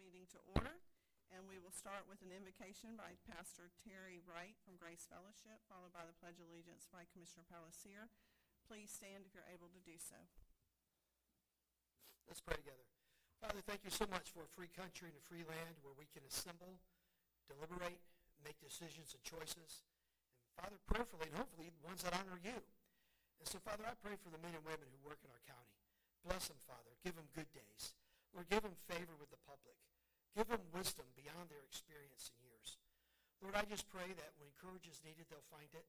meeting to order, and we will start with an invocation by Pastor Terry Wright from Grace Fellowship, followed by the Pledge of Allegiance by Commissioner Palatka. Please stand if you're able to do so. Let's pray together. Father, thank you so much for a free country and a free land where we can assemble, deliberate, make decisions and choices. And Father, prayerfully and hopefully ones that honor you. And so, Father, I pray for the men and women who work in our county. Bless them, Father. Give them good days. Lord, give them favor with the public. Give them wisdom beyond their experience and years. Lord, I just pray that when courage is needed, they'll find it.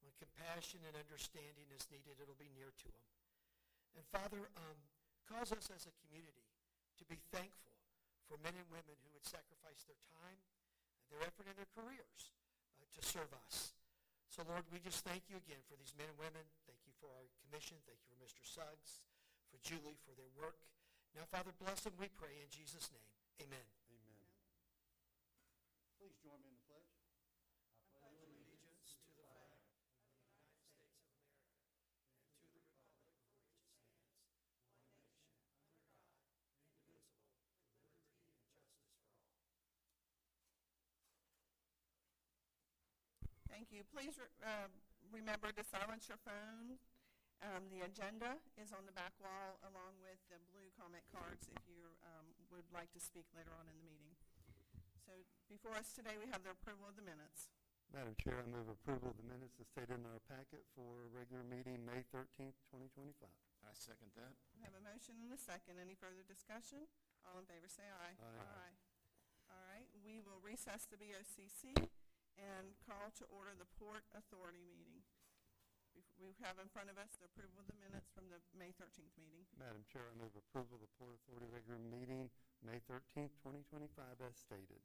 When compassion and understanding is needed, it'll be near to them. And Father, cause us as a community to be thankful for men and women who would sacrifice their time, their effort, and their careers to serve us. So, Lord, we just thank you again for these men and women. Thank you for our commission. Thank you for Mr. Suggs, for Julie, for their work. Now, Father, bless them, we pray, in Jesus' name. Amen. Amen. Please join me in the pledge. I pledge allegiance to the flag of the United States of America and to the republic for which it stands, one nation, under God, indivisible, with liberty and justice for all. Thank you. Please remember to silence your phone. The agenda is on the back wall along with the blue comment cards if you would like to speak later on in the meeting. So before us today, we have the approval of the minutes. Madam Chair, I move approval of the minutes as stated in our packet for regular meeting May 13th, 2025. I second that. We have a motion and a second. Any further discussion? All in favor say aye. Aye. All right. We will recess the BOCC and call to order the Port Authority meeting. We have in front of us the approval of the minutes from the May 13th meeting. Madam Chair, I move approval of the Port Authority regular meeting May 13th, 2025 as stated.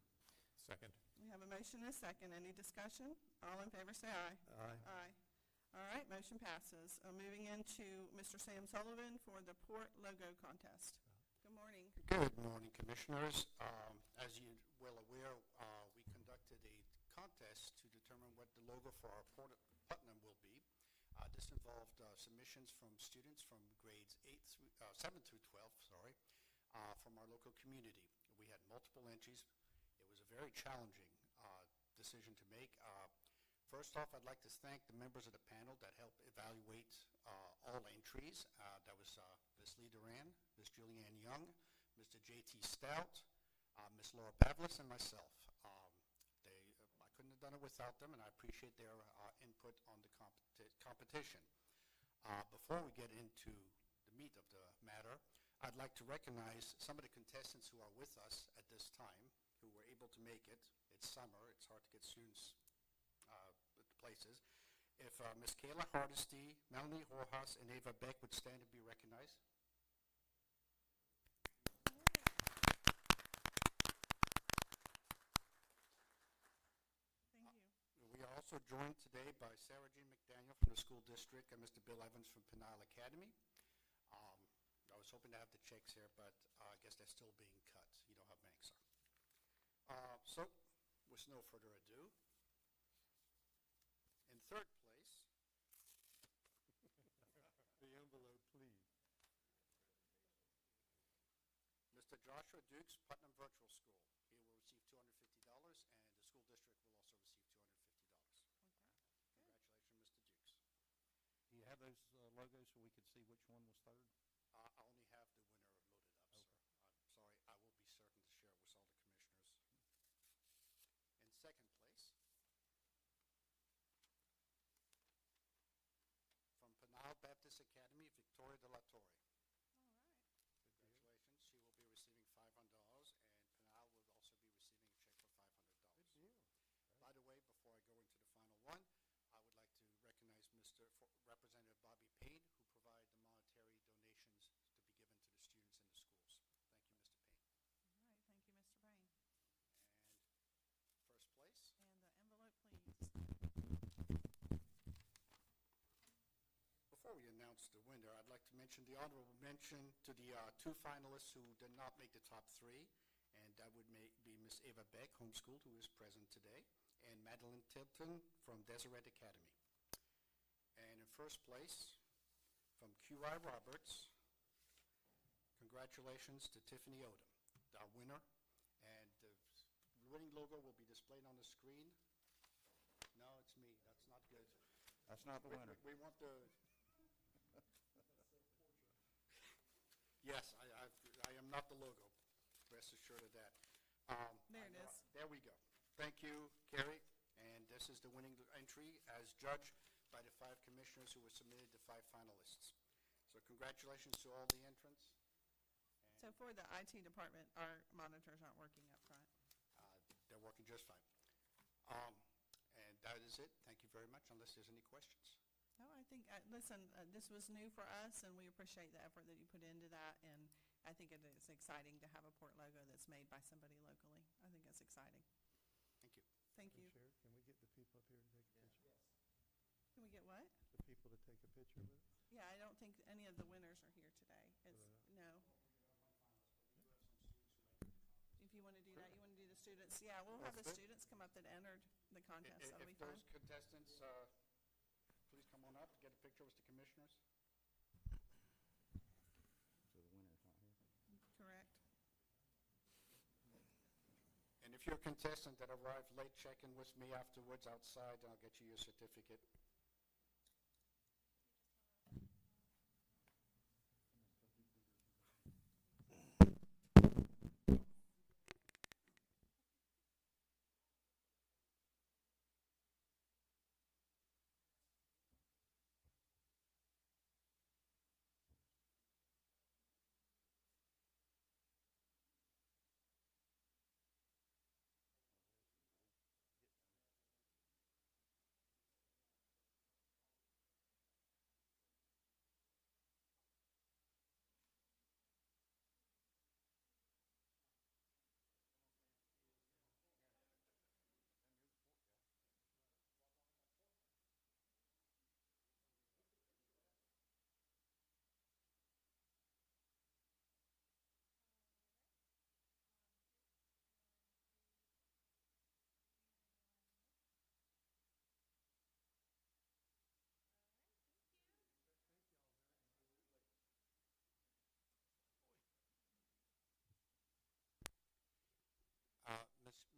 Second. We have a motion and a second. Any discussion? All in favor say aye. Aye. Aye. All right, motion passes. Moving into Mr. Sam Sullivan for the Port Logo Contest. Good morning. Good morning, Commissioners. As you're well aware, we conducted a contest to determine what the logo for our Port of Putnam will be. This involved submissions from students from grades 7 through 12, from our local community. We had multiple entries. It was a very challenging decision to make. First off, I'd like to thank the members of the panel that helped evaluate all entries. That was Ms. Lee Duran, Ms. Julianne Young, Mr. J.T. Stout, Ms. Laura Pavlis, and myself. I couldn't have done it without them, and I appreciate their input on the competition. Before we get into the meat of the matter, I'd like to recognize some of the contestants who are with us at this time, who were able to make it. It's summer. It's hard to get students at the places. If Ms. Kayla Hardesty, Melanie Horhas, and Ava Beck would stand and be recognized. We are also joined today by Sarah Jean McDaniel from the school district and Mr. Bill Evans from Penile Academy. I was hoping to have the checks here, but I guess they're still being cut. You don't have banks, sir. So, with no further ado, in third place, The envelope, please. Mr. Joshua Dukes, Putnam Virtual School. He will receive $250, and the school district will also receive $250. Congratulations, Mr. Dukes. Do you have those logos so we could see which one was third? I only have the winner loaded up, sir. I'm sorry. I will be certain to share it with all the commissioners. In second place, from Penile Baptist Academy, Victoria De La Torre. All right. Congratulations. She will be receiving $500, and Penile will also be receiving a check for $500. Good deal. By the way, before I go into the final one, I would like to recognize Representative Bobby Payne, who provided the monetary donations to be given to the students in the schools. Thank you, Mr. Payne. All right. Thank you, Mr. Bain. And first place. And the envelope, please. Before we announce the winner, I'd like to mention the honorable mention to the two finalists who did not make the top three, and that would be Miss Ava Beck, homeschooled, who is present today, and Madeline Tilton from Deseret Academy. And in first place, from QI Roberts, congratulations to Tiffany Odom, our winner. winning logo will be displayed on the screen. No, it's me. That's not good. That's not the winner. We want the... Yes, I am not the logo. Rest assured of that. There it is. There we go. Thank you, Carrie. And this is the winning entry as judged by the 5 commissioners who were submitted, the 5 finalists. So congratulations to all the entrants. So for the IT department, our monitors aren't working up front. They're working just fine. And that is it. Thank you very much, unless there's any questions. No, I think, listen, this was new for us, and we appreciate the effort that you put into that, and I think it is exciting to have a port logo that's made by somebody locally. I think it's exciting. Thank you. Thank you. Sheriff, can we get the people up here to take a picture? Can we get what? The people to take a picture with us? Yeah, I don't think any of the winners are here today. No. If you want to do that, you want to do the students? Yeah, we'll have the That's good. students come up that entered the contest. That'll be If fun. those contestants, please come on up, get a picture with the commissioners. So the winner's not here. Correct. And if you're a contestant that arrived late, check in with me afterwards outside, and I'll get you your certificate.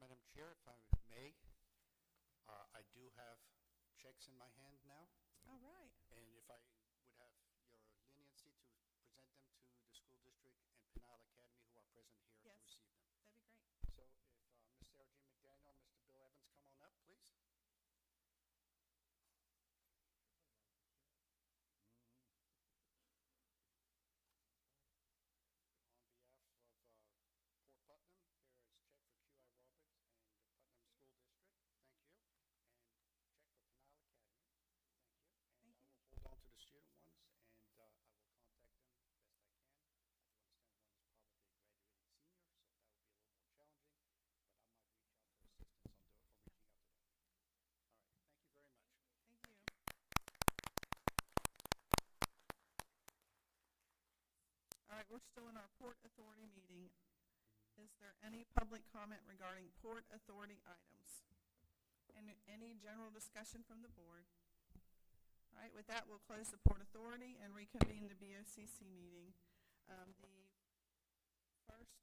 Madam Chair, if I may, I do have checks in my hand now, All right. and if I would have your leniency to present them to the school district and Pinal Academy, who are present here to Yes. receive them. That'd be great. So if Ms. Sarah G. McDaniel and Mr. Bill Evans come on up, please. On behalf of Port Putnam, here is check for Q.I. Roberts and the Putnam School District. Thank you. And check for Pinal Academy. Thank you. And Thank I will hold on to the student ones, and I will contact them best I can. I do understand one is probably a graduating senior, so that would be a little more challenging, but I might reach out for assistance on reaching out to them. All right. Thank you very much. Thank you. All right, we're still in our Port Authority meeting. Is there any public comment regarding Port Authority items? And any general discussion from the board? All right, with that, we'll close the Port Authority and reconvene the BOCC meeting. The first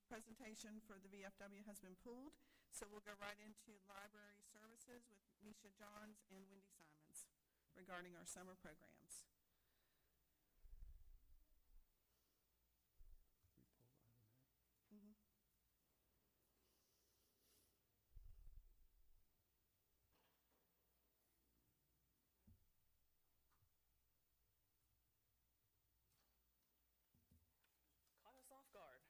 presentation for the VFW has been pulled, so we'll go right into library services with Misha Johns and Wendy Simons regarding our summer programs. We pull item A. Mhm. Caught us off guard.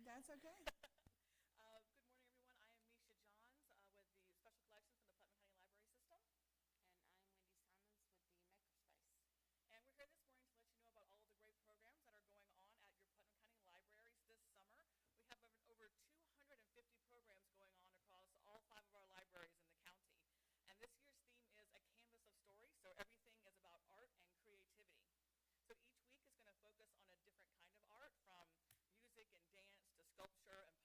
That's okay. Good morning, everyone. I am Misha Johns with the Special Collections from the Putnam County Library System. And I'm Wendy Simons with the Makerspace. And we're here this morning to let you know about all of the great programs that are going on at your Putnam County libraries this summer. We have over 250 programs going on across all 5 of our libraries in the county. And this year's theme is A Canvas of Stories, so everything is about art and creativity. So each week is going to focus on a different kind of art, from music and dance to sculpture and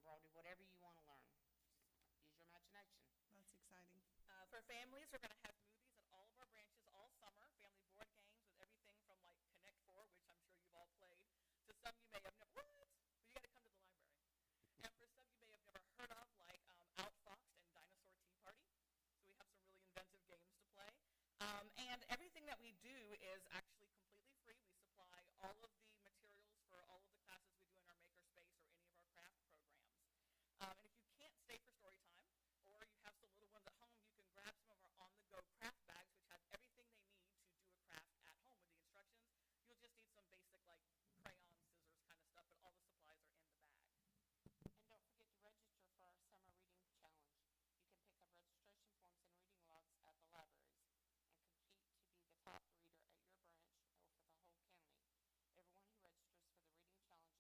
embroidery, whatever you want to learn. Just use your imagination. That's exciting. For families, we're going to have smoothies at all of our branches all summer, family board games with everything from like Connect Four, which I'm sure you've all played, to some you may have never, what? But you got to come to the library. And for some you may have never heard of, like Outfoxed and Dinosaur Tea Party. So we have some really inventive games to play. And everything that we do is actually completely free. We supply all of the materials for all of the classes we do in our makerspace or any of our craft programs. And if you can't stay for story time, or you have some little ones at home, you can grab some of our on-the-go craft bags, which have everything they need to do a craft at home with the instructions. You'll just need some basic, like, crayons, scissors kind of stuff, but all the supplies are in the bag. And don't forget to register for our summer reading challenge. You can pick up registration forms and reading logs at the libraries and compete to be the top reader at your branch or for the whole county. Everyone who registers for the reading challenge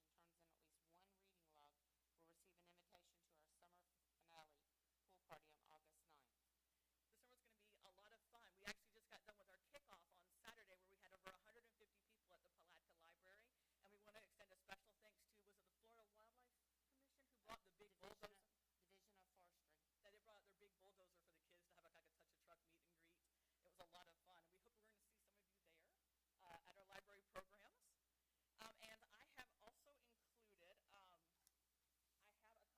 and turns in at least one reading log will receive an invitation to our summer finale pool party on August 9th. This summer's going to be a lot of fun. We actually just got done with our kickoff on Saturday where we had over 150 people at the Palatka Library, and we want to extend a special thanks to, was it the Florida Wildlife Commission who brought the big bulldozer? Division of Forestry. They brought their big bulldozer for the kids to have like a touch a truck meet and greet. It was a lot of fun. We hope we're going to see some of you there at our library programs. And I have also included, I have a copy.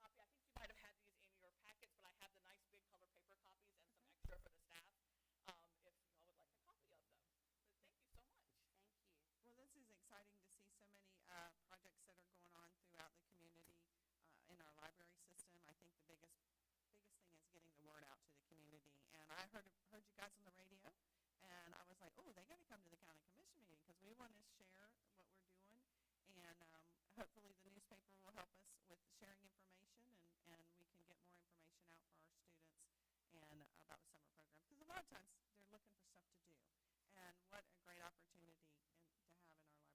I think you might have had these in your packets, but I have the nice big color paper copies and some extra for the staff if you all would like a copy of them. So thank you so much. Thank you. Well, this is exciting to see so many projects that are going on throughout the community in our library system. I think the biggest thing is getting the word out to the community. And I heard you guys on the radio, and I was like, oh, they got to come to the county commission meeting because we want to share what we're doing. And hopefully the newspaper will help us with sharing information, and we can get more information out for our students and about the summer program. Because a lot of times they're looking for stuff to do. And what a great opportunity to have in our library system.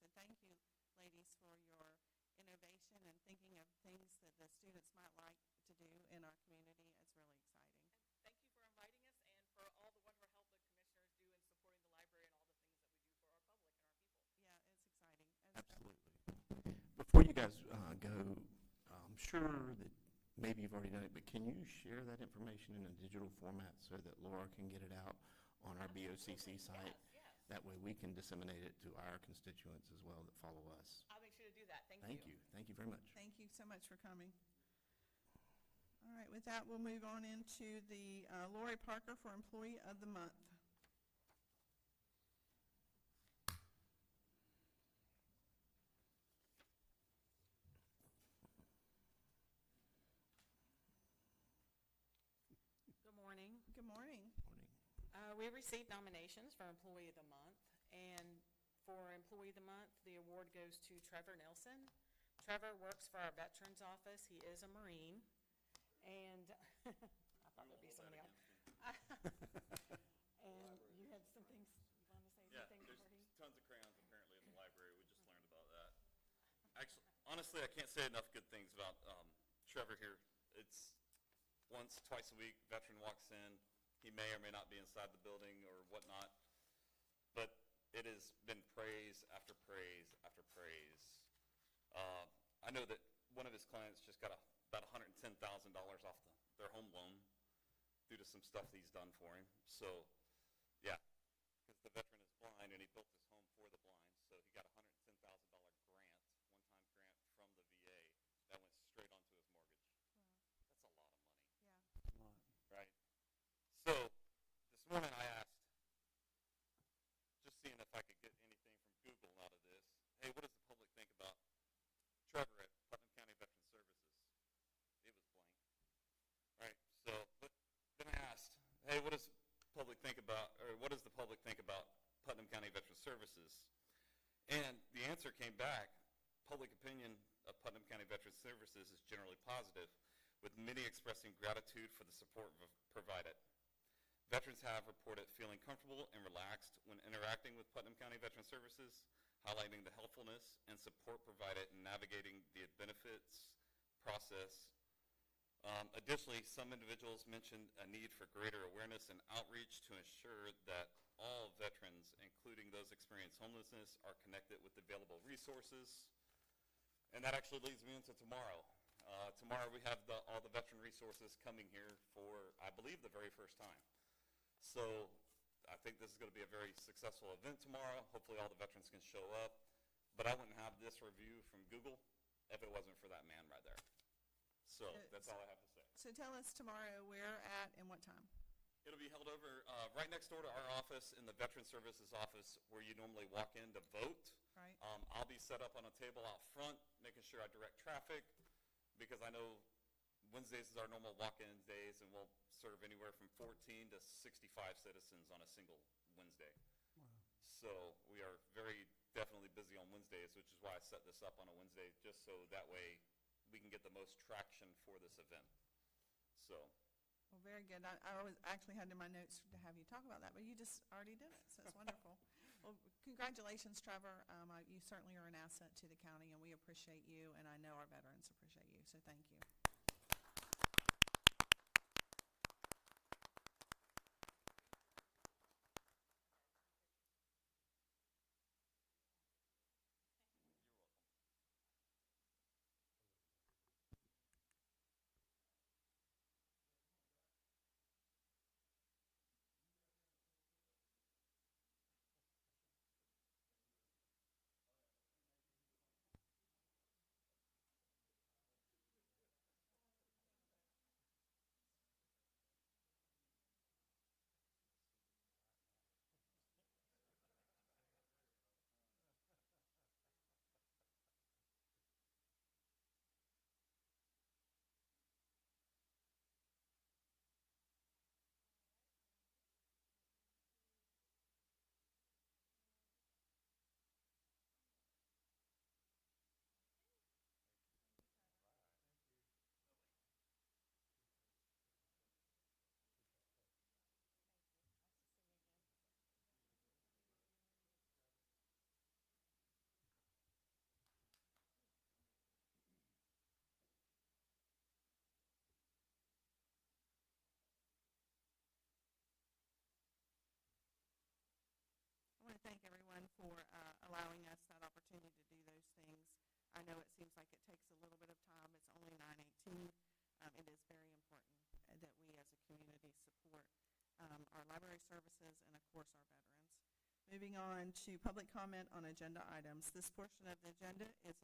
So thank you, ladies, for your innovation and thinking of things that the students might like to do in our community. It's really exciting. And thank you for inviting us and for all the wonderful help that commissioners do in supporting the library and all the things that we do for our public and our people. Yeah, it's exciting. Absolutely. Before you guys go, I'm sure that maybe you've already done it, but can you share that information in a digital format so that Laura can get it out on our BOCC site? Yes. That way we can disseminate it to our constituents as well that follow us. I'll make sure to do that. Thank you. Thank you very much. Thank you so much for coming. All right, with that, we'll move on into the Lori Parker for Employee of the Month. Good morning. Good morning. Morning. We received nominations for Employee of the Month, and for Employee of the Month, the award goes to Trevor Nelson. Trevor works for our Veterans Office. He is a Marine, and I thought there'd be somebody else. And you had some things, you want to say Yeah, something, there's Gordy? tons of crayons apparently in the library. We just learned about that. Actually, honestly, I can't say enough good things about Trevor here. It's once, twice a week, veteran walks in. He may or may not be inside the building or whatnot, but it has been praise after praise after praise. I know that one of his clients just got about $110,000 off their home loan due to some stuff that he's done for him. So, yeah, because the veteran is blind and he built his home for the blind, so he got a $110,000 grant, one-time grant from the VA that went straight onto his mortgage. That's a lot of money. Yeah. Right? So, this morning I asked, just seeing if I could get anything from Google out of this, hey, what does the public think about Trevor at Putnam County Veteran Services? It was blank. Right? So, but then I asked, hey, what does the public think about Putnam County Veteran Services? And the answer came back, public opinion of Putnam County Veteran Services is generally positive, with many expressing gratitude for the support provided. Veterans have reported feeling comfortable and relaxed when interacting with Putnam County Veteran Services, highlighting the helpfulness and support provided in navigating the benefits process. Additionally, some individuals mentioned a need for greater awareness and outreach to ensure that all veterans, including those experiencing homelessness, are connected with available resources. And that actually leads me into tomorrow. Tomorrow we have all the veteran resources coming here for, I believe, the very first time. So I think this is going to be a very successful event tomorrow. Hopefully all the veterans can show up. But I wouldn't have this review from Google if it wasn't for that man right there. So that's all I have to say. So tell us tomorrow where, at, and what time. It'll be held over right next door to our office in the Veteran Services office where you normally walk in to vote. Right. I'll be set up on a table out front, making sure I direct traffic, because I know Wednesdays is our normal walk-in days, and we'll serve anywhere from 14 to 65 citizens on a single Wednesday. So we are very definitely busy on Wednesdays, which is why I set this up on a Wednesday, just so that way we can get the most traction for this event. So. Well, very good. I always actually had in my notes to have you talk about that, but you just already did it, so it's wonderful. Well, congratulations, Trevor. You certainly are an asset to the county, and we appreciate you, and I know our veterans appreciate you, so thank you. I want to thank everyone for allowing us that opportunity to do those things. I know it seems like it takes a little bit of time. It's only 9:18. It is very important that we as a community support our library services and, of course, our veterans. Moving on to public comment on agenda items. This portion of the agenda is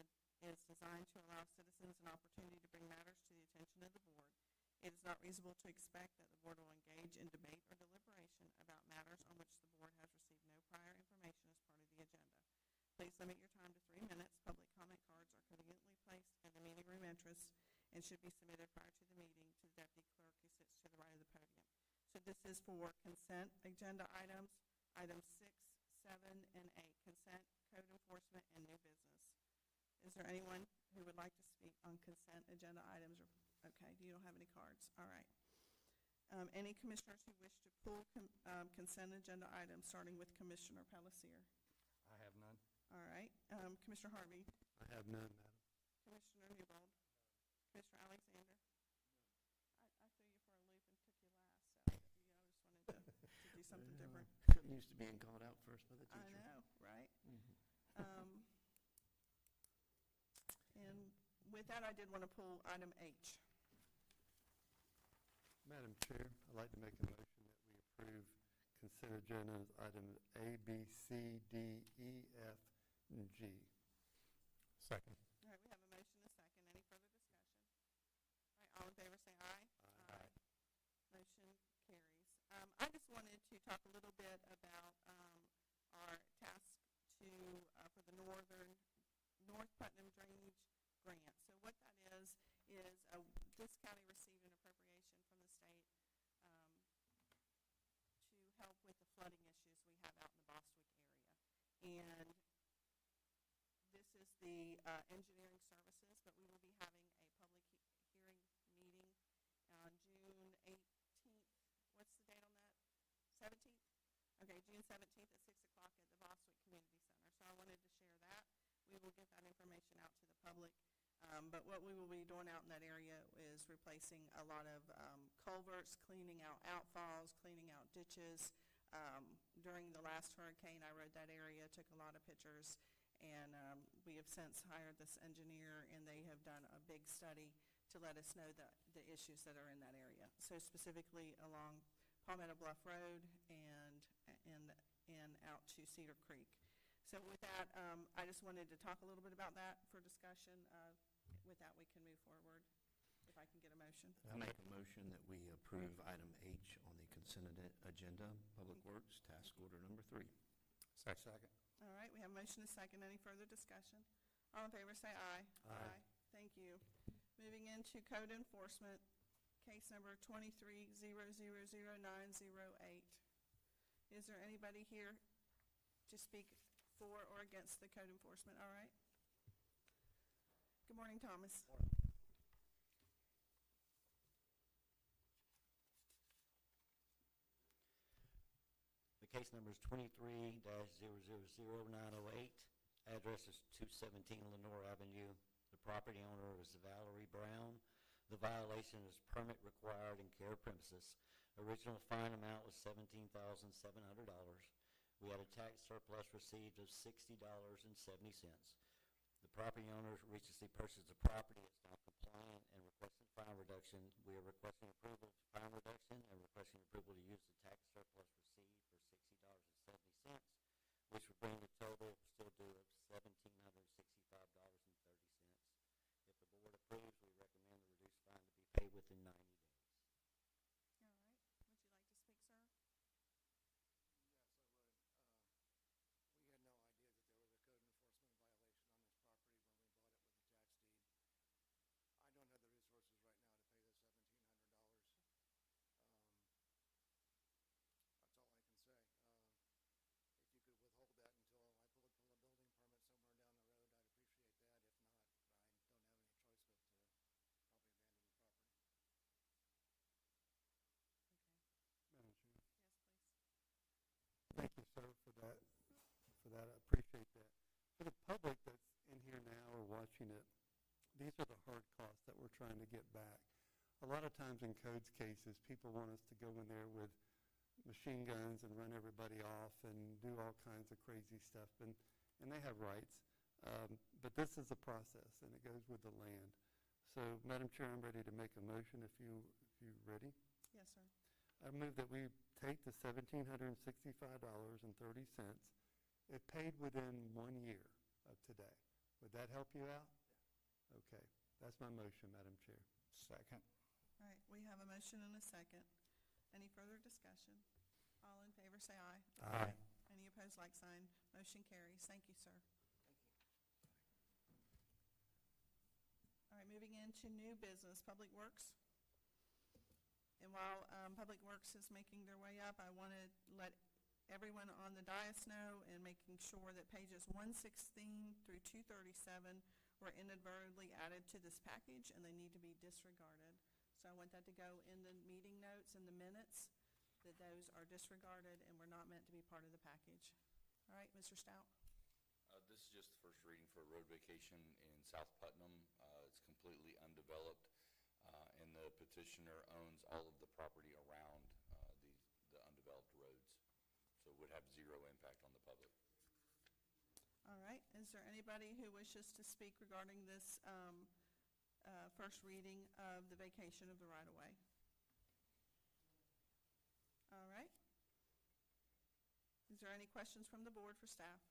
designed to allow citizens an opportunity to bring matters to the attention of the board. It is not reasonable to expect that the board will engage in debate or deliberation about matters on which the board has received no prior information as part of the agenda. Please limit your time to 3 minutes. Public comment cards are conveniently placed in the meeting room entrance and should be submitted prior to the meeting to the deputy clerk who sits to the right of the podium. So this is for consent agenda items, items 6, 7, and 8, consent, code enforcement, and new business. Is there anyone who would like to speak on consent agenda items? Okay, you don't have any cards. All right. Any commissioners who wish to pull consent agenda items, starting with Commissioner Palatka? I have none. All right. Commissioner Harvey? I have none, Madam. Commissioner Newbold? Commissioner Alexander? I threw you for a loop and took you last, so I just wanted to do something different. I'm used to being called out first by the teacher. I know, right? Mhm. And with that, I did want to pull item H. Madam Chair, I'd like to make a motion that we approve consent agendas items A, B, C, D, E, F, and G. Second. All right, we have a motion and a second. Any further discussion? All right, all in favor say aye. Aye. Motion carries. I just wanted to talk a little bit about our task for the North Putnam Drainage Grant. So what that is this county received an appropriation from the state to help with the flooding issues we have out in the Bostwick area. And this is the engineering services, but we will be having a public hearing meeting on June 18th. What's the date on that? 17th? Okay, June 17th at 6 o'clock at the Bostwick Community Center. So I wanted to share that. We will get that information out to the public. But what we will be doing out in that area is replacing a lot of culverts, cleaning out outfalls, cleaning out ditches. During the last hurricane, I rode that area, took a lot of pictures, and we have since hired this engineer, and they have done a big study to let us know the issues that are in that area. So specifically along Palmetto Bluff Road and out to Cedar Creek. So with that, I just wanted to talk a little bit about that for discussion. With that, we can move forward, if I can get a motion. I make a motion that we approve item H on the consent agenda, Public Works, task order number 3. Second. All right, we have a motion and a second. Any further discussion? All in favor, say aye. Aye. Thank you. Moving into code enforcement, case number 23-000908. Is there anybody here to speak for or against the code enforcement? All right. Good morning, Thomas. The case number is 23-000908. Address is 217 Lenore Avenue. The property owner is Valerie Brown. The violation is permit required in care premises. Original fine amount was $17,700. We had a tax surplus received of $60.70. The property owner recently purchased the property. It's now compliant and requesting fine reduction. We are requesting approval of fine reduction and requesting approval to use the tax surplus received for $60.70, which would bring the total still due of $1,765.30. If the board approves, we recommend the reduced fine to be paid within 90 days. All right. Would you like to speak, sir? Yes, I would. We had no idea that there was a code enforcement violation on this property when we bought it with the tax deed. I don't have the resources right now to pay the $1,700. That's all I can say. If you could withhold that until I pull a building permit somewhere down the road, I'd appreciate that. If not, I don't have any choice but to probably abandon the property. Okay. Madam Chair. Yes, please. Thank you, sir, for that. I appreciate that. For the public that's in here now or watching it, these are the hard costs that we're trying to get back. A lot of times in codes cases, people want us to go in there with machine guns and run everybody off and do all kinds of crazy stuff, and they have rights. But this is a process, and it goes with the land. So, Madam Chair, I'm ready to make a motion if you're ready. Yes, sir. I move that we take the $1,765.30, if paid within 1 year of today. Would that help you out? Okay, that's my motion, Madam Chair. Second. All right, we have a motion and a second. Any further discussion? All in favor, say aye. Aye. Any opposed, like sign. Motion carries. Thank you, sir. All right, moving into new business, Public Works. And while Public Works is making their way up, I want to let everyone on the dais know and making sure that pages 116 through 237 were inadvertently added to this package, and they need to be disregarded. So I want that to go in the meeting notes and the minutes, that those are disregarded and were not meant to be part of the package. All right, Mr. Stout. This is just the first reading for a road vacation in South Putnam. It's completely undeveloped, and the petitioner owns all of the property around the undeveloped roads, so it would have zero impact on the public. All right, is there anybody who wishes to speak regarding this first reading of the vacation of the right-of-way? All right. Is there any questions from the board for staff?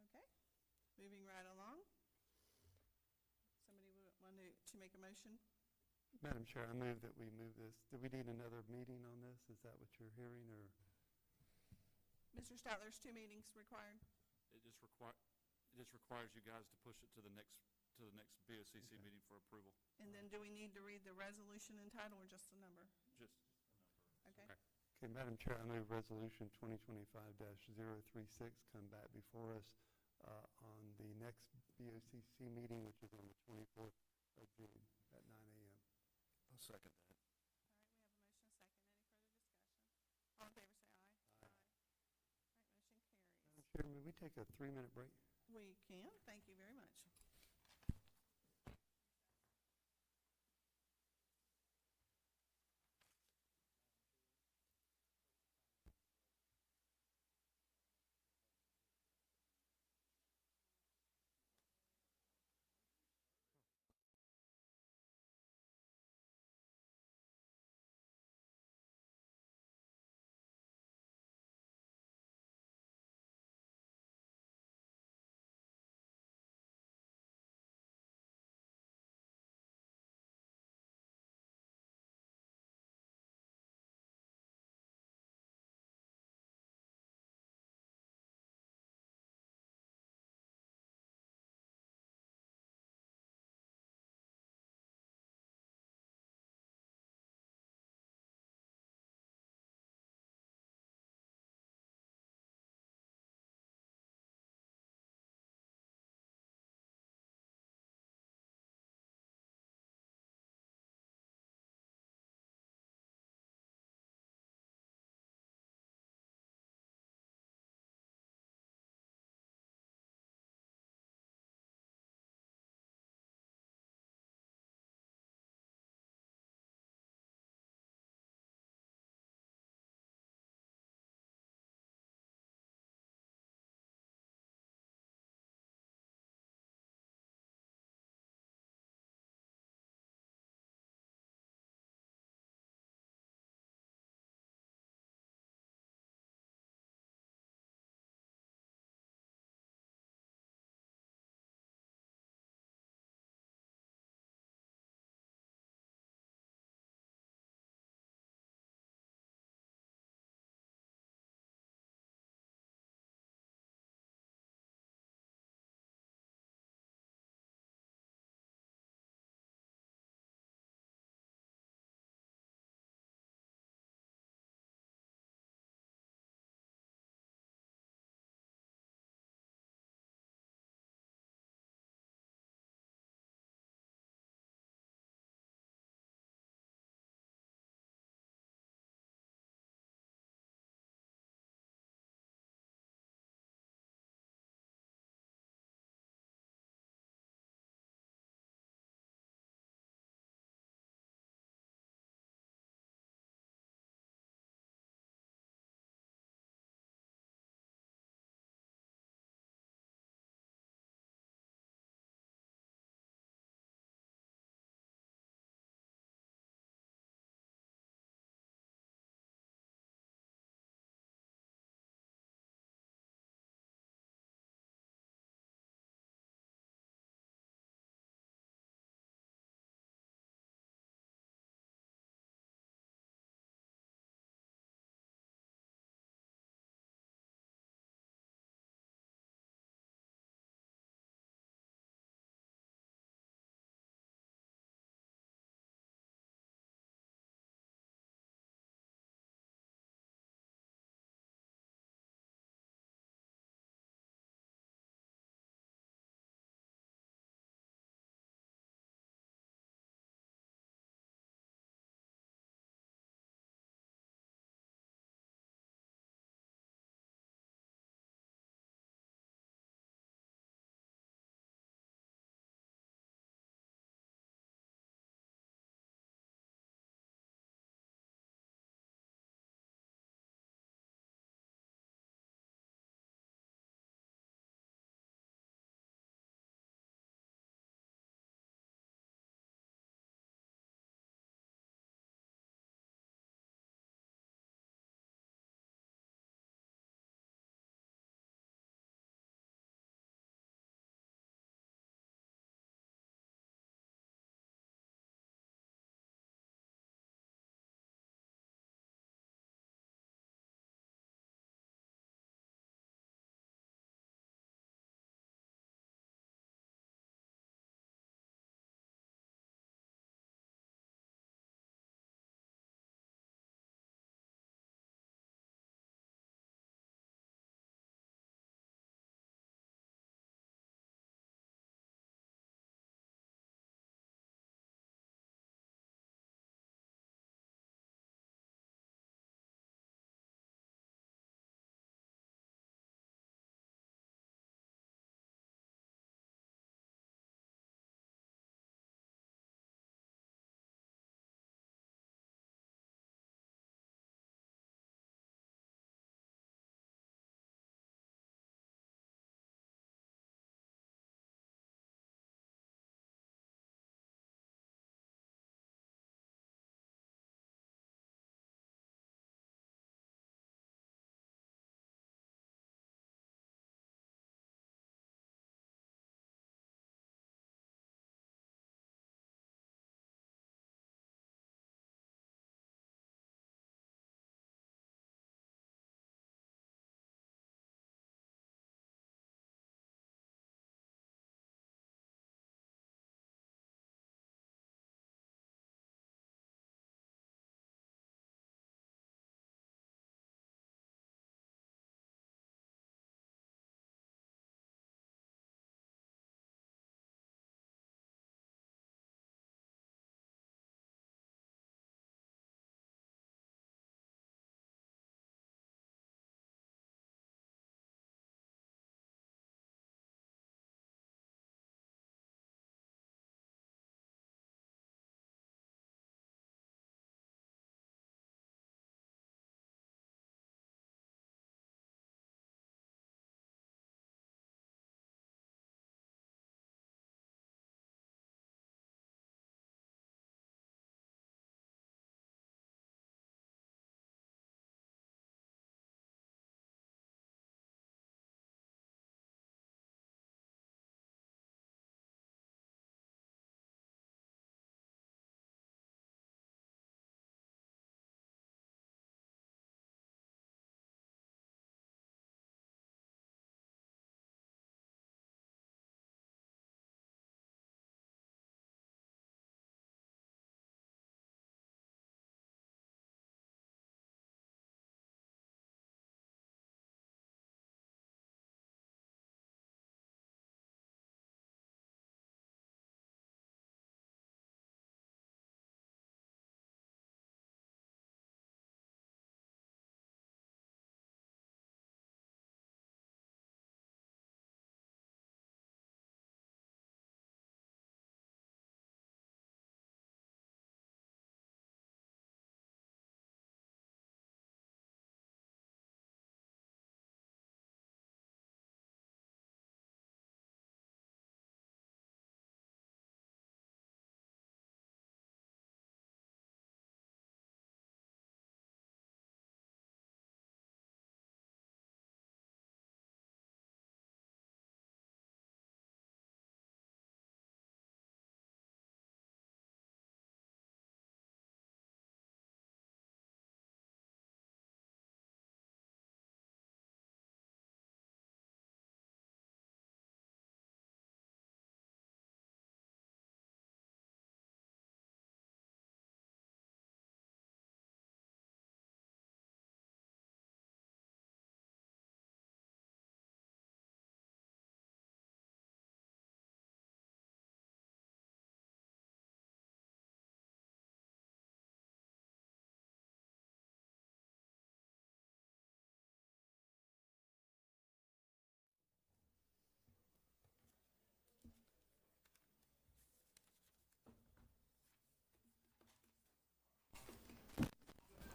Okay, moving right along. Somebody want to make a motion? Madam Chair, I move that we move this. Do we need another meeting on this? Is that what you're hearing, or? Mr. Stout, there's 2 meetings required. It just requires you guys to push it to the next BOCC Okay. meeting for approval. And then do we need to read the resolution and title or just the number? Just Okay. Okay. Okay, Madam Chair, I move Resolution 2025-036 come back before us on the next BOCC meeting, which is on the 24th of June at 9 a.m. I'll second that. All right, we have a motion, a second. Any further discussion? All in favor, say aye. Aye. All right, motion carries. Madam Chair, may we take a 3-minute break? We can. Thank you very much.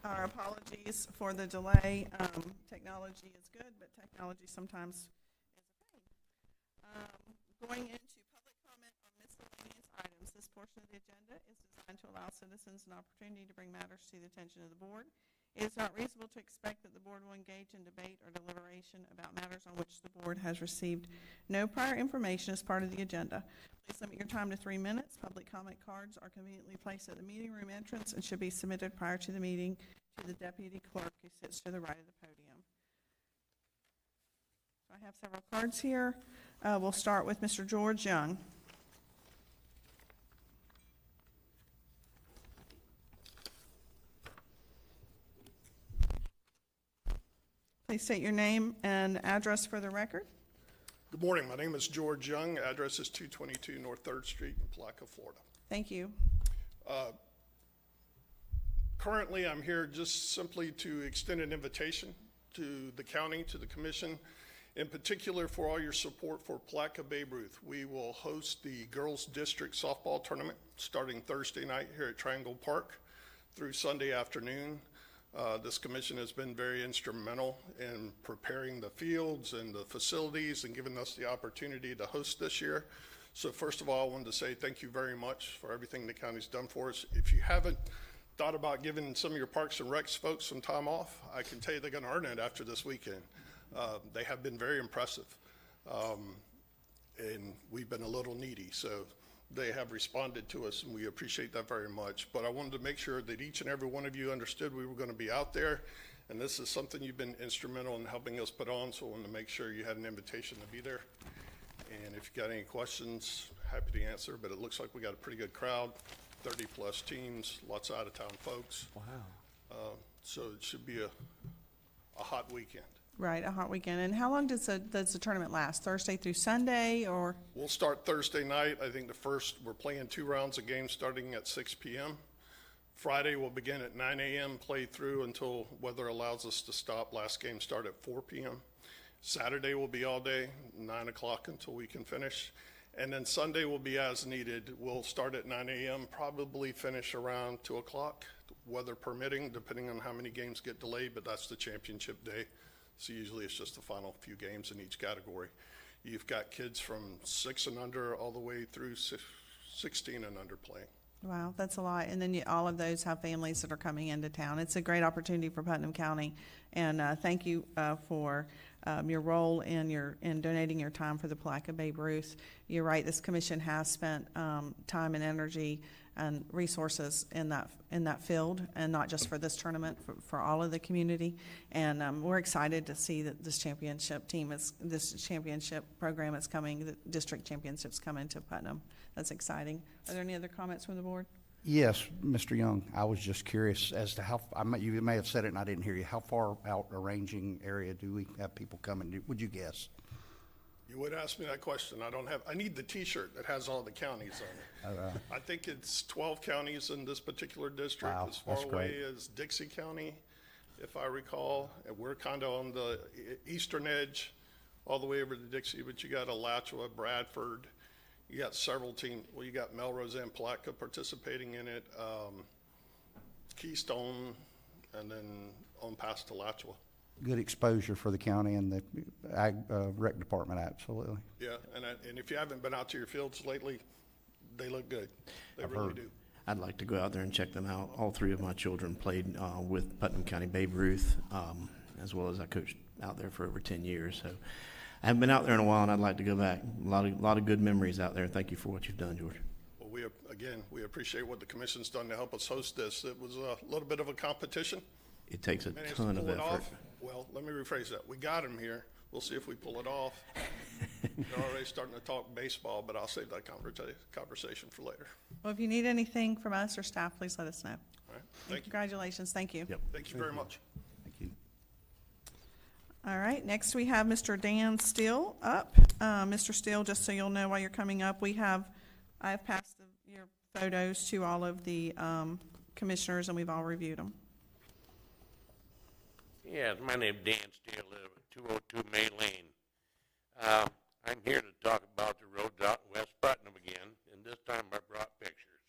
Our apologies for the delay. Technology is good, but technology sometimes is a pain. Going into public comment on miscellaneous items, this portion of the agenda is designed to allow citizens an opportunity to bring matters to the attention of the board. It is not reasonable to expect that the board will engage in debate or deliberation about matters on which the board has received no prior information as part of the agenda. Please limit your time to 3 minutes. Public comment cards are conveniently placed at the meeting room entrance and should be submitted prior to the meeting to the deputy clerk who sits to the right of the podium. So I have several cards here. We'll start with Mr. George Young. Please state your name and address for the record. Good morning. My name is George Young. Address is 222 North 3rd Street in Palatka, Florida. Thank you. Currently, I'm here just simply to extend an invitation to the county, to the commission, in particular for all your support for Palatka Babe Ruth. We will host the girls district softball tournament starting Thursday night here at Triangle Park through Sunday afternoon. This commission has been very instrumental in preparing the fields and the facilities and giving us the opportunity to host this year. So first of all, I wanted to say thank you very much for everything the county's done for us. If you haven't thought about giving some of your Parks and Recs folks some time off, I can tell you they're gonna earn it after this weekend. They have been very impressive. And we've been a little needy, so they have responded to us, and we appreciate that very much. But I wanted to make sure that each and every one of you understood we were going to be out there, and this is something you've been instrumental in helping us put on, so I wanted to make sure you had an invitation to be there. And if you got any questions, happy to answer, but it looks like we got a pretty good crowd, 30-plus teams, lots of out-of-town folks. Wow. So it should be a hot weekend. Right, a hot weekend. And how long does the tournament last? Thursday through Sunday, or? We'll start Thursday night. I think we're playing 2 rounds of games starting at 6 p.m. Friday will begin at 9 a.m., play through until weather allows us to stop. Last game start at 4 p.m. Saturday will be all day, 9 o'clock until we can finish. And then Sunday will be as needed. We'll start at 9 a.m., probably finish around 2 o'clock, weather permitting, depending on how many games get delayed, but that's the championship day. So usually it's just the final few games in each category. You've got kids from 6 and under all the way through 16 and under playing. Wow, that's a lot. And then all of those have families that are coming into town. It's a great opportunity for Putnam County. And thank you for your role in donating your time for the Palatka Babe Ruth. You're right, this commission has spent time and energy and resources in that field, and not just for this tournament, for all of the community. And we're excited to see that this championship program is coming, the district championships coming to Putnam. That's exciting. Are there any other comments from the board? Yes, Mr. Young, I was just curious as to how, you may have said it and I didn't hear you, how far out a ranging area do we have people coming? Would you guess? You would ask me that question. I need the T-shirt that has all the counties on it. I think it's 12 counties in this particular district. Wow, as far that's away great. as Dixie County, if I recall. And we're kind of on the eastern edge, all the way over to Dixie, but you got Alachua, Bradford. You got several teams. Well, you got Melrose and Palatka participating in it, Keystone, and then on past Alachua. Good exposure for the county and the ag rec department, absolutely. Yeah, and if you haven't been out to your fields lately, they look good. They I've really heard. do. I'd like to go out there and check them out. All 3 of my children played with Putnam County Babe Ruth, as well as I coached out there for over 10 years. So I haven't been out there in a while, and I'd like to go back. A lot of good memories out there. Thank you for what you've done, George. Well, we appreciate what the commission's done to help us host this. It was a little bit of a competition. It takes a Managed to ton of pull it effort. off. Well, let me rephrase that. We got him here. We'll see if we pull it off. They're already starting to talk baseball, but I'll save that conversation for later. Well, if you need anything from us or staff, please let us know. All right. Thank you. Congratulations. Thank you. Yep. Thank you very much. Thank you. All right, next we have Mr. Dan Steele up. Mr. Steele, just so you'll know while you're coming up, I have passed your photos to all of the commissioners, and we've all reviewed them. Yes, my name's Dan Steele, live at 202 May Lane. I'm here to talk about the roads out in West Putnam again, and this time I brought pictures.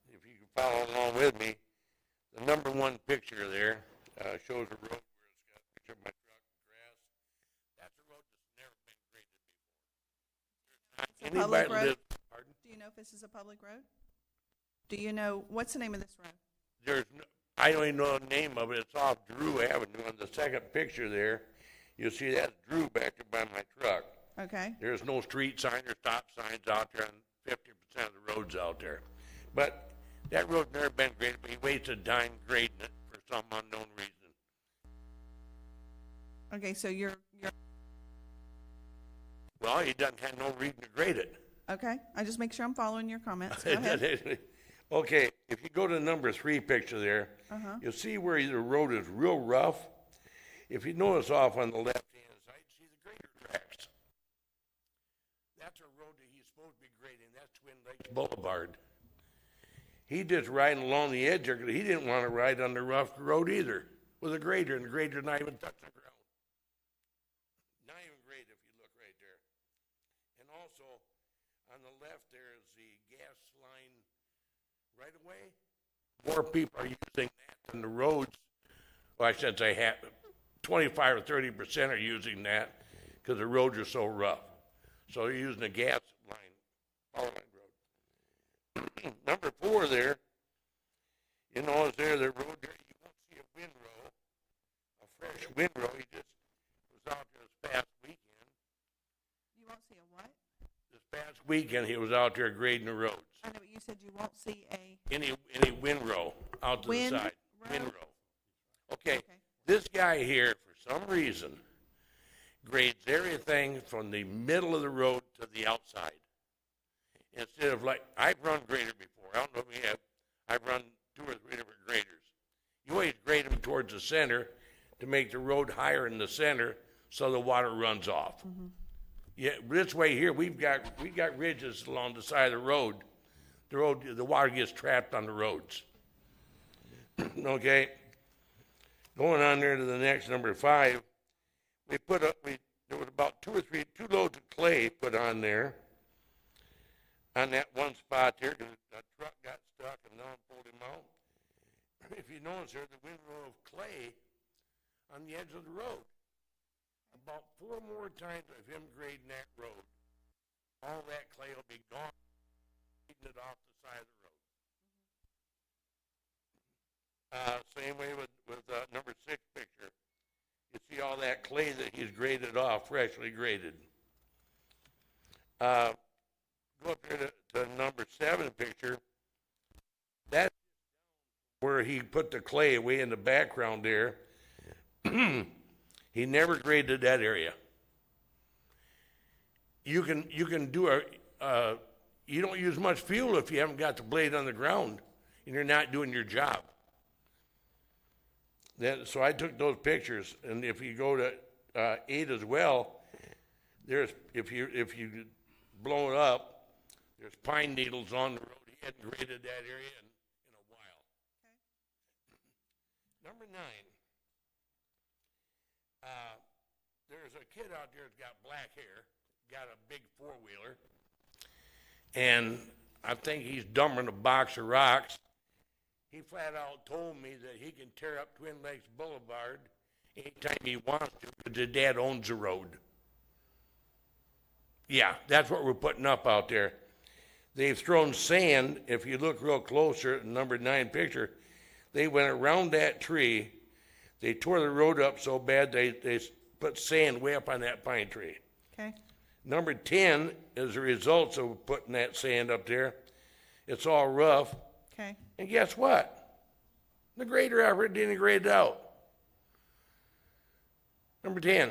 If you can follow along with me, the public Anybody road? lives, pardon? Do you know if this is a public road? Do you know, what's the name of this road? There's, I don't even know the name of it. It's off Drew Avenue. On the second picture there, you see that's Drew back there by my truck. Okay, There's no street sign or stop signs out there on 50% of the roads out there. But that road's never been graded, but he wasted time grading it for some unknown reason. okay, so you're, Well, he doesn't have no reason to grade it. okay, I just make sure I'm following your comments. Go ahead. Okay, if you go to number 3 picture there, you'll see where the road is real rough. If you notice off on the left-hand side, see the grader tracks. That's a road that he's supposed to be grading. That's Twin Lakes Boulevard. He just riding along the edge there because he didn't want to ride on the rough road either with a grader, and the grader's not even touching the ground. Not even graded if you look right there. And also, on the left there is the gas line right away. More people are using that than the roads. Well, I should say 25 or 30% are using that because the roads are so rough. So they're using the gas line, power line road. Number 4 there, you know, is there the road there, you won't see a windrow, a fresh windrow. He just was out there this past weekend. You won't see a what? This past weekend, he was out there grading the roads. I know, but you said you won't see a Any windrow out to the side. Windrow. Okay. This guy here, for some reason, grades everything from the middle of the road to the outside. Instead of like, I've run grader before. I don't know if you have. I've run 2 or 3 different graders. You always grade them towards the center to make the road higher in the center so the water runs off. Yeah, this way here, we got ridges along the side of the road. The water gets trapped on the roads. Okay? Going on there to the next, number 5, there was about 2 loads of clay put on there, on that one spot there, because the truck got stuck and no one pulled him out. If you notice there's a windrow of clay on the edge of the road. About 4 more times of him grading that road, all that clay will be gone, eating it off the side of the road. Same way with number 6 picture. You see all that clay that he's graded off, freshly graded. Go up here to number 7 picture. That's where he put the clay away in the background there. He never graded that area. You can do you don't use much fuel if you haven't got the blade on the ground and you're not doing your job. So I took those pictures, and if you go to 8 as well, if you blow it up, there's pine needles on the road. He hadn't graded that area in a while. Okay. Number 9. There's a kid out there that's got black hair, got a big 4-wheeler, and I think he's dumping a box of rocks. He flat out told me that he can tear up Twin Lakes Boulevard anytime he wants to because his dad owns the road. Yeah, that's what we're putting up out there. They've thrown sand. If you look real closer at the number 9 picture, they went around that tree. They tore the road up so bad they put sand way up on that pine tree. Okay. Number 10 is the results of putting that sand up there. It's all rough. Okay. And guess what? The grader effort didn't grade it out. Number 10.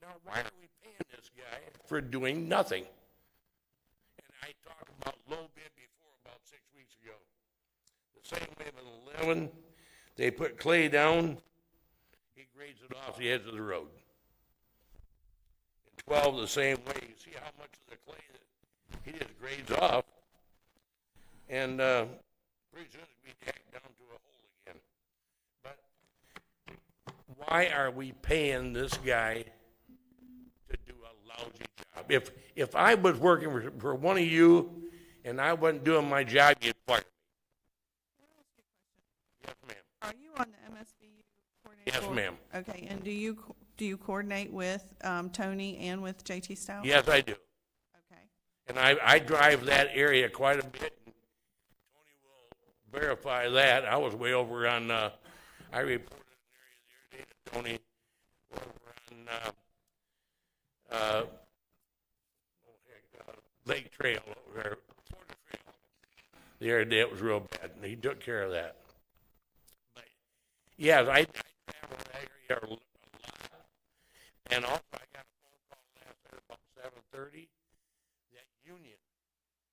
Now, why are we paying this guy for doing nothing? And I talked about low bid before, about 6 weeks ago. The same way with 11, they put clay down, he grades it off the edge of the road. And 12, the same way. You see how much of the clay that he just grades off, and pretty soon it'll be jacked down to a hole again. But why are we paying this guy to do a lousy job? If I was working for one of you and I wasn't doing my job, you'd fire me. Yes, ma'am. Are you on the MSBU coordinator? Yes, ma'am. Okay, and do you coordinate with Tony and with JT Stout? Yes, I do. And I drive that area quite a bit, and Tony will verify that. I was way over on, I reported an area the other day to Tony, over on, Lake Trail over there, Florida Trail. The other day it was real bad, and he took care of that. But, yeah, I travel that area a lot. And also, I got a phone call last night about 7:30. That Union,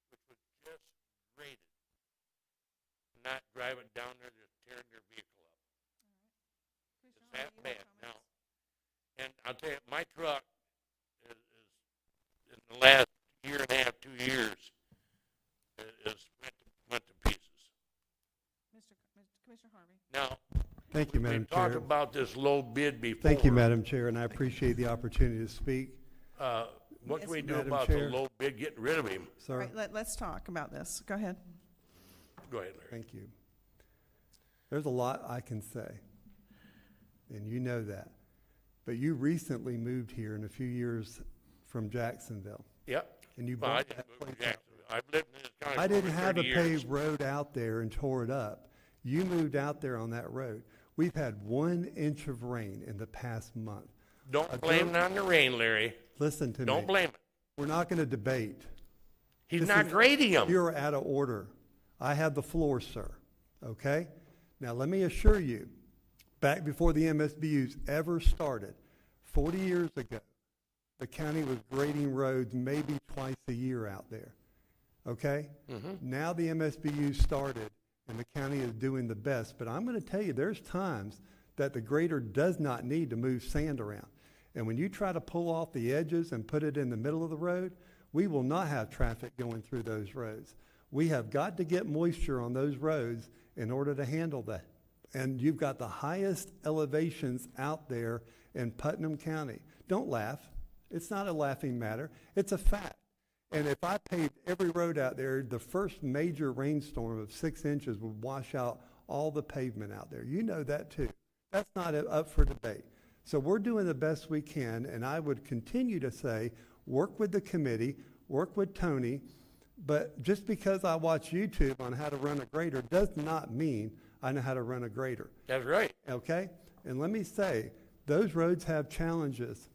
which was just graded, not driving down there, just tearing their vehicle up. It's that bad now. And I'll tell you, my truck is in the last year and a half, 2 years, is went to pieces. Commissioner Harvey. Now, Thank you, Madam we talked Chair. about this low bid before. Thank you, Madam Chair, and I appreciate the opportunity to speak. What can we do Madam about Chair. the low bid, getting rid of him? Sir, Right, let's talk about this. Go ahead. Go ahead, Larry. thank you. There's a lot I can say, and you know that. But you recently moved here in a few years from Jacksonville, Yep. and you Well, I bought didn't that move to place out. Jacksonville. I've lived in this county I for didn't over have a 30 years. paved road out there and tore it up. You moved out there on that road. We've had 1 inch of rain in the past month. Don't blame it on the rain, Larry. Listen to me. Don't blame it. We're not going to debate. He's This not is- grading them. You're out of order. I have the floor, sir. Okay? Now, let me assure you, back before the MSBU's ever started, 40 years ago, the county was grading roads maybe twice a year out there. Okay? Now the MSBU started, and the county is doing the best. But I'm going to tell you, there's times that the grader does not need to move sand around. And when you try to pull off the edges and put it in the middle of the road, we will not have traffic going through those roads. We have got to get moisture on those roads in order to handle that. And you've got the highest elevations out there in Putnam County. Don't laugh. It's not a laughing matter. It's a fact. And if I paved every road out there, the first major rainstorm of 6 inches would wash out all the pavement out there. You know that too. That's not up for debate. So we're doing the best we can, and I would continue to say, work with the committee, work with Tony, but just because I watch YouTube on how to run a grader does not mean I know how to run a grader. That's right. Okay? And let me say, those roads have challenges,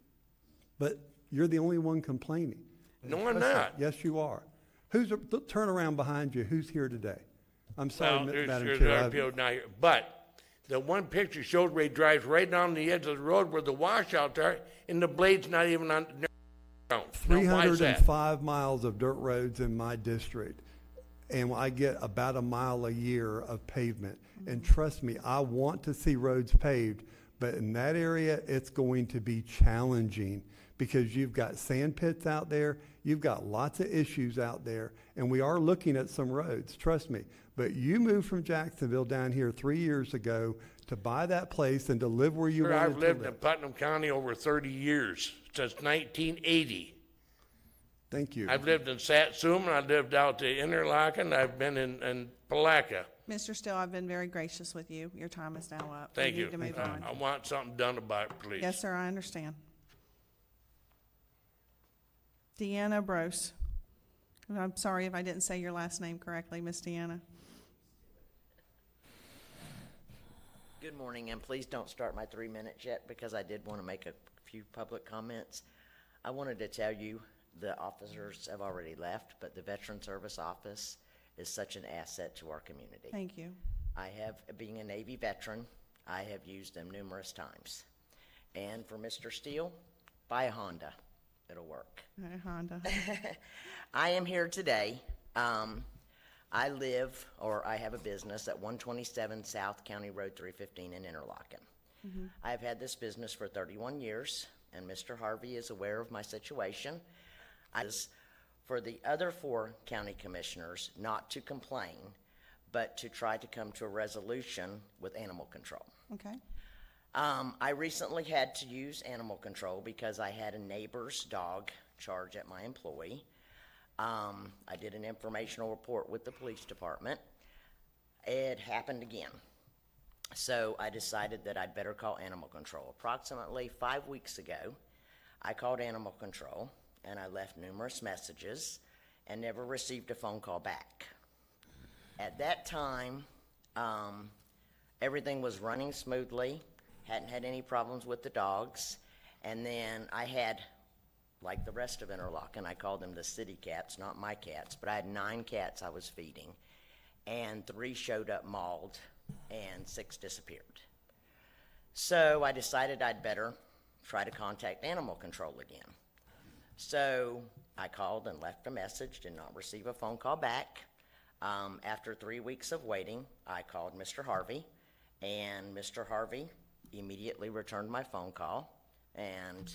but you're the only one complaining. No, I'm not. Yes, you are. Turn around behind you. Who's here today? I'm sorry, Well, Madam there's Chair. other people not here. But the one picture shows where he drives right down the edge of the road where the washouts are, and the blade's not even on the ground. Now, why is that? 305 miles of dirt roads in my district, and I get about a mile a year of pavement. And trust me, I want to see roads paved, but in that area, it's going to be challenging because you've got sand pits out there, you've got lots of issues out there, and we are looking at some roads, trust me. But you moved from Jacksonville down here 3 years ago to buy that place and to live where you Sir, wanted I've to lived live. in Putnam County over 30 years, since 1980. Thank you. I've lived in Satsuma, I lived out to Interlaken, I've been in Palatka. Mr. Still, I've been very gracious with you. Your time is now up. Thank We you. need to move on. I want something done about it, please. Yes, sir, I understand. Deanna Brose. I'm sorry if I didn't say your last name correctly, Miss Deanna. Good morning, and please don't start my 3 minutes yet because I did want to make a few public comments. I wanted to tell you the officers have already left, but the Veteran Service Office is such an asset to our community. Thank you. I have, being a Navy veteran, I have used them numerous times. And for Mr. Steele, buy a Honda. It'll work. Honda. I am here today. I have a business at 127 South County Road 315 in Interlaken. I've had this business for 31 years, and Mr. Harvey is aware of my situation. For the other 4 county commissioners not to complain, but to try to come to a resolution with animal control. Okay. I recently had to use animal control because I had a neighbor's dog charge at my employee. I did an informational report with the police department. It happened again. So I decided that I'd better call animal control. Approximately 5 weeks ago, I called animal control and I left numerous messages and never received a phone call back. At that time, everything was running smoothly, hadn't had any problems with the dogs, and then I had, like the rest of Interlochen, I called them the city cats, not my cats, but I had 9 cats I was feeding, and 3 showed up mauled, and 6 disappeared. So I decided I'd better try to contact animal control again. So I called and left a message, did not receive a phone call back. After 3 weeks of waiting, I called Mr. Harvey, and Mr. Harvey immediately returned my phone call and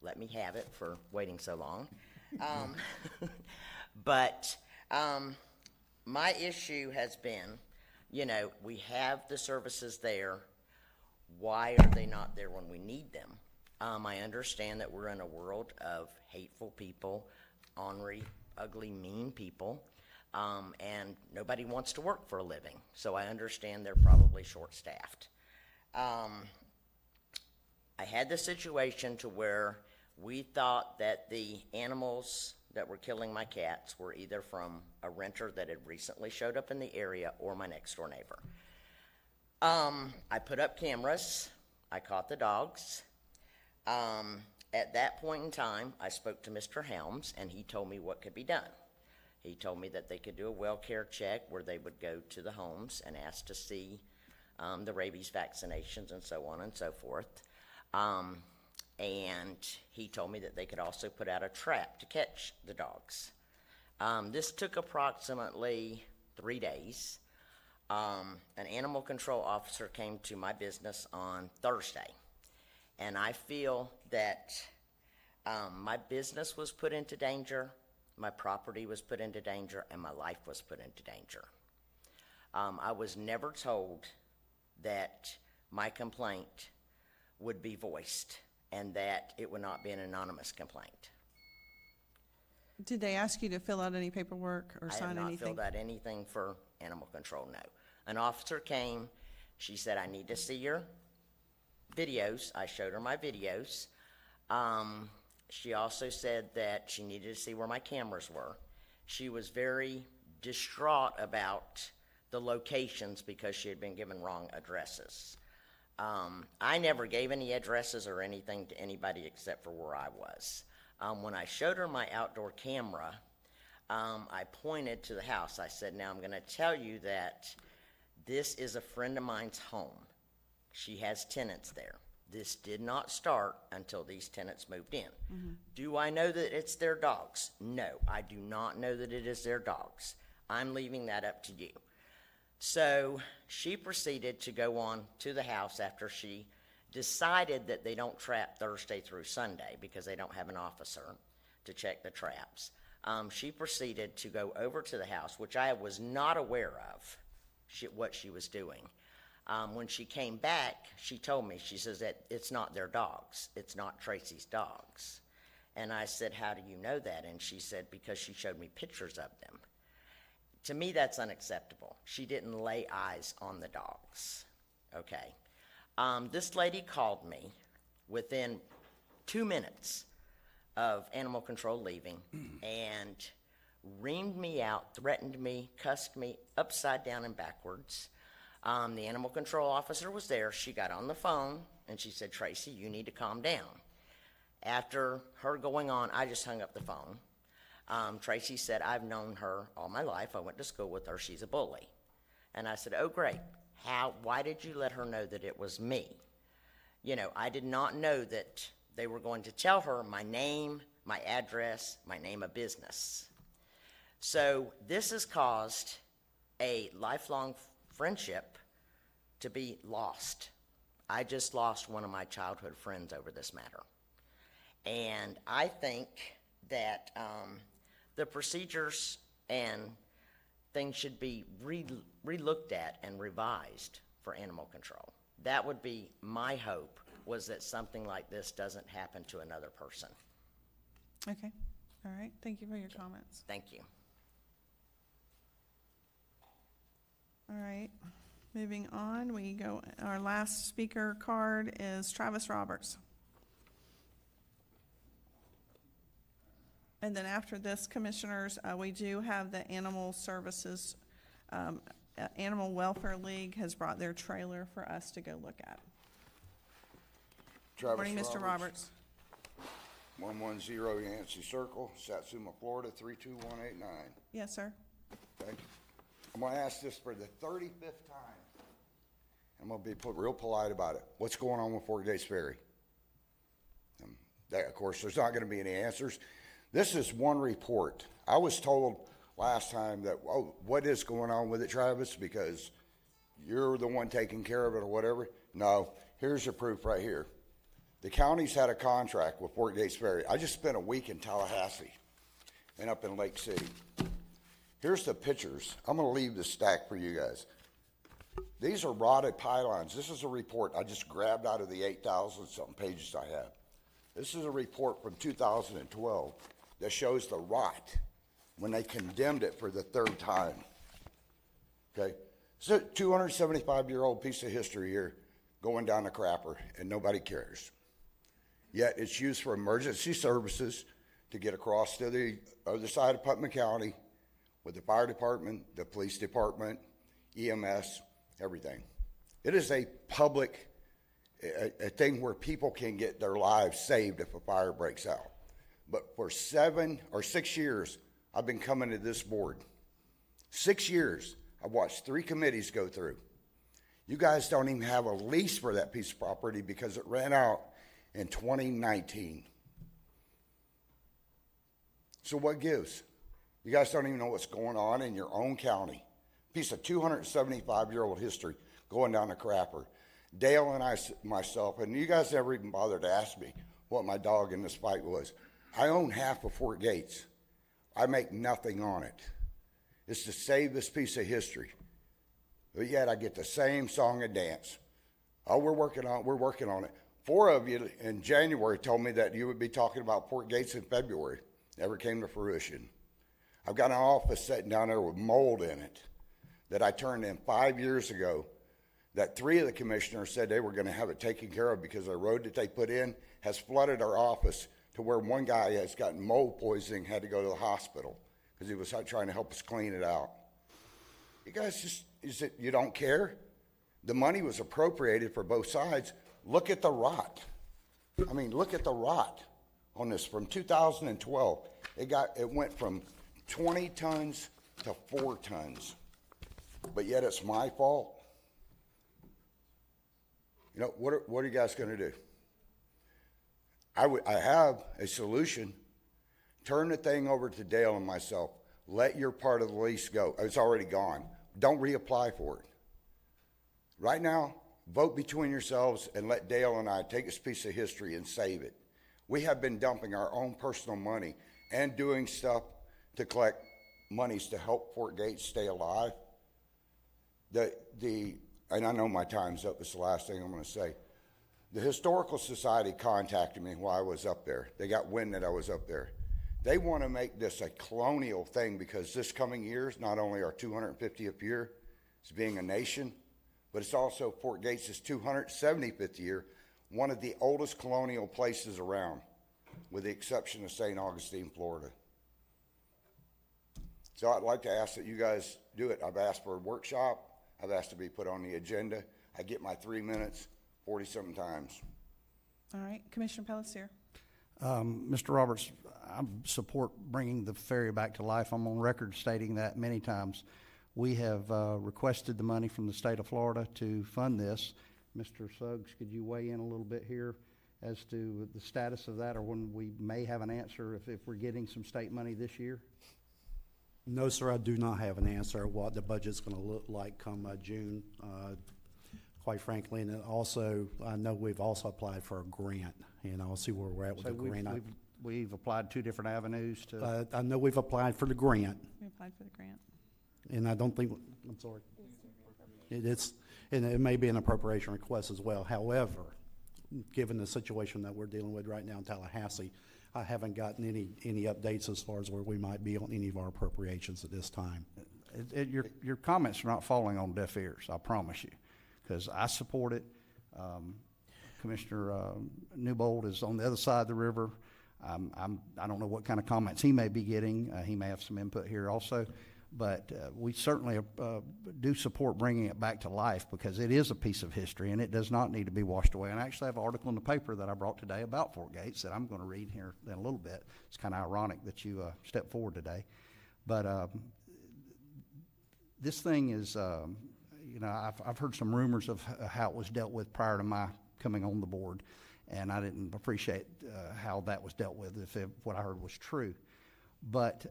let me have it for waiting so long. But my issue has been, you know, we have the services there. Why are they not there when we need them? I understand that we're in a world of hateful people, ornery, ugly, mean people, and nobody wants to work for a living. So I understand they're probably short-staffed. I had the situation to where we thought that the animals that were killing my cats were either from a renter that had recently showed up in the area or my next-door neighbor. I put up cameras. I caught the dogs. At that point in time, I spoke to Mr. Helms, and he told me what could be done. He told me that they could do a well care check where they would go to the homes and ask to see the rabies vaccinations and so on and so forth. And he told me that they could also put out a trap to catch the dogs. This took approximately 3 days. An animal control officer came to my business on Thursday, and I feel that my business was put into danger, my property was put into danger, and my life was put into danger. I was never told that my complaint would be voiced and that it would not be an anonymous complaint. Did they ask you to fill out any paperwork or sign I have not anything? filled out anything for animal control, no. An officer came, she said, I need to see your videos. I showed her my videos. She also said that she needed to see where my cameras were. She was very distraught about the locations because she had been given wrong addresses. I never gave any addresses or anything to anybody except for where I was. When I showed her my outdoor camera, I pointed to the house. I said, now I'm going to tell you that this is a friend of mine's home. She has tenants there. This did not start until these tenants moved in. Mm-hmm. Do I know that it's their dogs? No, I do not know that it is their dogs. I'm leaving that up to you. So she proceeded to go on to the house after she decided that they don't trap Thursday through Sunday because they don't have an officer to check the traps. She proceeded to go over to the house, which I was not aware of what she was doing. When she came back, she told me, she says that it's not their dogs. It's not Tracy's dogs. And I said, how do you know that? And she said, because she showed me pictures of them. To me, that's unacceptable. She didn't lay eyes on the dogs. Okay. This lady called me within 2 minutes of animal control leaving and reamed me out, threatened me, cussed me upside down and backwards. The animal control officer was there. She got on the phone and she said, Tracy, you need to calm down. After her going on, I just hung up the phone. Tracy said, I've known her all my life. I went to school with her. She's a bully. And I said, oh, great. Why did you let her know that it was me? You know, I did not know that they were going to tell her my name, my address, my name of business. So this has caused a lifelong friendship to be lost. I just lost one of my childhood friends over this matter. And I think that the procedures and things should be re-looked at and revised for animal control. That would be my hope, was that something like this doesn't happen to another person. Okay. All right. Thank you for your comments. Thank you. All right. Moving on, we go, our last speaker card is Travis Roberts. And then after this, Commissioners, we do have the Animal Services, Animal Welfare League has brought their trailer for us to go look at. Travis Morning, Mr. Roberts. 110 Yancey Circle, Satsuma, Florida, 32189. Yes, sir. Okay? I'm going to ask this for the 35th time. I'm going to be real polite about it. What's going on with Fort Gates Ferry? Of course, there's not going to be any answers. This is one report. I was told last time that, oh, what is going on with it, Travis? Because you're the one taking care of it or whatever. No, here's your proof right here. The county's had a contract with Fort Gates Ferry. I just spent a week in Tallahassee and up in Lake City. Here's the pictures. I'm going to leave this stack for you guys. These are rotted pylons. This is a report I just grabbed out of the 8,000 something pages I have. This is a report from 2012 that shows the rot when they condemned it for the third time. Okay? It's a 275-year-old piece of history here going down the crapper, and nobody cares. Yet it's used for emergency services to get across to the other side of Putnam County with the fire department, the police department, EMS, everything. It is a public, a thing where people can get their lives saved if a fire breaks out. But for 7 or 6 years, I've been coming to this board. 6 years, I've watched 3 committees go through. You guys don't even have a lease for that piece of property because it ran out in 2019. So what gives? You guys don't even know what's going on in your own county. Piece of 275-year-old history going down the crapper. Dale and I, myself, and you guys never even bothered to ask me what my dog in this fight was. I own half of Fort Gates. I make nothing on it. It's to save this piece of history. But yet I get the same song and dance. Oh, we're working on it. 4 of you in January told me that you would be talking about Fort Gates in February. Never came to fruition. I've got an office sitting down there with mold in it that I turned in 5 years ago that 3 of the commissioners said they were going to have it taken care of because the road that they put in has flooded our office to where one guy has gotten mold poisoning, had to go to the hospital because he was trying to help us clean it out. You guys just, is it you don't care? The money was appropriated for both sides. Look at the rot. I mean, look at the rot on this from 2012. It went from 20 tons to 4 tons. But yet it's my fault. You know, what are you guys going to do? I have a solution. Turn the thing over to Dale and myself. Let your part of the lease go. It's already gone. Don't reapply for it. Right now, vote between yourselves and let Dale and I take this piece of history and save it. We have been dumping our own personal money and doing stuff to collect monies to help Fort Gates stay alive. And I know my time's up. It's the last thing I'm going to say. The Historical Society contacted me while I was up there. They got wind that I was up there. They want to make this a colonial thing because this coming year is not only our 250th year as being a nation, but it's also Fort Gates' 275th year, one of the oldest colonial places around, with the exception of St. Augustine, Florida. So I'd like to ask that you guys do it. I've asked for a workshop. I've asked to be put on the agenda. I get my 3 minutes 40-something times. All right, Commissioner Pelletier. Mr. Roberts, I support bringing the ferry back to life. I'm on record stating that many times. We have requested the money from the state of Florida to fund this. Mr. Suggs, could you weigh in a little bit here as to the status of that or when we may have an answer if we're getting some state money this year? No, sir, I do not have an answer what the budget's going to look like come June, quite frankly. And also, I know we've also applied for a grant, and I'll see where we're at with the grant. We've applied 2 different avenues to... I know we've applied for the grant. We applied for the grant. And I don't think, I'm sorry. And it may be an appropriation request as well. However, given the situation that we're dealing with right now in Tallahassee, I haven't gotten any updates as far as where we might be on any of our appropriations at this time. Your comments are not falling on deaf ears, I promise you, because I support it. Commissioner Newbold is on the other side of the river. I don't know what kind of comments he may be getting. He may have some input here also. But we certainly do support bringing it back to life because it is a piece of history and it does not need to be washed away. And I actually have an article in the paper that I brought today about Fort Gates that I'm going to read here in a little bit. It's kind of ironic that you stepped forward today. But this thing is, I've heard some rumors of how it was dealt with prior to my coming on the board, and I didn't appreciate how that was dealt with if what I heard was true. But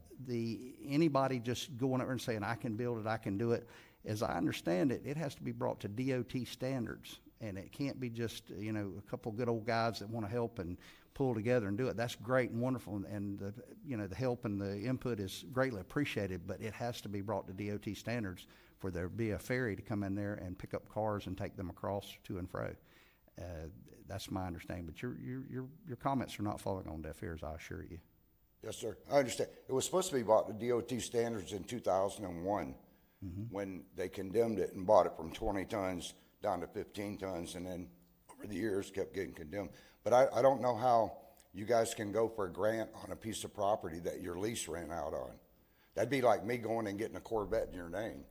anybody just going over and saying, I can build it, I can do it, as I understand it, it has to be brought to DOT standards. And it can't be just, a couple good old guys that want to help and pull together and do it. That's great and wonderful, and the help and the input is greatly appreciated, but it has to be brought to DOT standards for there to be a ferry to come in there and pick up cars and take them across to and fro. That's my understanding, but your comments are not falling on deaf ears, I assure you. Yes, sir. I understand. It was supposed to be bought to DOT standards in 2001 when they condemned it and bought it from 20 tons down to 15 tons, and then over the years kept getting condemned. But I don't know how you guys can go for a grant on a piece of property that your lease ran out on. That'd be like me going and getting a Corvette in your name.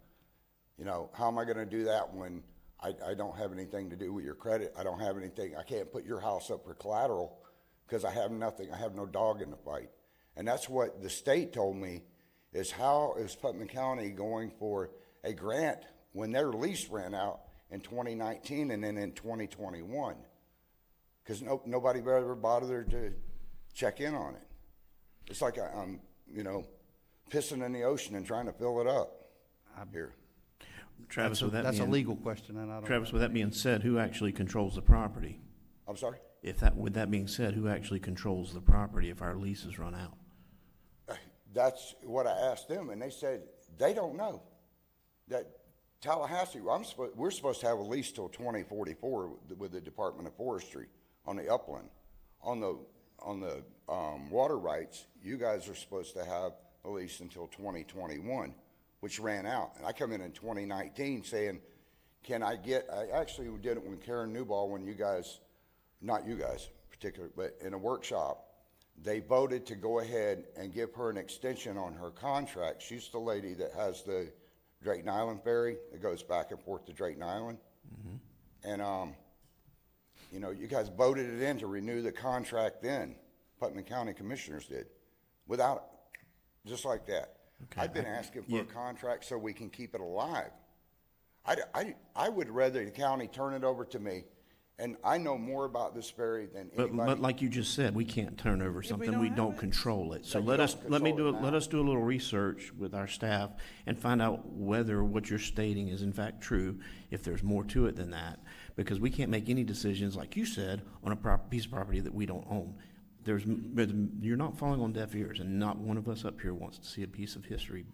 How am I going to do that when I don't have anything to do with your credit? I don't have anything. I can't put your house up for collateral because I have nothing. I have no dog in the fight. And that's what the state told me, is how is Putnam County going for a grant when their lease ran out in 2019 and then in 2021? Because nobody ever bothered to check in on it. It's like I'm, pissing in the ocean and trying to fill it up here. Travis, that's a legal question, and I don't. Travis, with that being said, who actually controls the property? I'm sorry? With that being said, who actually controls the property if our leases run out? That's what I asked them, and they said they don't know. That Tallahassee, we're supposed to have a lease till 2044 with the Department of Forestry on the upland. On the water rights, you guys are supposed to have a lease until 2021, which ran out. And I come in 2019 saying, I actually did it when Karen Newball, when not you guys particularly, but in a workshop, they voted to go ahead and give her an extension on her contract. She's the lady that has the Drayton Island ferry that goes back and forth to Drayton Island. And, you guys voted it in to renew the contract then. Putnam County Commissioners did. Just like that. Okay. I've been asking for a contract so we can keep it alive. I would rather the county turn it over to me. And I know more about this ferry than anybody. But like you just said, we can't turn over something we don't control it. So let us do a little research with our staff and find out whether what you're stating is in fact true, if there's more to it than that, because we can't make any decisions, like you said, on a piece of property that we don't own. You're not falling on deaf ears, and not one of us up here wants to see a piece of history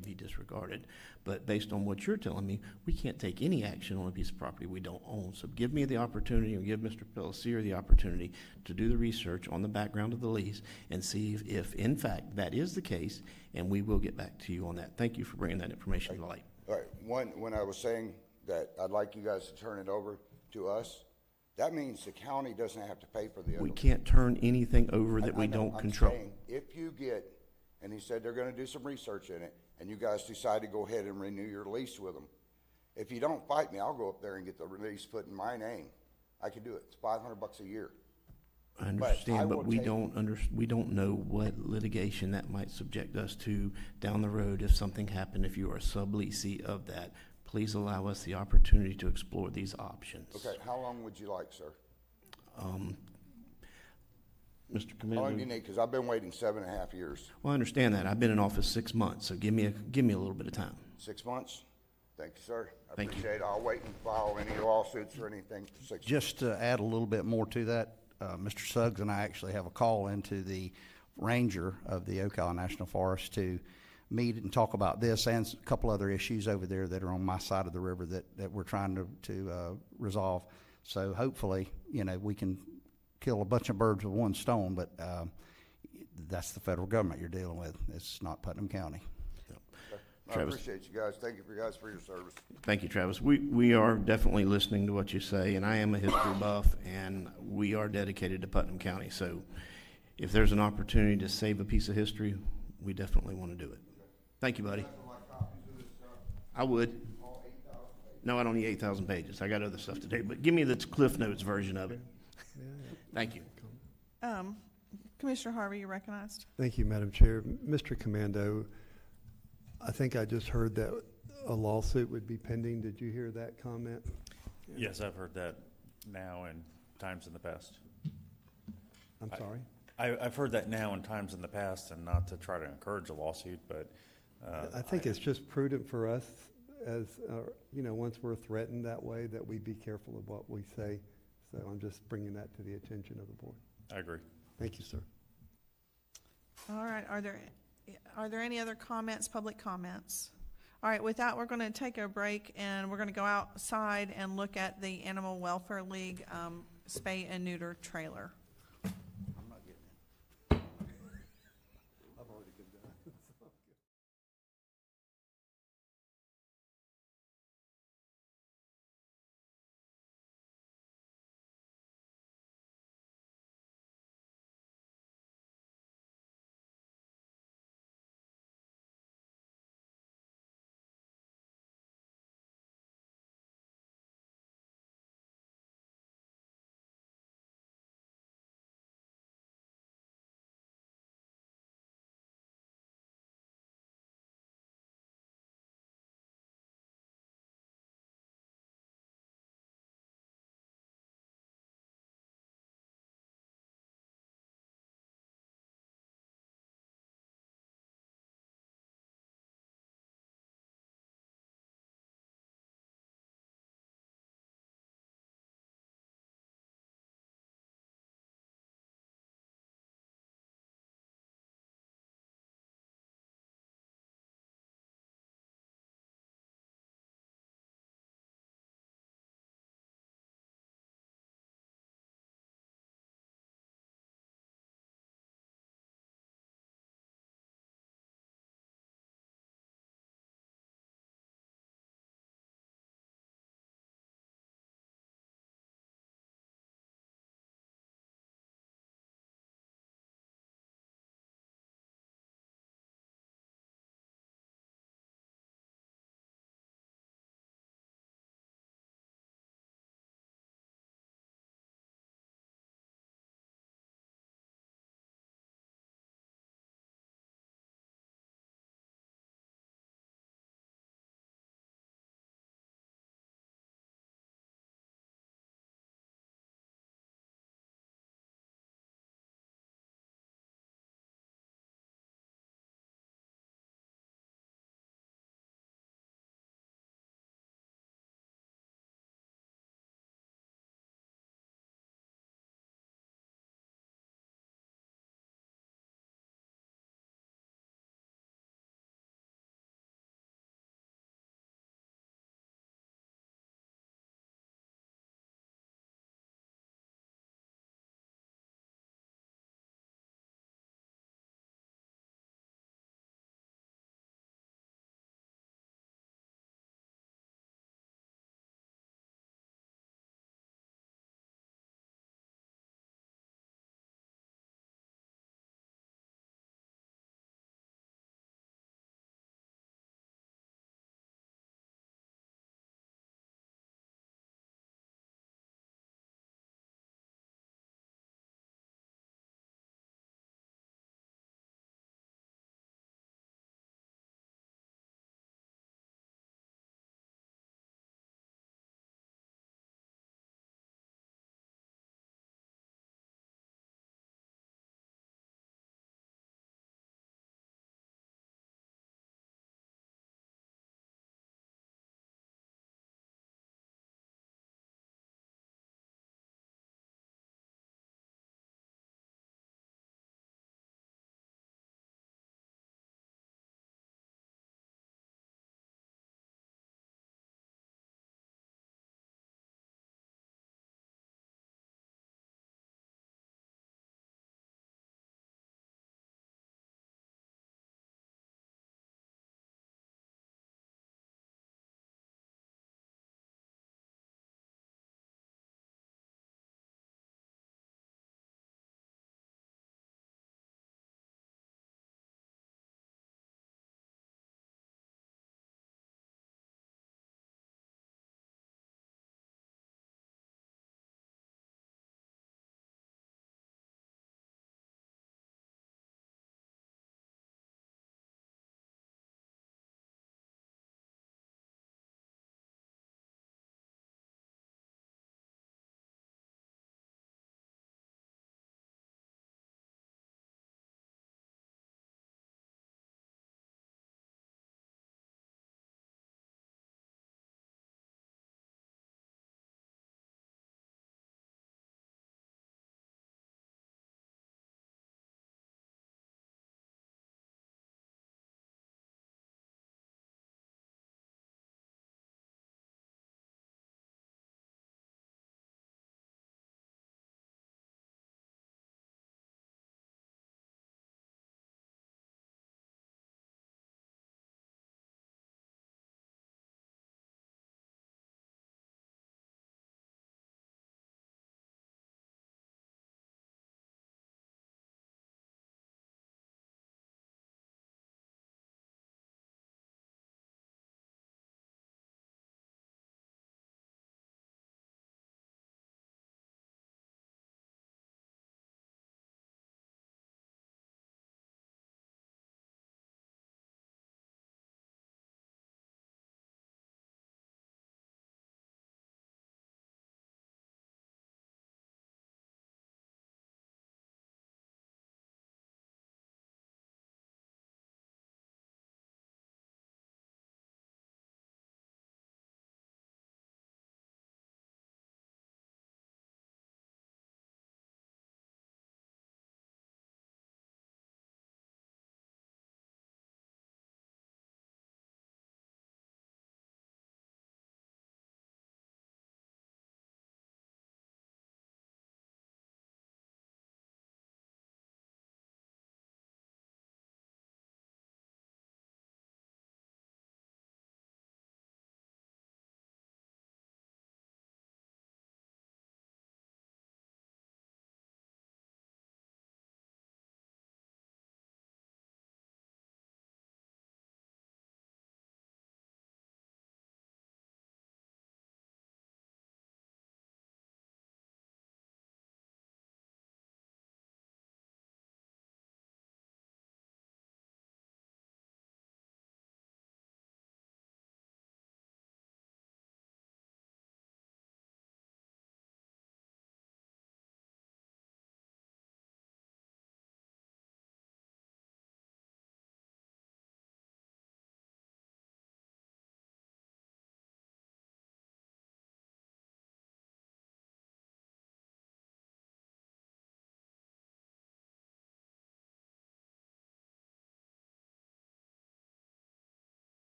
be disregarded. But based on what you're telling me, we can't take any action on a piece of property we don't own. So give me the opportunity, or give Mr. Pelletier the opportunity to do the research on the background of the lease and see if in fact that is the case, and we will get back to you on that. Thank you for bringing that information to light. All right. When I was saying that I'd like you guys to turn it over to us, that means the county doesn't have to pay for the other. We can't turn anything over that we don't control. I'm saying, if you get, and he said they're going to do some research in it, and you guys decide to go ahead and renew your lease with them, if you don't fight me, I'll go up there and get the lease put in my name. I can do it. It's $500 a year. I understand, but we don't know what litigation that might subject us to down the road if something happened. If you are a subleasee of that, please allow us the opportunity to explore these options. Okay, how long would you like, sir? Mr. Commissioner. How long do you need? Because I've been waiting 7.5 years. Well, I understand that. I've been in office 6 months, so give me a little bit of time. 6 months? Thank you, sir. I Thank you. appreciate it. I'll wait and file any lawsuits or anything for 6 months. Just to add a little bit more to that, Mr. Suggs and I actually have a call into the ranger of the Ocala National Forest to meet and talk about this and a couple other issues over there that are on my side of the river that we're trying to resolve. So hopefully, we can kill a bunch of birds with one stone, but that's the federal government you're dealing with. It's not Putnam County. I appreciate you guys. Thank you for your service. Thank you, Travis. We are definitely listening to what you say, and I am a history buff, and we are dedicated to Putnam County. So if there's an opportunity to save a piece of history, we definitely want to do it. Thank you, buddy. I would. No, I don't need 8,000 pages. I got other stuff today, but give me the Cliff Notes version of it. Thank you. Commissioner Harvey, you're recognized. Thank you, Madam Chair. Mr. Commando, I think I just heard that a lawsuit would be pending. Did you hear that comment? Yes, I've heard that now and times in the past. I'm sorry? I've heard that now and times in the past, and not to try to encourage a lawsuit, but. I think it's just prudent for us as, once we're threatened that way, that we be careful of what we say. So I'm just bringing that to the attention of the board. I agree. Thank you, sir. All right, are there any other comments, public comments? All right, with that, we're going to take a break, and we're going to go outside and look at the Animal Welfare League spay and neuter trailer.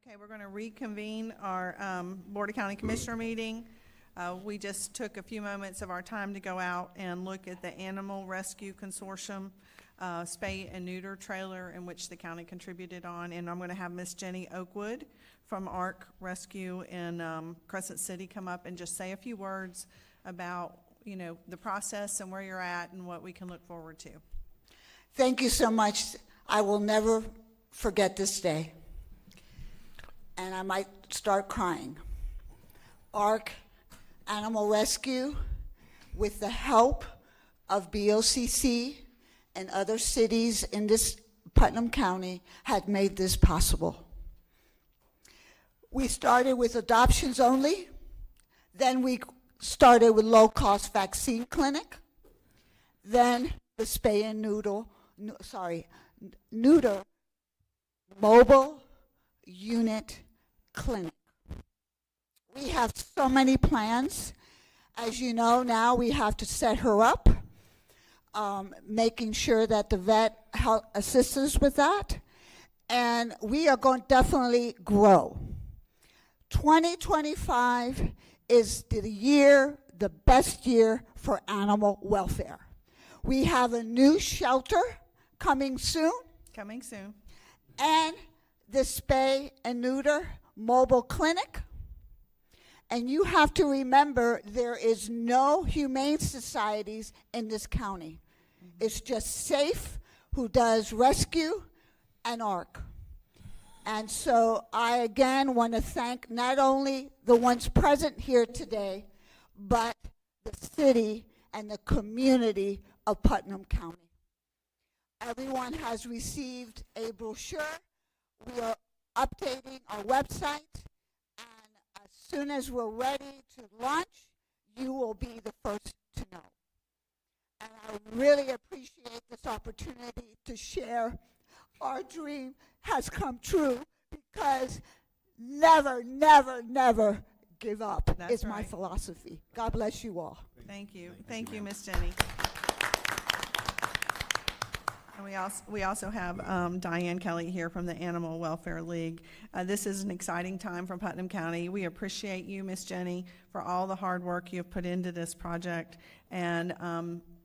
Okay, we're going to reconvene our Board of County Commissioner meeting. We just took a few moments of our time to go out and look at the Animal Rescue Consortium spay and neuter trailer in which the county contributed on. And I'm going to have Miss Jenny Oakwood from ARC Rescue in Crescent City come up and just say a few words about, you know, the process and where you're at and what we can look forward to. Thank you so much. I will never forget this day. And I might start crying. ARC Animal Rescue, with the help of BOCC and other cities in this Putnam County, had made this possible. We started with adoptions only. Then we started with low-cost vaccine clinic. Then the spay and neuter mobile unit clinic. We have so many plans. As you know, now we have to set her up, making sure that the vet assists us with that. And we are going to definitely grow. 2025 is the year, the best year for animal welfare. We have a new shelter coming soon. Coming soon. And the spay and neuter mobile clinic. And you have to remember, there is no humane societies in this county. It's just SAFE, who does rescue, and ARC. And so I again want to thank not only the ones present here today, but the city and the community of Putnam County. Everyone has received a brochure. We are updating our website. As soon as we're ready to launch, you will be the first to know. And I really appreciate this opportunity to share. Our dream has come true, because never, never, never give up is my philosophy. God bless you all. Thank you. Thank you, Miss Jenny. And we also have Diane Kelly here from the Animal Welfare League. This is an exciting time for Putnam County. We appreciate you, Miss Jenny, for all the hard work you have put into this project, and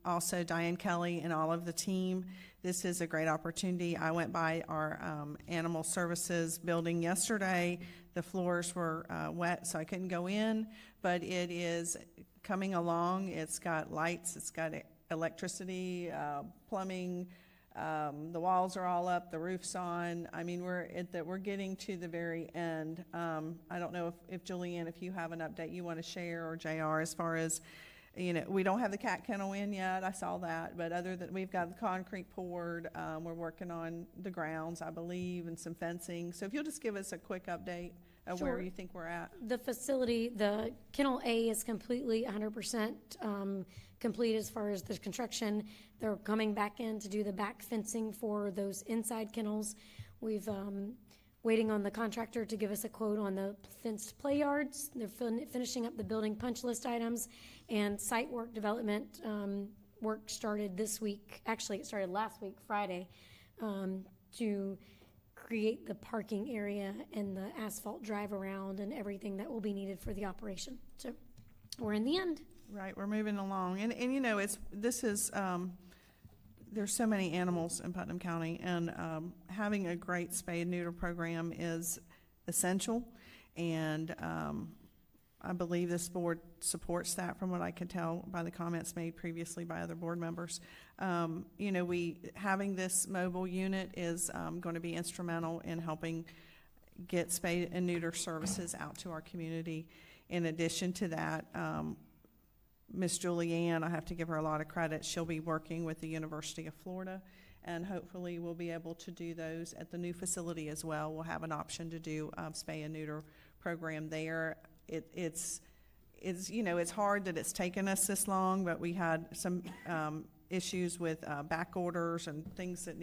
also Diane Kelly and all of the team. This is a great opportunity. I went by our animal services building yesterday. The floors were wet, so I couldn't go in, but it is coming along. It's got lights, it's got electricity, plumbing. The walls are all up, the roof's on. I mean, we're getting to the very end. I don't know if Julianne, if you have an update you want to share, or JR, as far as, you know, we don't have the cat kennel in yet. I saw that, but other than we've got the concrete poured, we're working on the grounds, I believe, and some fencing. So if you'll just give us a quick update of where you think we're at. The facility, the Kennel A is completely 100% complete as far as the construction. They're coming back in to do the back fencing for those inside kennels. We've waiting on the contractor to give us a quote on the fenced play yards. They're finishing up the building punch list items, and site work development work started this week. Actually, it started last week, Friday, to create the parking area and the asphalt drive around and everything that will be needed for the operation. So we're in the end. Right, we're moving along. And you know, there's so many animals in Putnam County, and having a great spay and neuter program is essential. And I believe this board supports that, from what I could tell by the comments made previously by other board members. You know, having this mobile unit is going to be instrumental in helping get spay and neuter services out to our community. In addition to that, Miss Julianne, I have to give her a lot of credit. She'll be working with the University of Florida, and hopefully we'll be able to do those at the new facility as well. We'll have an option to do spay and neuter program there. It's you know, it's hard that it's taken us this long, but we had some issues with back orders and things that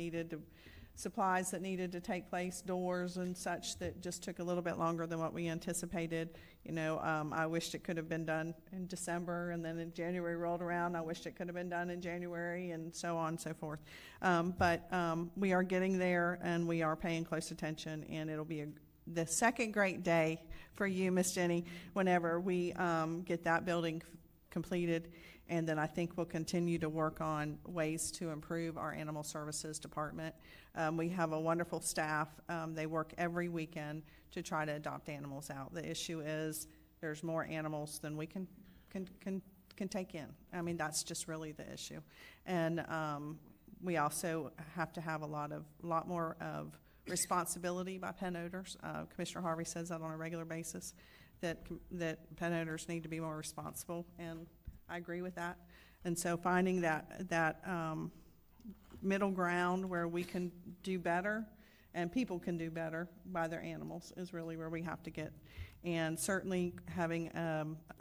supplies that needed to take place, doors and such, that just took a little bit longer than what we anticipated. You know, I wished it could have been done in December, and then in January rolled around, I wished it could have been done in January, and so on and so forth. But we are getting there, and we are paying close attention, and it'll be the second great day for you, Miss Jenny, whenever we get that building completed. And then I think we'll continue to work on ways to improve our animal services department. We have a wonderful staff. They work every weekend to try to adopt animals out. The issue is there's more animals than we can take in. I mean, that's just really the issue. And we also have to have a lot more of responsibility by pet owners. Commissioner Harvey says that on a regular basis, that pet owners need to be more responsible, and I agree with that. And so finding that middle ground where we can do better and people can do better by their animals is really where we have to get. And certainly having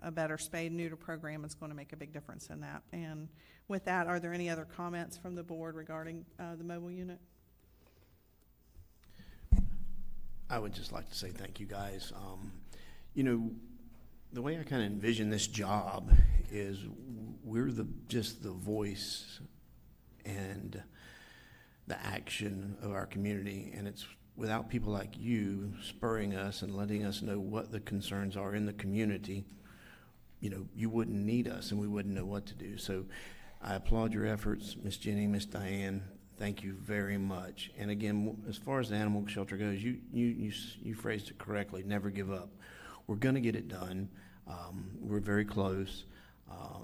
a better spay and neuter program is going to make a big difference in that. And with that, are there any other comments from the board regarding the mobile unit? I would just like to say thank you, guys. You know, the way I kind of envision this job is we're just the voice and the action of our community, and it's without people like you spurring us and letting us know what the concerns are in the community, you know, you wouldn't need us and we wouldn't know what to do. So I applaud your efforts, Miss Jenny, Miss Diane. Thank you very much. And again, as far as the animal shelter goes, you phrased it correctly, never give up. We're going to get it done. We're very close.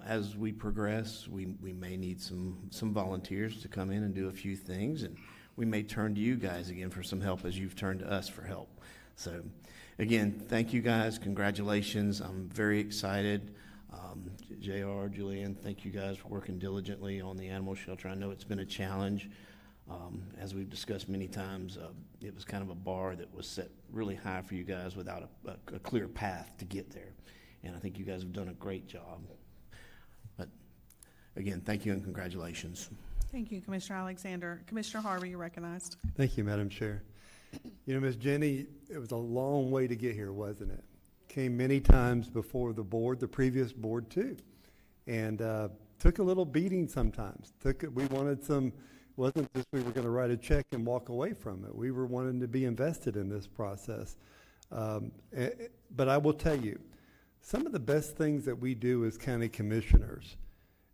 As we progress, we may need some volunteers to come in and do a few things, and we may turn to you guys again for some help as you've turned to us for help. So again, thank you guys. Congratulations. I'm very excited. JR, Julianne, thank you guys for working diligently on the animal shelter. I know it's been a challenge. As we've discussed many times, it was kind of a bar that was set really high for you guys without a clear path to get there. And I think you guys have done a great job. But again, thank you and congratulations. Thank you, Commissioner Alexander. Commissioner Harvey, you're recognized. Thank you, Madam Chair. You know, Ms. Jenny, it was a long way to get here, wasn't it? Came many times before the board, the previous board too, and took a little beating sometimes. We wanted some, wasn't just we were going to write a check and walk away from it. We were wanting to be invested in this process. But I will tell you, some of the best things that we do as county commissioners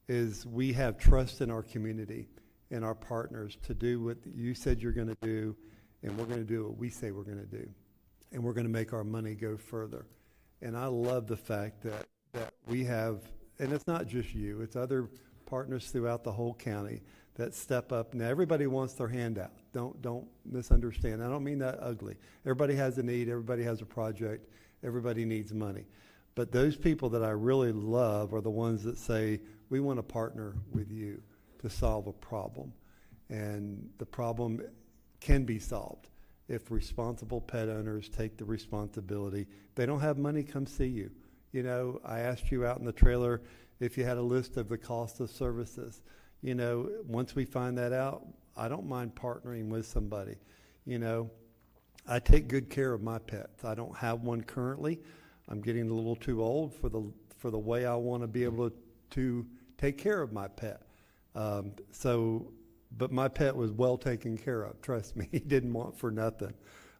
is we have trust in our community and our partners to do what you said you're going to do, and we're going to do what we say we're going to do, and we're going to make our money go further. And I love the fact that we have, and it's not just you, it's other partners throughout the whole county that step up. Now, everybody wants their hand out. Don't misunderstand. I don't mean that ugly. Everybody has a need. Everybody has a project. Everybody needs money. But those people that I really love are the ones that say, we want to partner with you to solve a problem. And the problem can be solved if responsible pet owners take the responsibility. If they don't have money, come see you. You know, I asked you out in the trailer if you had a list of the cost of services. You know, once we find that out, I don't mind partnering with somebody. You know, I take good care of my pets. I don't have one currently. I'm getting a little too old for the way I want to be able to take care of my pet. But my pet was well taken care of. Trust me, he didn't want for nothing.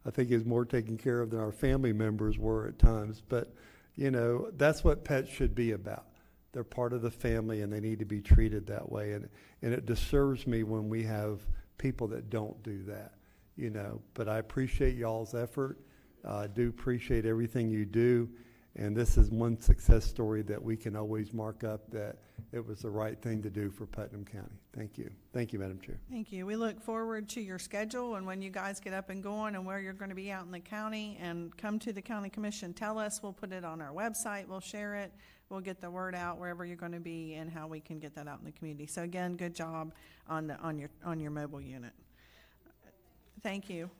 I think he was more taken care of than our family members were at times. But, you know, that's what pets should be about. They're part of the family, and they need to be treated that way. And it disturbs me when we have people that don't do that, you know. But I appreciate y'all's effort. I do appreciate everything you do. And this is one success story that we can always mark up that it was the right thing to do for Putnam County. Thank you. Thank you, Madam Chair. Thank you. We look forward to your schedule and when you guys get up and going and where you're going to be out in the county, and come to the county commission. Tell us. We'll put it on our website. We'll share it. We'll get the word out wherever you're going to be and how we can get that out in the community. So again, good job on your mobile unit. Thank you.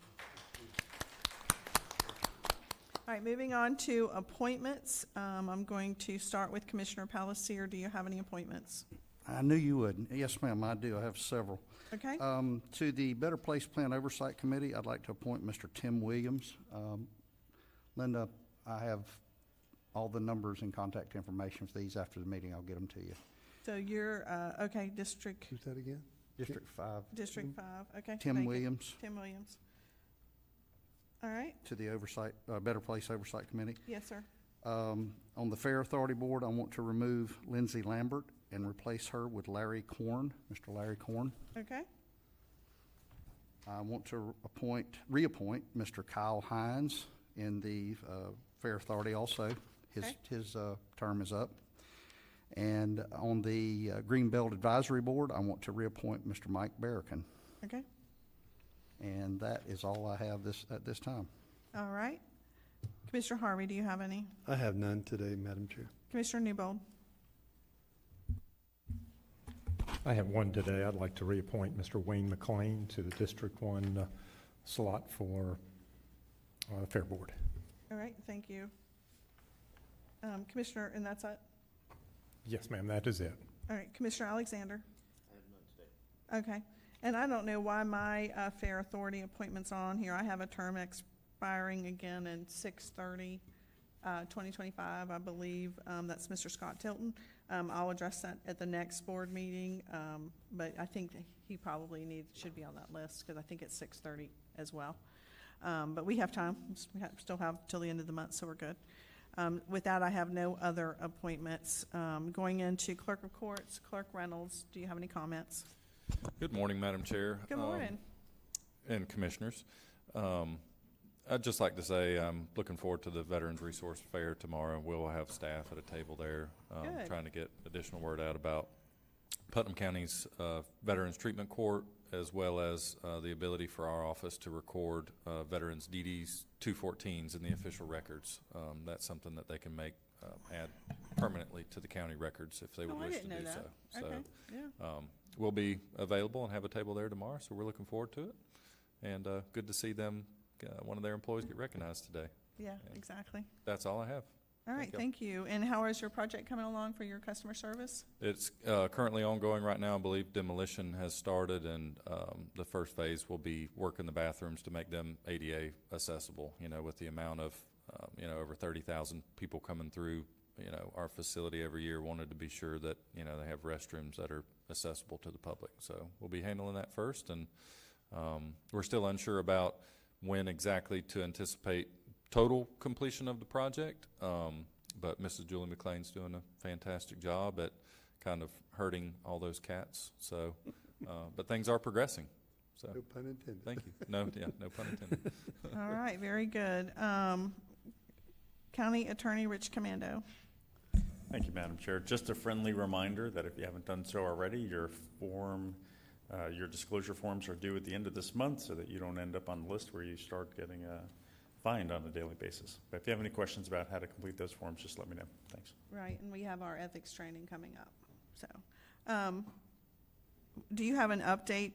All right, moving on to appointments. I'm going to start with Commissioner Palatka. Do you have any appointments? I knew you would. Yes, ma'am, I do. I have several. Okay. To the Better Place Plan Oversight Committee, I'd like to appoint Mr. Tim Williams. Linda, I have all the numbers and contact information for these. After the meeting, I'll get them to you. So you're, okay, District. Who's that again? District 5. District 5, okay. Tim thank you. Williams. Tim Williams. All right. to the Oversight, Better Place Oversight Committee. Yes, sir. On the Fair Authority Board, I want to remove Lindsay Lambert and replace her with Larry Korn, Mr. Larry Korn. Okay. I want to reappoint Mr. Kyle Hines in the Fair Authority also. His term is up. And on the Greenbelt Advisory Board, I want to reappoint Mr. Mike Barrican. Okay. And that is all I have at this time. All right. Commissioner Harvey, do you have any? I have none today, Madam Chair. Commissioner Newbold? I have one today. I'd like to reappoint Mr. Wayne McLean to the District 1 slot for Fair Board. All right, thank you. Commissioner, and that's it? Yes, ma'am, that is it. All right, Commissioner Alexander? I have none today. Okay. And I don't know why my Fair Authority appointment's on here. I have a term expiring again in 6/30/2025, I believe. That's Mr. Scott Tilton. I'll address that at the next board meeting, but I think that he probably should be on that list because I think it's 6/30 as well. But we have time. We still have till the end of the month, so we're good. With that, I have no other appointments. Going into Clerk of Courts, Clerk Reynolds, do you have any comments? Good morning, Madam Chair. Good morning. And Commissioners. I'd just like to say I'm looking forward to the Veterans Resource Fair tomorrow. We'll have staff at a table there trying to get additional word out about Putnam County's Veterans Treatment Court, as well as the ability for our office to record veterans' DDs 214s in the official records. That's something that they can add permanently to the county records if they would wish to do so. Okay. So we'll be available and have a table there tomorrow, so we're looking forward to it. And good to see them, one of their employees get recognized today. Yeah, exactly. That's all I have. All right, thank you. And how is your project coming along for your customer service? It's currently ongoing right now. I believe demolition has started, and the first phase will be working the bathrooms to make them ADA accessible, with the amount of, over 30,000 people coming through, our facility every year. Wanted to be sure that, they have restrooms that are accessible to the public. So we'll be handling that first, and we're still unsure about when exactly to anticipate total completion of the project, but Mrs. Julie McLean's doing a fantastic job at kind of herding all those cats. So, but things are progressing. So, no pun intended. Thank you. No pun intended. All right, very good. County Attorney Rich Commando. Thank you, Madam Chair. Just a friendly reminder that if you haven't done so already, your disclosure forms are due at the end of this month, so that you don't end up on the list where you start getting fined on a daily basis. But if you have any questions about how to complete those forms, just let me know. Thanks. Right, and we have our ethics training coming up. So, do you have an update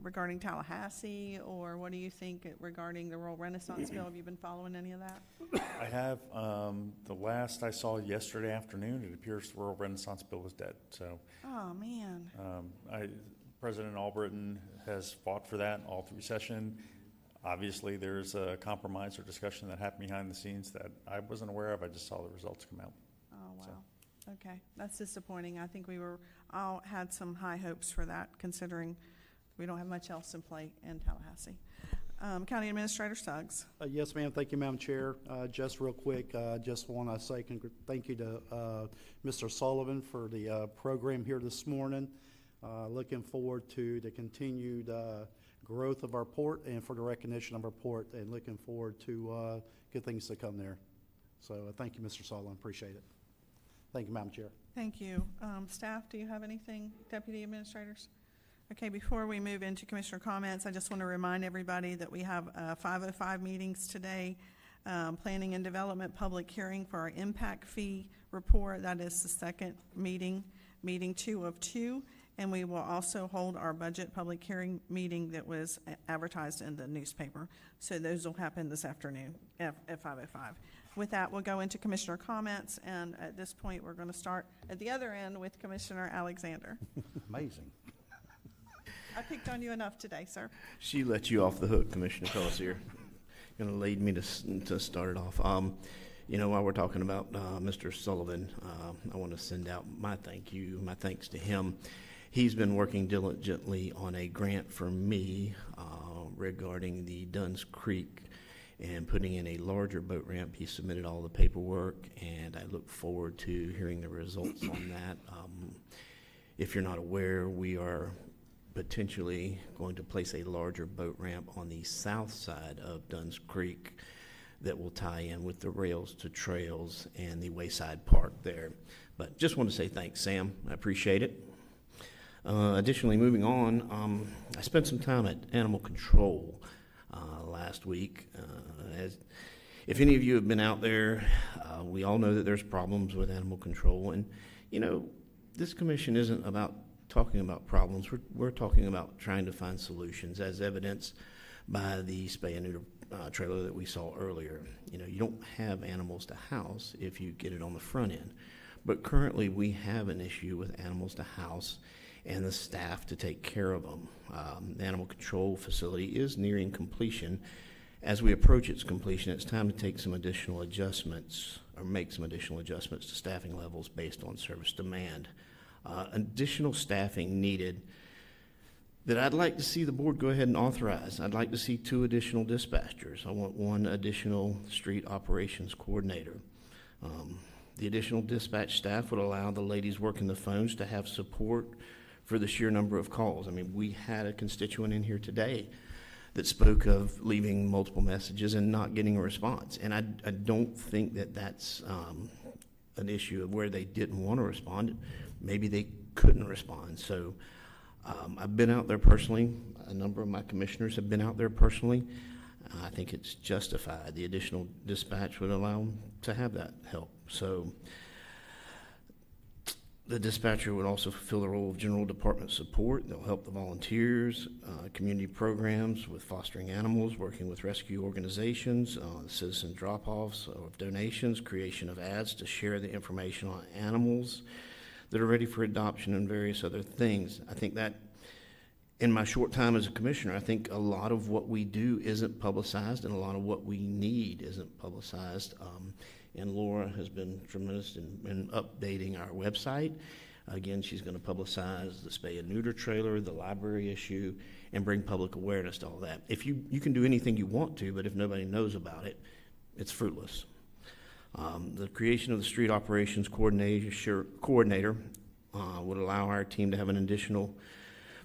regarding Tallahassee, or what do you think regarding the Rural Renaissance Bill? Have you been following any of that? I have. The last I saw yesterday afternoon, it appears the Rural Renaissance Bill is dead. So. Oh, man. President Albritton has fought for that all through session. Obviously, there's a compromise or discussion that happened behind the scenes that I wasn't aware of. I just saw the results come out. Oh, wow. So. Okay. That's disappointing. I think we all had some high hopes for that, considering we don't have much else in play in Tallahassee. County Administrator Suggs. Yes, ma'am. Thank you, Madam Chair. Just real quick, just want to say thank you to Mr. Sullivan for the program here this morning. Looking forward to the continued growth of our port and for the recognition of our port, and looking forward to good things to come there. So thank you, Mr. Sullivan. Appreciate it. Thank you, Madam Chair. Thank you. Staff, do you have anything? Deputy Administrators? Okay, before we move into Commissioner comments, I just want to remind everybody that we have 5:05 meetings today. Planning and Development public hearing for our impact fee report. That is the second meeting 2 of 2. And we will also hold our budget public hearing meeting that was advertised in the newspaper. So those will happen this afternoon at 5:05. With that, we'll go into Commissioner comments. And at this point, we're going to start at the other end with Commissioner Alexander. Amazing. I picked on you enough today, sir. She let you off the hook, Commissioner Collier. Going to lead me to start it off. While we're talking about Mr. Sullivan, I want to send out my thanks to him. He's been working diligently on a grant for me regarding the Dunn's Creek and putting in a larger boat ramp. He submitted all the paperwork, and I look forward to hearing the results on that. If you're not aware, we are potentially going to place a larger boat ramp on the south side of Dunn's Creek that will tie in with the rails to trails and the Wayside Park there. But just want to say thanks, Sam. I appreciate it. Additionally, moving on, I spent some time at Animal Control last week. If any of you have been out there, we all know that there's problems with animal control. And, you know, this commission isn't about talking about problems. We're talking about trying to find solutions, as evidenced by the spay and neuter trailer that we saw earlier. You know, you don't have animals to house if you get it on the front end. But currently we have an issue with animals to house and the staff to take care of them. The animal control facility is nearing completion. As we approach its completion, it's time to take some additional adjustments or make some additional adjustments to staffing levels based on service demand. Additional staffing needed that I'd like to see the board go ahead and authorize. I'd like to see 2 additional dispatchers. I want 1 additional street operations coordinator. The additional dispatch staff would allow the ladies working the phones to have support for the sheer number of calls. I mean, we had a constituent in here today that spoke of leaving multiple messages and not getting a response. And I don't think that that's an issue of where they didn't want to respond. Maybe they couldn't respond. So I've been out there personally. A number of my commissioners have been out there personally. I think it's justified. The additional dispatch would allow them to have that help. So the dispatcher would also fulfill the role of general department support. They'll help the volunteers, community programs with fostering animals, working with rescue organizations, citizen drop-offs of donations, creation of ads to share the information on animals that are ready for adoption, and various other things. I think that in my short time as a commissioner, I think a lot of what we do isn't publicized, and a lot of what we need isn't publicized. And Laura has been tremendous in updating our website. Again, she's going to publicize the spay and neuter trailer, the library issue, and bring public awareness to all that. If you can do anything you want to, but if nobody knows about it, it's fruitless. The creation of the street operations coordinator would allow our team to have an additional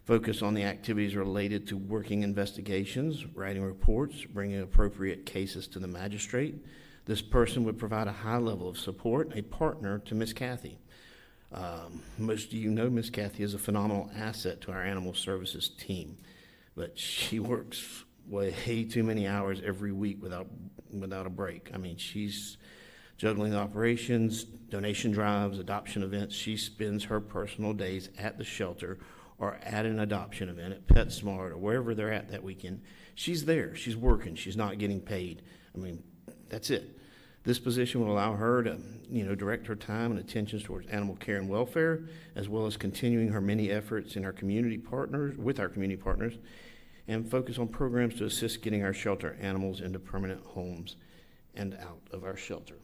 focus on the activities related to working investigations, writing reports, bringing appropriate cases to the magistrate. This person would provide a high level of support, a partner to Miss Kathy. Most of you know Miss Kathy is a phenomenal asset to our animal services team, but she works way too many hours every week without a break. I mean, she's juggling the operations, donation drives, adoption events. She spends her personal days at the shelter or at an adoption event at PetSmart or wherever they're at that weekend. She's there. She's working. She's not getting paid. I mean, that's it. This position will allow her to, direct her time and attention towards animal care and welfare, as well as continuing her many efforts in our community partners, with our community partners, and focus on programs to assist getting our shelter animals into permanent homes and out of our shelter.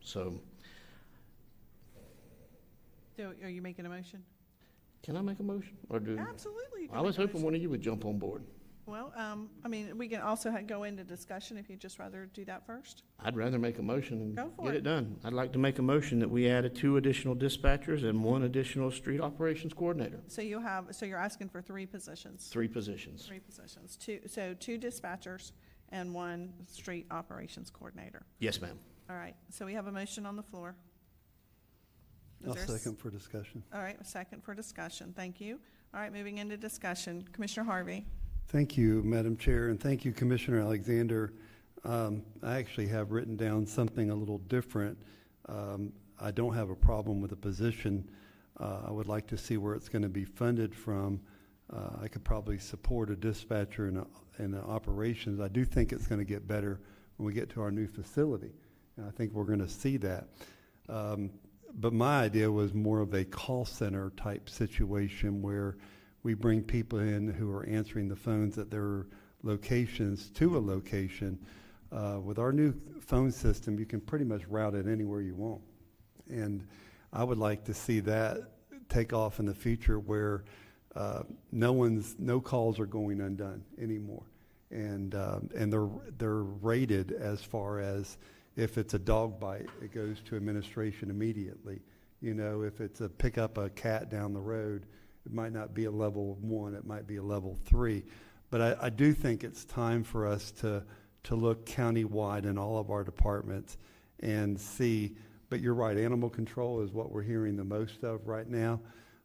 So are you making a motion? Can I make a motion? Or do Absolutely. You can I was make a hoping motion. one of you would jump on board. Well, we can also go into discussion if you'd just rather do that first. I'd rather make a motion Go and for get it. it done. I'd like to make a motion that we added 2 additional dispatchers and 1 additional street operations coordinator. So you're asking for 3 positions? 3 positions. 3 positions. 2 dispatchers and 1 street operations coordinator. Yes, ma'am. All right, so we have a motion on the floor. Is I'll there a s- second for discussion. All right, a second for discussion. Thank you. All right, moving into discussion. Commissioner Harvey. Thank you, Madam Chair, and thank you, Commissioner Alexander. I actually have written down something a little different. I don't have a problem with the position. I would like to see where it's going to be funded from. I could probably support a dispatcher and the operations. I do think it's going to get better when we get to our new facility, and I think we're going to see that. But my idea was more of a call center type situation where we bring people in who are answering the phones at their locations to a location. With our new phone system, you can pretty much route it anywhere you want. And I would like to see that take off in the future where no calls are going undone anymore. and they're rated as far as if it's a dog bite, it goes to administration immediately. You know, if it's a pick up a cat down the road, it might not be a level 1, it might be a level 3. But I do think it's time for us to look countywide in all of our departments and see. But you're right, animal control is what we're hearing the most of right now.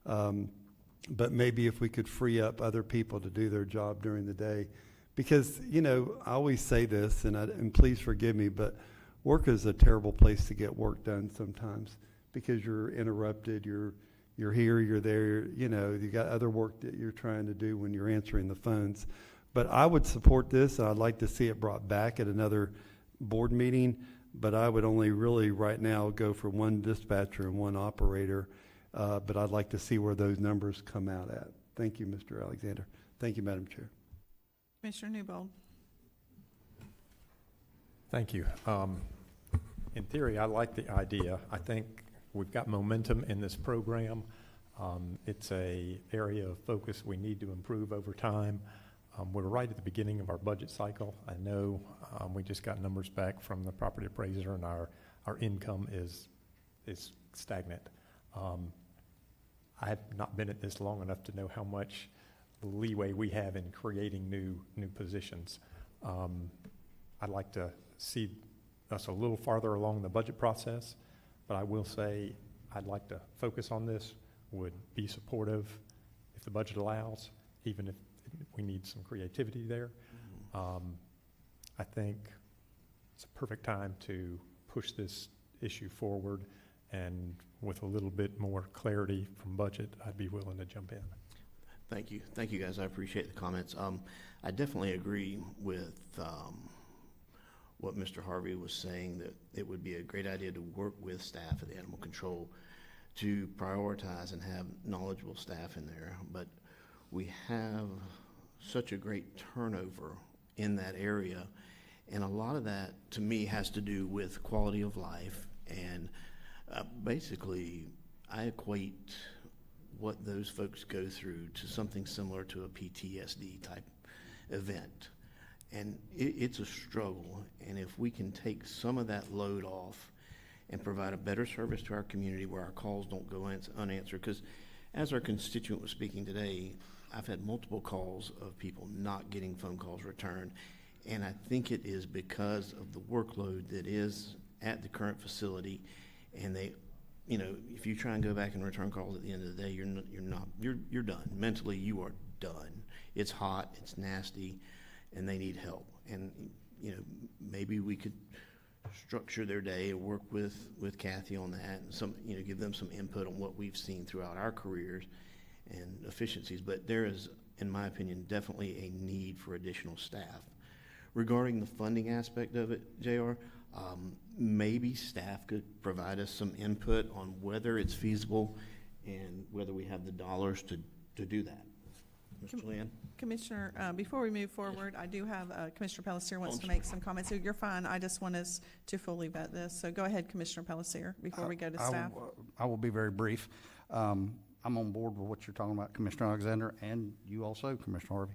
But maybe if we could free up other people to do their job during the day. Because, you know, I always say this, and please forgive me, but work is a terrible place to get work done sometimes because you're interrupted, you're here, you're there, you know, you got other work that you're trying to do when you're answering the phones. But I would support this, and I'd like to see it brought back at another board meeting, but I would only really right now go for one dispatcher and one operator, but I'd like to see where those numbers come out at. Thank you, Mr. Alexander. Thank you, Madam Chair. Commissioner Newbold. Thank you. In theory, I like the idea. I think we've got momentum in this program. It's a area of focus we need to improve over time. We're right at the beginning of our budget cycle. I know we just got numbers back from the property appraiser, and our income is stagnant. I have not been at this long enough to know how much leeway we have in creating new positions. I'd like to see us a little farther along the budget process, but I will say I'd like to focus on this, would be supportive if the budget allows, even if we need some creativity there. I think it's a perfect time to push this issue forward, and with a little bit more clarity from budget, I'd be willing to jump in. Thank you. Thank you, guys. I appreciate the comments. I definitely agree with what Mr. Harvey was saying, that it would be a great idea to work with staff at the animal control to prioritize and have knowledgeable staff in there. But we have such a great turnover in that area, and a lot of that, to me, has to do with quality of life. And basically, I equate what those folks go through to something similar to a PTSD type event. And it's a struggle, and if we can take some of that load off and provide a better service to our community where our calls don't go unanswered, because as our constituent was speaking today, I've had multiple calls of people not getting phone calls returned, and I think it is because of the workload that is at the current facility, and they, you know, if you try and go back and return calls at the end of the day, you're done. Mentally, you are done. It's hot, it's nasty, and they need help. And, you know, maybe we could structure their day and work with Kathy on that, and give them some input on what we've seen throughout our careers and efficiencies. But there is, in my opinion, definitely a need for additional staff. Regarding the funding aspect of it, JR, maybe staff could provide us some input on whether it's feasible and whether we have the dollars to do that. Mr. Leanne? Commissioner, before we move forward, I do have Commissioner Pelletier wants to make some comments. So you're fine. I just want us to fully vet this. So go ahead, Commissioner Pelletier, before we go to staff. I will be very brief. I'm on board with what you're talking about, Commissioner Alexander, and you also, Commissioner Harvey.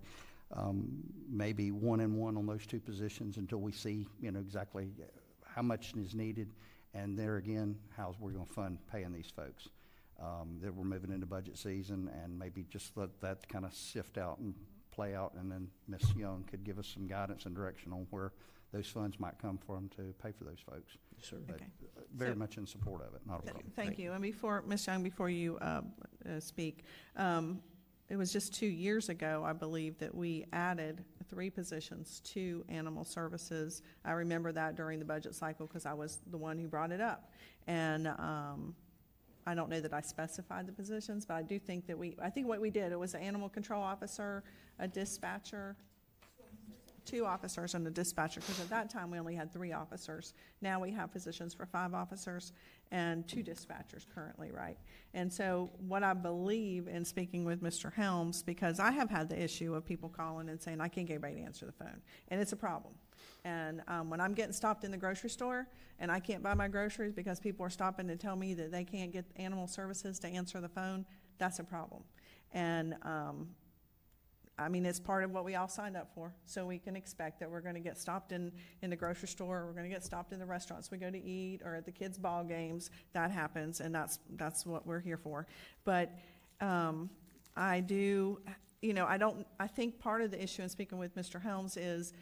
Maybe 1-on-1 on those two positions until we see, exactly how much is needed, and there again, how's we're going to fund paying these folks. That we're moving into budget season, and maybe just let that kind of sift out and play out, and then Ms. Young could give us some guidance and direction on where those funds might come from to pay for those folks. Yes, sir. But very much in support of it, not a problem. Thank you. And before, Ms. Young, before you speak, it was just 2 years ago, I believe, that we added 3 positions to animal services. I remember that during the budget cycle because I was the one who brought it up. And I don't know that I specified the positions, but I do think that I think what we did, it was an animal control officer, a dispatcher, 2 officers and a dispatcher, because at that time we only had 3 officers. Now we have positions for 5 officers and 2 dispatchers currently, right? And so what I believe in speaking with Mr. Helms, because I have had the issue of people calling and saying, I can't get anybody to answer the phone, and it's a problem. And when I'm getting stopped in the grocery store and I can't buy my groceries because people are stopping to tell me that they can't get animal services to answer the phone, that's a problem. And I mean, it's part of what we all signed up for. So we can expect that we're going to get stopped in the grocery store, we're going to get stopped in the restaurants we go to eat, or at the kids' ball games. That happens, and that's what we're here for. But I do, I think part of the issue in speaking with Mr. Helms is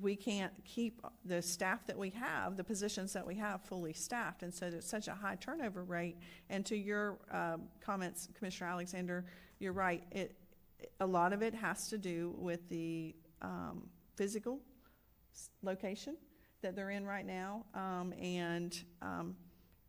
we can't keep the staff that we have, the positions that we have, fully staffed. And so there's such a high turnover rate. And to your comments, Commissioner Alexander, you're right. A lot of it has to do with the physical location that they're in right now.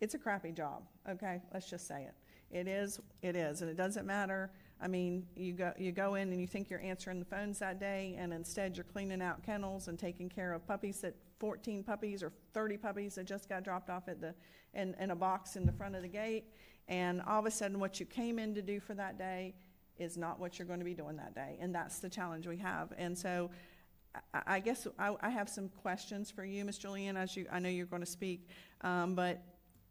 It's a crappy job, okay? Let's just say it. It is, and it doesn't matter. I mean, you go in and you think you're answering the phones that day, and instead you're cleaning out kennels and taking care of puppies 14 puppies or 30 puppies that just got dropped off in a box in the front of the gate. And all of a sudden what you came in to do for that day is not what you're going to be doing that day. And that's the challenge we have. And so I guess I have some questions for you, Ms. Julian, I know you're going to speak. But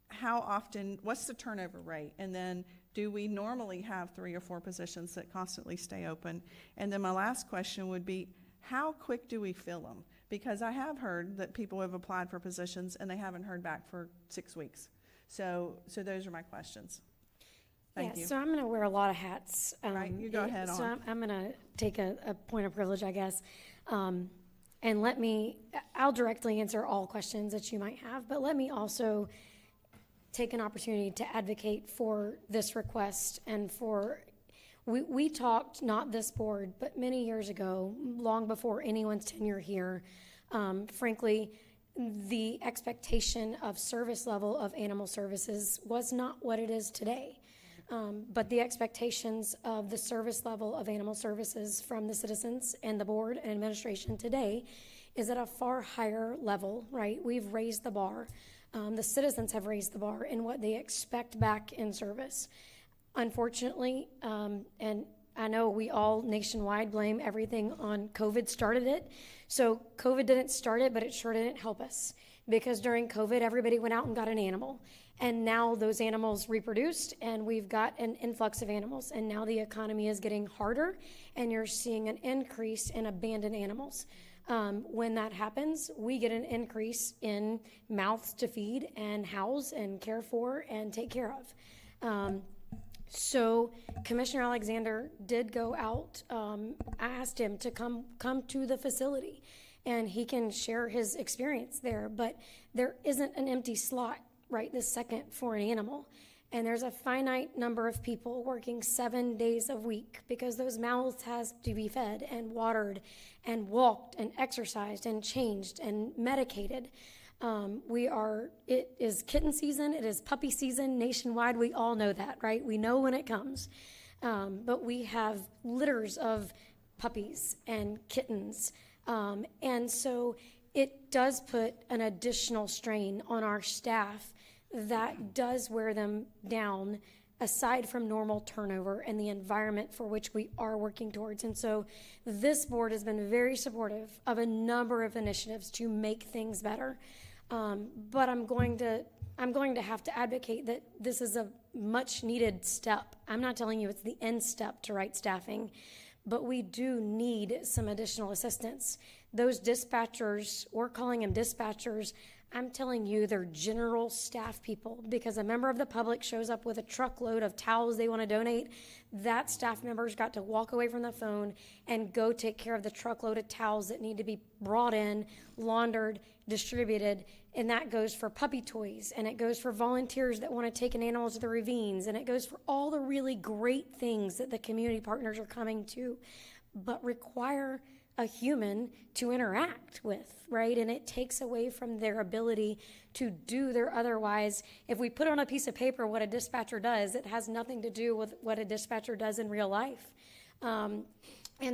how often, what's the turnover rate? And then do we normally have 3 or 4 positions that constantly stay open? And then my last question would be, how quick do we fill them? Because I have heard that people have applied for positions and they haven't heard back for 6 weeks. So those are my questions. Thank you. So I'm going to wear a lot of hats. Right, you go ahead on. So I'm going to take a point of privilege, I guess. And I'll directly answer all questions that you might have, but let me also take an opportunity to advocate for this request and we talked, not this board, but many years ago, long before anyone's tenure here, frankly, the expectation of service level of animal services was not what it is today. But the expectations of the service level of animal services from the citizens and the board and administration today is at a far higher level, right? We've raised the bar. The citizens have raised the bar in what they expect back in service. Unfortunately, and I know we all nationwide blame everything on COVID started it. So COVID didn't start it, but it sure didn't help us. Because during COVID, everybody went out and got an animal. And now those animals reproduced, and we've got an influx of animals. And now the economy is getting harder, and you're seeing an increase in abandoned animals. When that happens, we get an increase in mouths to feed and house and care for and take care of. So Commissioner Alexander did go out. I asked him to come to the facility, and he can share his experience there. But there isn't an empty slot right this second for an animal. And there's a finite number of people working 7 days a week because those mouths has to be fed and watered and walked and exercised and changed and medicated. It is kitten season, it is puppy season nationwide. We all know that, right? We know when it comes. But we have litters of puppies and kittens. And so it does put an additional strain on our staff that does wear them down, aside from normal turnover and the environment for which we are working towards. And so this board has been very supportive of a number of initiatives to make things better. But I'm going to have to advocate that this is a much needed step. I'm not telling you it's the end step to right staffing, but we do need some additional assistance. Those dispatchers, we're calling them dispatchers, I'm telling you, they're general staff people, because a member of the public shows up with a truckload of towels they want to donate. That staff member's got to walk away from the phone and go take care of the truckload of towels that need to be brought in, laundered, distributed. And that goes for puppy toys, and it goes for volunteers that want to take an animal to the ravines, and it goes for all the really great things that the community partners are coming to, but require a human to interact with, right? And it takes away from their ability to do their otherwise. If we put on a piece of paper what a dispatcher does, it has nothing to do with what a dispatcher does in real life. And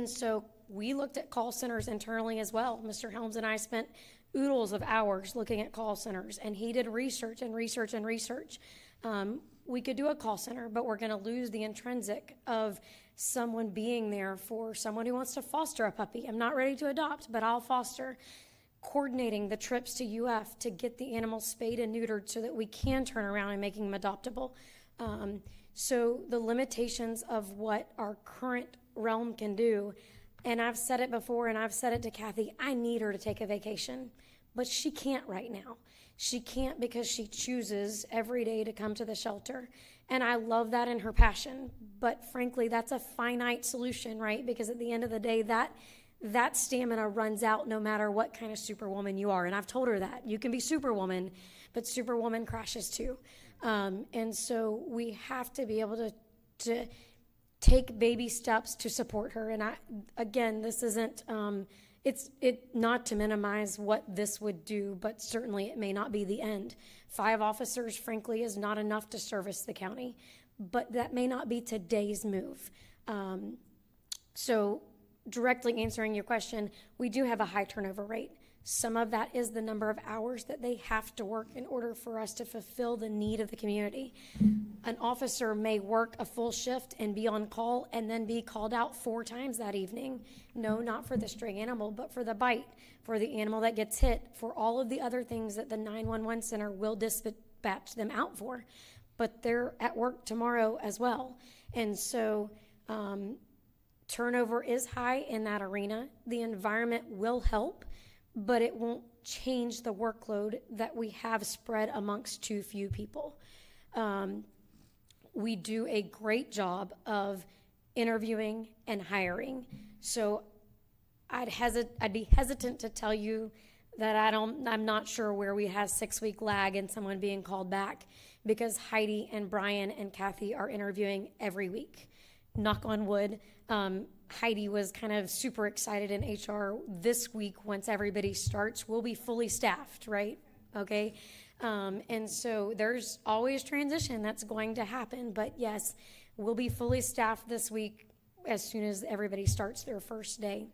so we looked at call centers internally as well. Mr. Helms and I spent oodles of hours looking at call centers, and he did research and research and research. We could do a call center, but we're going to lose the intrinsic of someone being there for someone who wants to foster a puppy. I'm not ready to adopt, but I'll foster. Coordinating the trips to UF to get the animals spayed and neutered so that we can turn around and making them adoptable. So the limitations of what our current realm can do, And I've said it before, and I've said it to Kathy, I need her to take a vacation, but she can't right now. She can't because she chooses every day to come to the shelter. And I love that in her passion, but frankly, that's a finite solution, right? Because at the end of the day, that stamina runs out no matter what kind of superwoman you are. And I've told her that. You can be superwoman, but superwoman crashes too. And so we have to be able to take baby steps to support her. And again, this isn't, it's not to minimize what this would do, but certainly it may not be the end. 5 officers, frankly, is not enough to service the county, but that may not be today's move. So directly answering your question, we do have a high turnover rate. Some of that is the number of hours that they have to work in order for us to fulfill the need of the community. An officer may work a full shift and be on call and then be called out 4 times that evening. No, not for the stray animal, but for the bite, for the animal that gets hit, for all of the other things that the 911 center will dispatch them out for. But they're at work tomorrow as well. And so turnover is high in that arena. The environment will help, but it won't change the workload that we have spread amongst too few people. We do a great job of interviewing and hiring. So I'd be hesitant to tell you that I'm not sure where we have 6-week lag in someone being called back, because Heidi and Brian and Kathy are interviewing every week. Knock on wood. Heidi was kind of super excited in HR this week. Once everybody starts, we'll be fully staffed, right? Okay. And so there's always transition that's going to happen, but yes, we'll be fully staffed this week as soon as everybody starts their first day.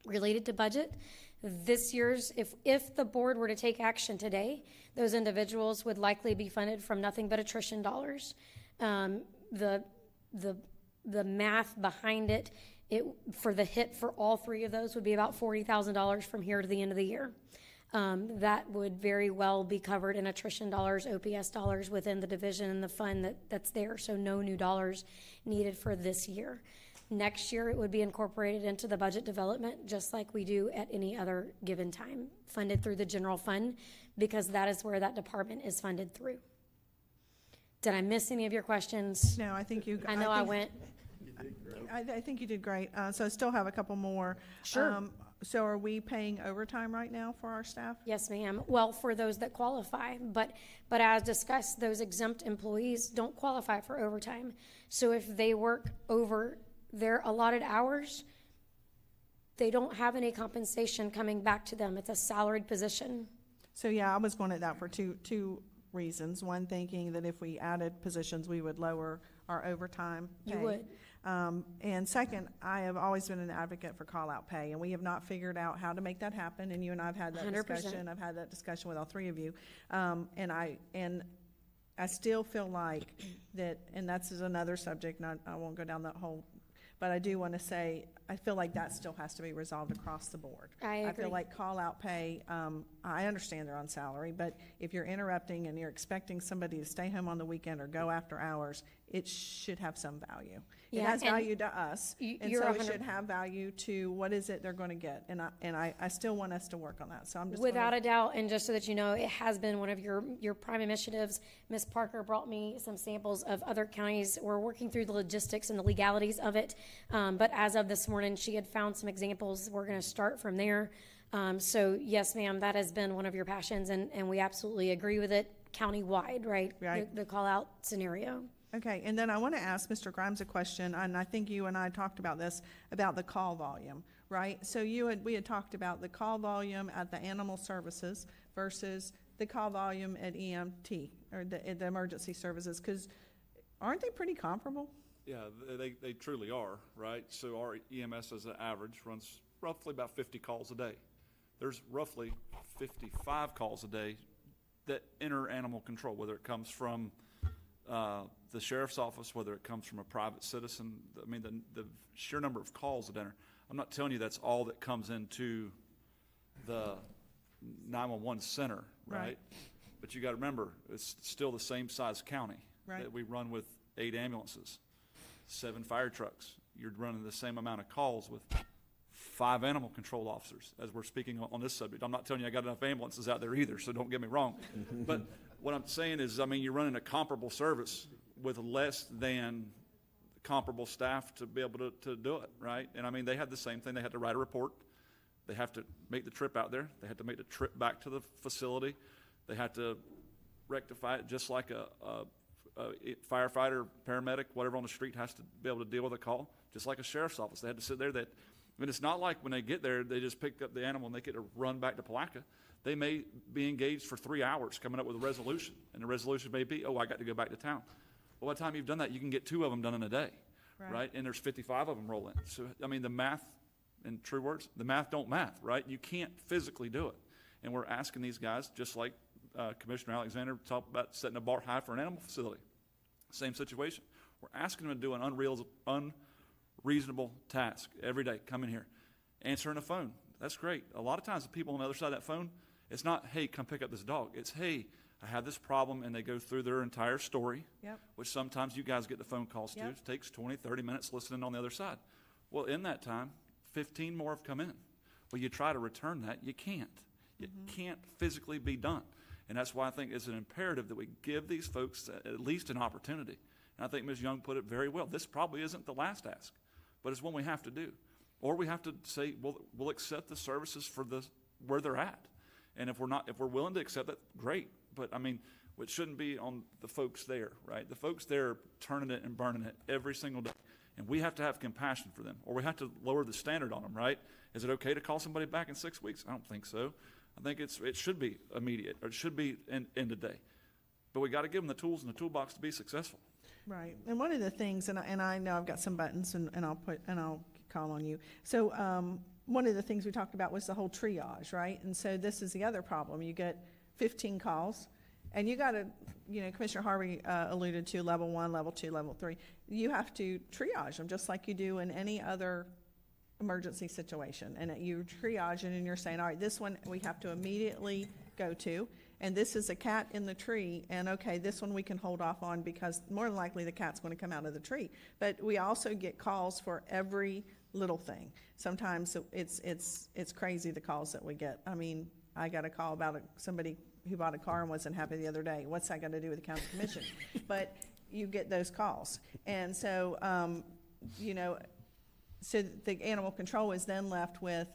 Related to budget, this year's, if the board were to take action today, those individuals would likely be funded from nothing but attrition dollars. The math behind it for the hit for all 3 of those would be about $40,000 from here to the end of the year. That would very well be covered in attrition dollars, OPS dollars within the division and the fund that's there, so no new dollars needed for this year. Next year, it would be incorporated into the budget development, just like we do at any other given time, funded through the general fund, because that is where that department is funded through. Did I miss any of your questions? No, I think you. I know I went. I think you did great. So I still have a couple more. Sure. So are we paying overtime right now for our staff? Yes, ma'am. Well, for those that qualify, but as discussed, those exempt employees don't qualify for overtime. So if they work over their allotted hours, they don't have any compensation coming back to them. It's a salaried position. So yeah, I was going at that for two reasons. One, thinking that if we added positions, we would lower our overtime pay. You would. And second, I have always been an advocate for call-out pay, and we have not figured out how to make that happen, and you and I have had that 100%. discussion. I've had that discussion with all 3 of you. And I still feel like that, and that's another subject, and I won't go down that whole, but I do want to say, I feel like that still has to be resolved across the board. I agree. I feel like call-out pay, I understand they're on salary, but if you're interrupting and you're expecting somebody to stay home on the weekend or go after hours, it should have some value. It has value to us, and so it should have value to what is it they're going to get. And I still want us to work on that. So I'm just without a doubt, and just so that you know, it has been one of your prime initiatives. Ms. Parker brought me some samples of other counties. We're working through the logistics and the legalities of it, but as of this morning, she had found some examples. We're going to start from there. So yes, ma'am, that has been one of your passions, and we absolutely agree with it county-wide, right? Right. The call-out scenario. Okay, and then I want to ask Mr. Grimes a question, and I think you and I talked about this, about the call volume, right? So we had talked about the call volume at the animal services versus the call volume at EMT, or the emergency services, because aren't they pretty comparable? Yeah, they truly are, right? So our EMS as an average runs roughly about 50 calls a day. There's roughly 55 calls a day that enter animal control, whether it comes from the sheriff's office, whether it comes from a private citizen. I mean, the sheer number of calls that enter. I'm not telling you that's all that comes into the 911 center, right? But you got to remember, it's still the same size county that we run with 8 ambulances, 7 fire trucks. You're running the same amount of calls with 5 animal control officers, as we're speaking on this subject. I'm not telling you I got enough ambulances out there either, so don't get me wrong. But what I'm saying is, I mean, you're running a comparable service with less than comparable staff to be able to do it, right? And I mean, they had the same thing. They had to write a report. They have to make the trip out there. They had to make the trip back to the facility. They had to rectify it just like a firefighter, paramedic, whatever on the street has to be able to deal with a call, just like a sheriff's office. They had to sit there. I mean, it's not like when they get there, they just pick up the animal and they get to run back to Palatka. They may be engaged for 3 hours coming up with a resolution, and the resolution may be, oh, I got to go back to town. Well, by the time you've done that, you can get 2 of them done in a day, right? And there's 55 of them rolling. So, I mean, the math, in true words, the math don't math, right? You can't physically do it. And we're asking these guys, just like Commissioner Alexander talked about setting a bar high for an animal facility. Same situation. We're asking them to do an unreasonable task every day. Come in here, answering a phone. That's great. A lot of times the people on the other side of that phone, it's not, hey, come pick up this dog. It's, hey, I have this problem, and they go through their entire story, which sometimes you guys get the phone calls too. It takes 20, 30 minutes listening on the other side. Well, in that time, 15 more have come in. Well, you try to return that. You can't. It can't physically be done. And that's why I think it's an imperative that we give these folks at least an opportunity. And I think Ms. Young put it very well. This probably isn't the last ask, but it's one we have to do. Or we have to say, we'll accept the services for where they're at. And if we're willing to accept that, great. But I mean, it shouldn't be on the folks there, right? The folks there are turning it and burning it every single day. And we have to have compassion for them, or we have to lower the standard on them, right? Is it okay to call somebody back in 6 weeks? I don't think so. I think it should be immediate, or it should be end of day. But we got to give them the tools in the toolbox to be successful. Right. And one of the things, and I know I've got some buttons, and I'll call on you. So one of the things we talked about was the whole triage, right? And so this is the other problem. You get 15 calls, and you got to, Commissioner Harvey alluded to level 1, level 2, level 3. You have to triage them just like you do in any other emergency situation. And you triage it, and you're saying, all right, this one we have to immediately go to, and this is a cat in the tree, and okay, this one we can hold off on because more than likely the cat's going to come out of the tree. But we also get calls for every little thing. Sometimes it's crazy, the calls that we get. I mean, I got a call about somebody who bought a car and wasn't happy the other day. What's that got to do with the county commission? But you get those calls. And so, so the animal control is then left with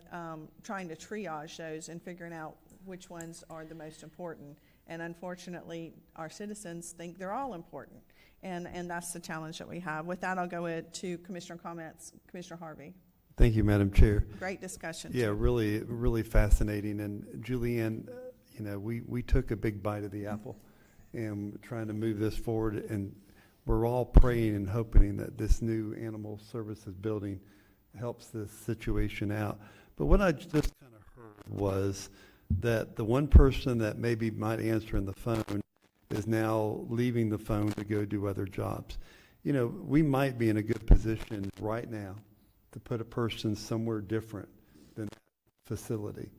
trying to triage those and figuring out which ones are the most important. And unfortunately, our citizens think they're all important. And that's the challenge that we have. With that, I'll go to Commissioner comments. Commissioner Harvey. Thank you, Madam Chair. Great discussion. Yeah, really, really fascinating. And Julianne, we took a big bite of the apple and trying to move this forward. And we're all praying and hoping that this new animal services building helps this situation out. But what I just kind of heard was that the one person that maybe might answer in the phone is now leaving the phone to go do other jobs. We might be in a good position right now to put a person somewhere different than that facility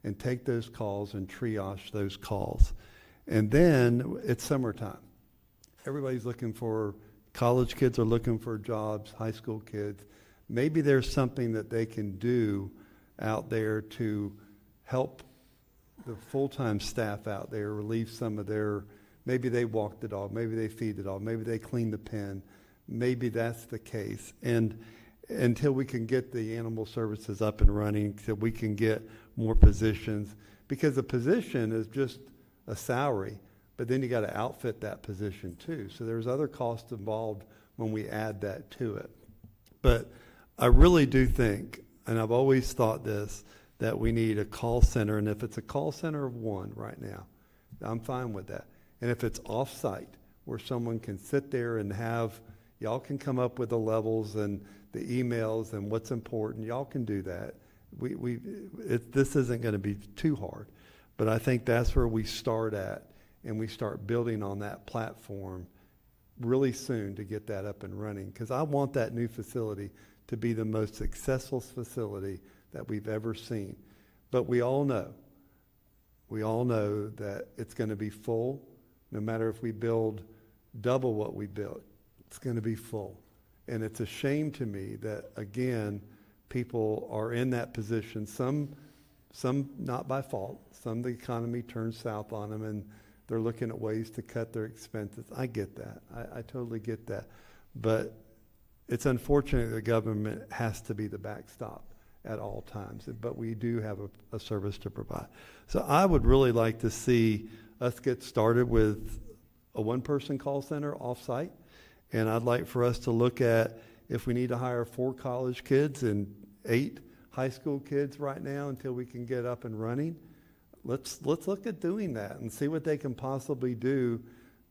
and take those calls and triage those calls. And then it's summertime. Everybody's looking for, college kids are looking for jobs, high school kids. Maybe there's something that they can do out there to help the full-time staff out there relieve some of their, maybe they walk the dog, maybe they feed the dog, maybe they clean the pen. Maybe that's the case. And until we can get the animal services up and running, so we can get more positions, because a position is just a salary, but then you got to outfit that position too. So there's other costs involved when we add that to it. But I really do think, and I've always thought this, that we need a call center, and if it's a call center of one right now, I'm fine with that. And if it's off-site, where someone can sit there and have, y'all can come up with the levels and the emails and what's important, y'all can do that. This isn't going to be too hard, but I think that's where we start at, and we start building on that platform really soon to get that up and running, because I want that new facility to be the most successful facility that we've ever seen. But we all know that it's going to be full. No matter if we build double what we built, it's going to be full. And it's a shame to me that, again, people are in that position. Some not by fault. Some the economy turns south on them, and they're looking at ways to cut their expenses. I get that. I totally get that. But it's unfortunate the government has to be the backstop at all times. But we do have a service to provide. So I would really like to see us get started with a one-person call center off-site. And I'd like for us to look at if we need to hire 4 college kids and 8 high school kids right now until we can get up and running. Let's look at doing that and see what they can possibly do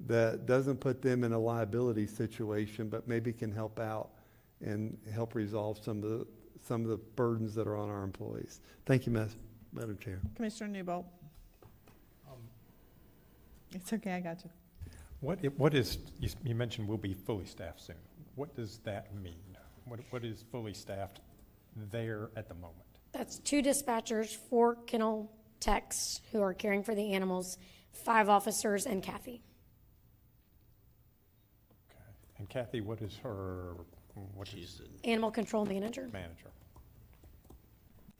that doesn't put them in a liability situation, but maybe can help out and help resolve some of the burdens that are on our employees. Thank you, Madam Chair. Commissioner Newbold. It's okay, I got you. What is, you mentioned we'll be fully staffed soon. What does that mean? What is fully staffed there at the moment? That's 2 dispatchers, 4 kennel techs who are caring for the animals, 5 officers, and Kathy. Okay. And Kathy, what is her, She's Animal control manager. Manager.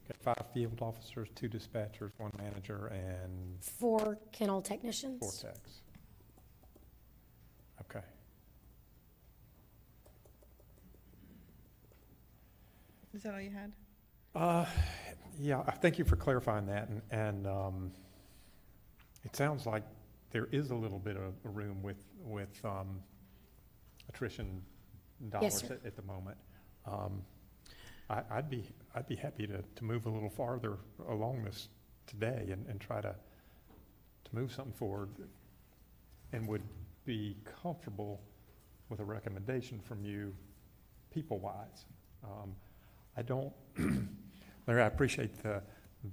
Okay, 5 field officers, 2 dispatchers, 1 manager, and 4 kennel technicians. 4 techs. Okay. Is that all you had? Yeah, thank you for clarifying that. And it sounds like there is a little bit of room with attrition dollars Yes, at the moment. I'd be happy to move a little farther along this today and try to move something forward, and would be comfortable with a recommendation from you people-wise. I don't, Larry, I appreciate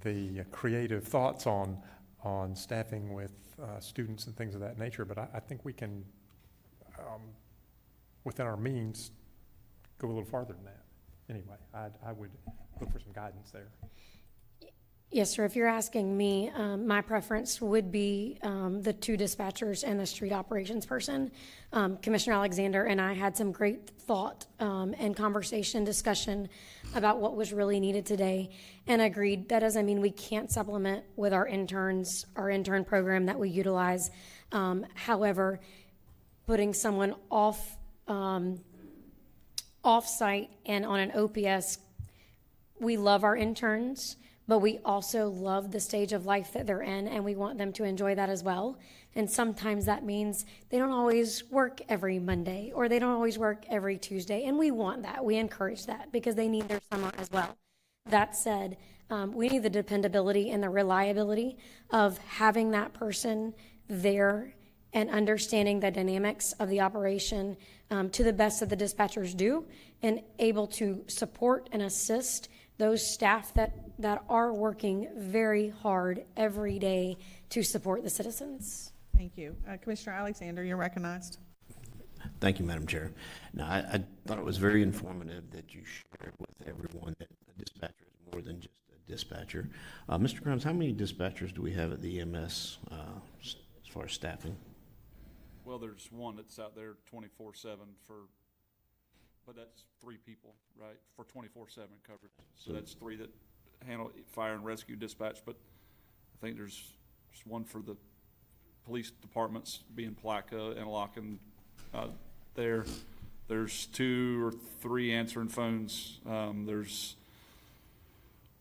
the creative thoughts on staffing with students and things of that nature, but I think we can, within our means, go a little farther than that. Anyway, I would look for some guidance there. Yes, sir. If you're asking me, my preference would be the 2 dispatchers and the street operations person. Commissioner Alexander and I had some great thought and conversation, discussion about what was really needed today, and agreed that doesn't mean we can't supplement with our interns, our intern program that we utilize. However, putting someone off-site and on an OPS, we love our interns, but we also love the stage of life that they're in, and we want them to enjoy that as well. And sometimes that means they don't always work every Monday, or they don't always work every Tuesday, and we want that. We encourage that because they need their summer as well. That said, we need the dependability and the reliability of having that person there and understanding the dynamics of the operation to the best that the dispatchers do, and able to support and assist those staff that are working very hard every day to support the citizens. Thank you. Commissioner Alexander, you're recognized. Thank you, Madam Chair. Now, I thought it was very informative that you shared with everyone that a dispatcher is more than just a dispatcher. Mr. Grimes, how many dispatchers do we have at the EMS as far as staffing? Well, there's one that's out there 24/7 but that's 3 people, right, for 24/7 coverage. So that's 3 that handle fire and rescue dispatch, but I think there's one for the police departments, being Palatka, Interlochen, there. There's 2 or 3 answering phones. There's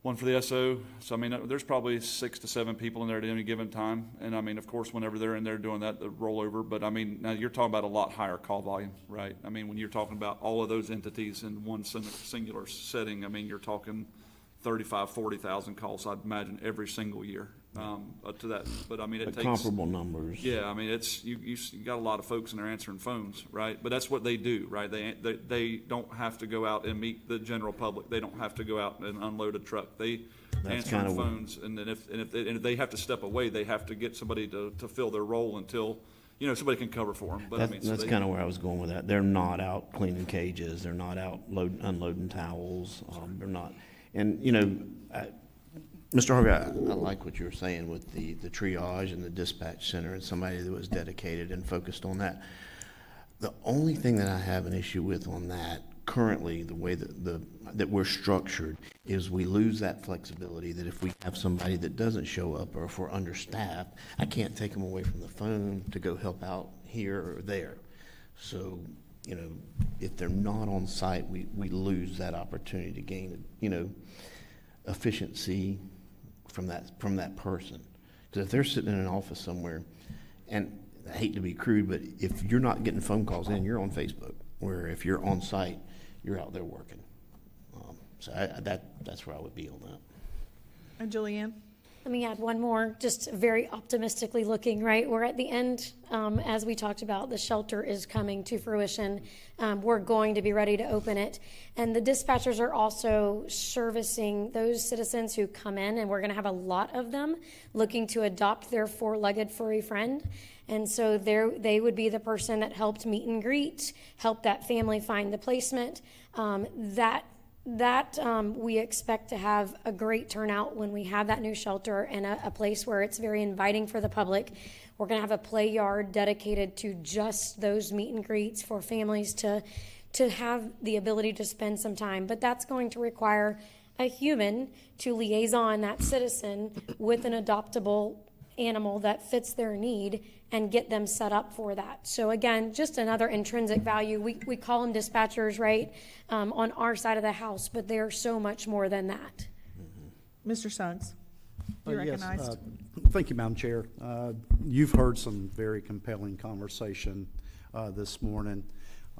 one for the SO. So, I mean, there's probably 6 to 7 people in there at any given time. And, I mean, of course, whenever they're in there doing that, the rollover. But, I mean, now you're talking about a lot higher call volume, right? I mean, when you're talking about all of those entities in one singular setting, I mean, you're talking 35, 40,000 calls, I'd imagine, every single year to that. But, I mean, it takes comparable numbers. Yeah, I mean, it's you got a lot of folks in there answering phones, right? But that's what they do, right? They don't have to go out and meet the general public. They don't have to go out and unload a truck. They answer phones, and then if they have to step away, they have to get somebody to fill their role until somebody can cover for them. But that's kind of where I was going with that. They're not out cleaning cages. They're not out unloading towels. They're not. And Mr. Harvey, I like what you were saying with the triage and the dispatch center and somebody that was dedicated and focused on that. The only thing that I have an issue with on that currently, the way that we're structured, is we lose that flexibility that if we have somebody that doesn't show up or if we're understaffed, I can't take them away from the phone to go help out here or there. So, if they're not on site, we lose that opportunity to gain, efficiency from that person. Because if they're sitting in an office somewhere, and I hate to be crude, but if you're not getting phone calls in, you're on Facebook. Where if you're on site, you're out there working. So that's where I would be on that. And Julianne? Let me add one more, just very optimistically looking, right? We're at the end, as we talked about, the shelter is coming to fruition. We're going to be ready to open it. And the dispatchers are also servicing those citizens who come in, and we're going to have a lot of them looking to adopt their four-legged furry friend. And so they would be the person that helped meet and greet, helped that family find the placement. We expect to have a great turnout when we have that new shelter and a place where it's very inviting for the public. We're going to have a play yard dedicated to just those meet and greets for families to have the ability to spend some time. But that's going to require a human to liaison that citizen with an adoptable animal that fits their need and get them set up for that. So again, just another intrinsic value. We call them dispatchers, right, on our side of the house, but they're so much more than that. Mr. Suggs, you Yes, recognized. thank you, Madam Chair. You've heard some very compelling conversation this morning.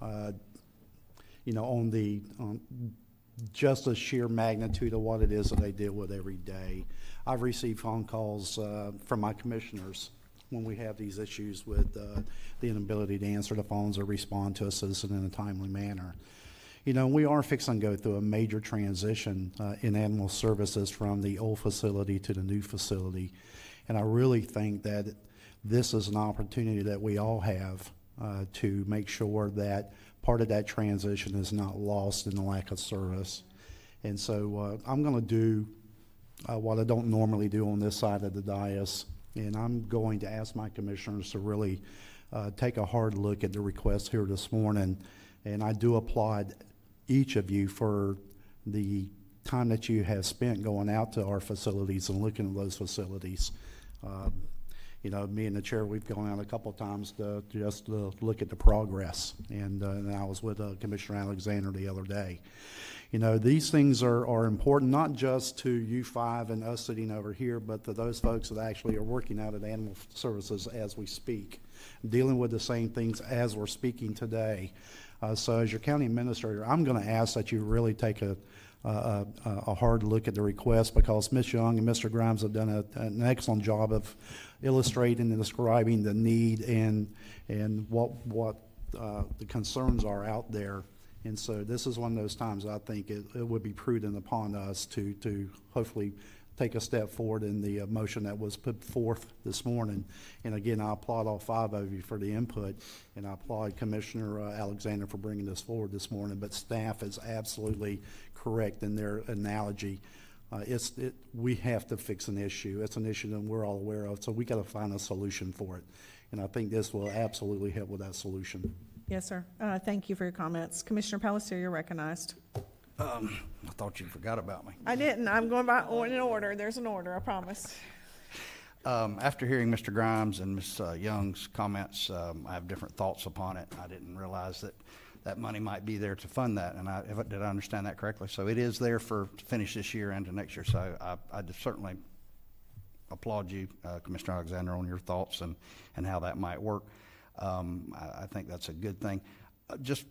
On just the sheer magnitude of what it is that they deal with every day. I've received phone calls from my commissioners when we have these issues with the inability to answer the phones or respond to a citizen in a timely manner. We are fixing to go through a major transition in animal services from the old facility to the new facility. And I really think that this is an opportunity that we all have to make sure that part of that transition is not lost in the lack of service. And so I'm going to do what I don't normally do on this side of the dais, and I'm going to ask my commissioners to really take a hard look at the request here this morning. And I do applaud each of you for the time that you have spent going out to our facilities and looking at those facilities. Me and the chair, we've gone out a couple of times to look at the progress. And I was with Commissioner Alexander the other day. These things are important, not just to you five and us sitting over here, but to those folks that actually are working out at Animal Services as we speak, dealing with the same things as we're speaking today. So as your county administrator, I'm going to ask that you really take a hard look at the request, because Ms. Young and Mr. Grimes have done an excellent job of illustrating and describing the need and what the concerns are out there. And so this is one of those times I think it would be prudent upon us to hopefully take a step forward in the motion that was put forth this morning. And again, I applaud all five of you for the input, and I applaud Commissioner Alexander for bringing this forward this morning. But staff is absolutely correct in their analogy. We have to fix an issue. It's an issue that we're all aware of, so we got to find a solution for it. And I think this will absolutely help with that solution. Yes, sir. Thank you for your comments. Commissioner Palatka, you're recognized. I thought you forgot about me. I didn't. I'm going by in order. There's an order, I promise. After hearing Mr. Grimes and Ms. Young's comments, I have different thoughts upon it. I didn't realize that money might be there to fund that, and did I understand that correctly? So it is there to finish this year and to next year. So I certainly applaud you, Commissioner Alexander, on your thoughts and how that might work. I think that's a good thing. Just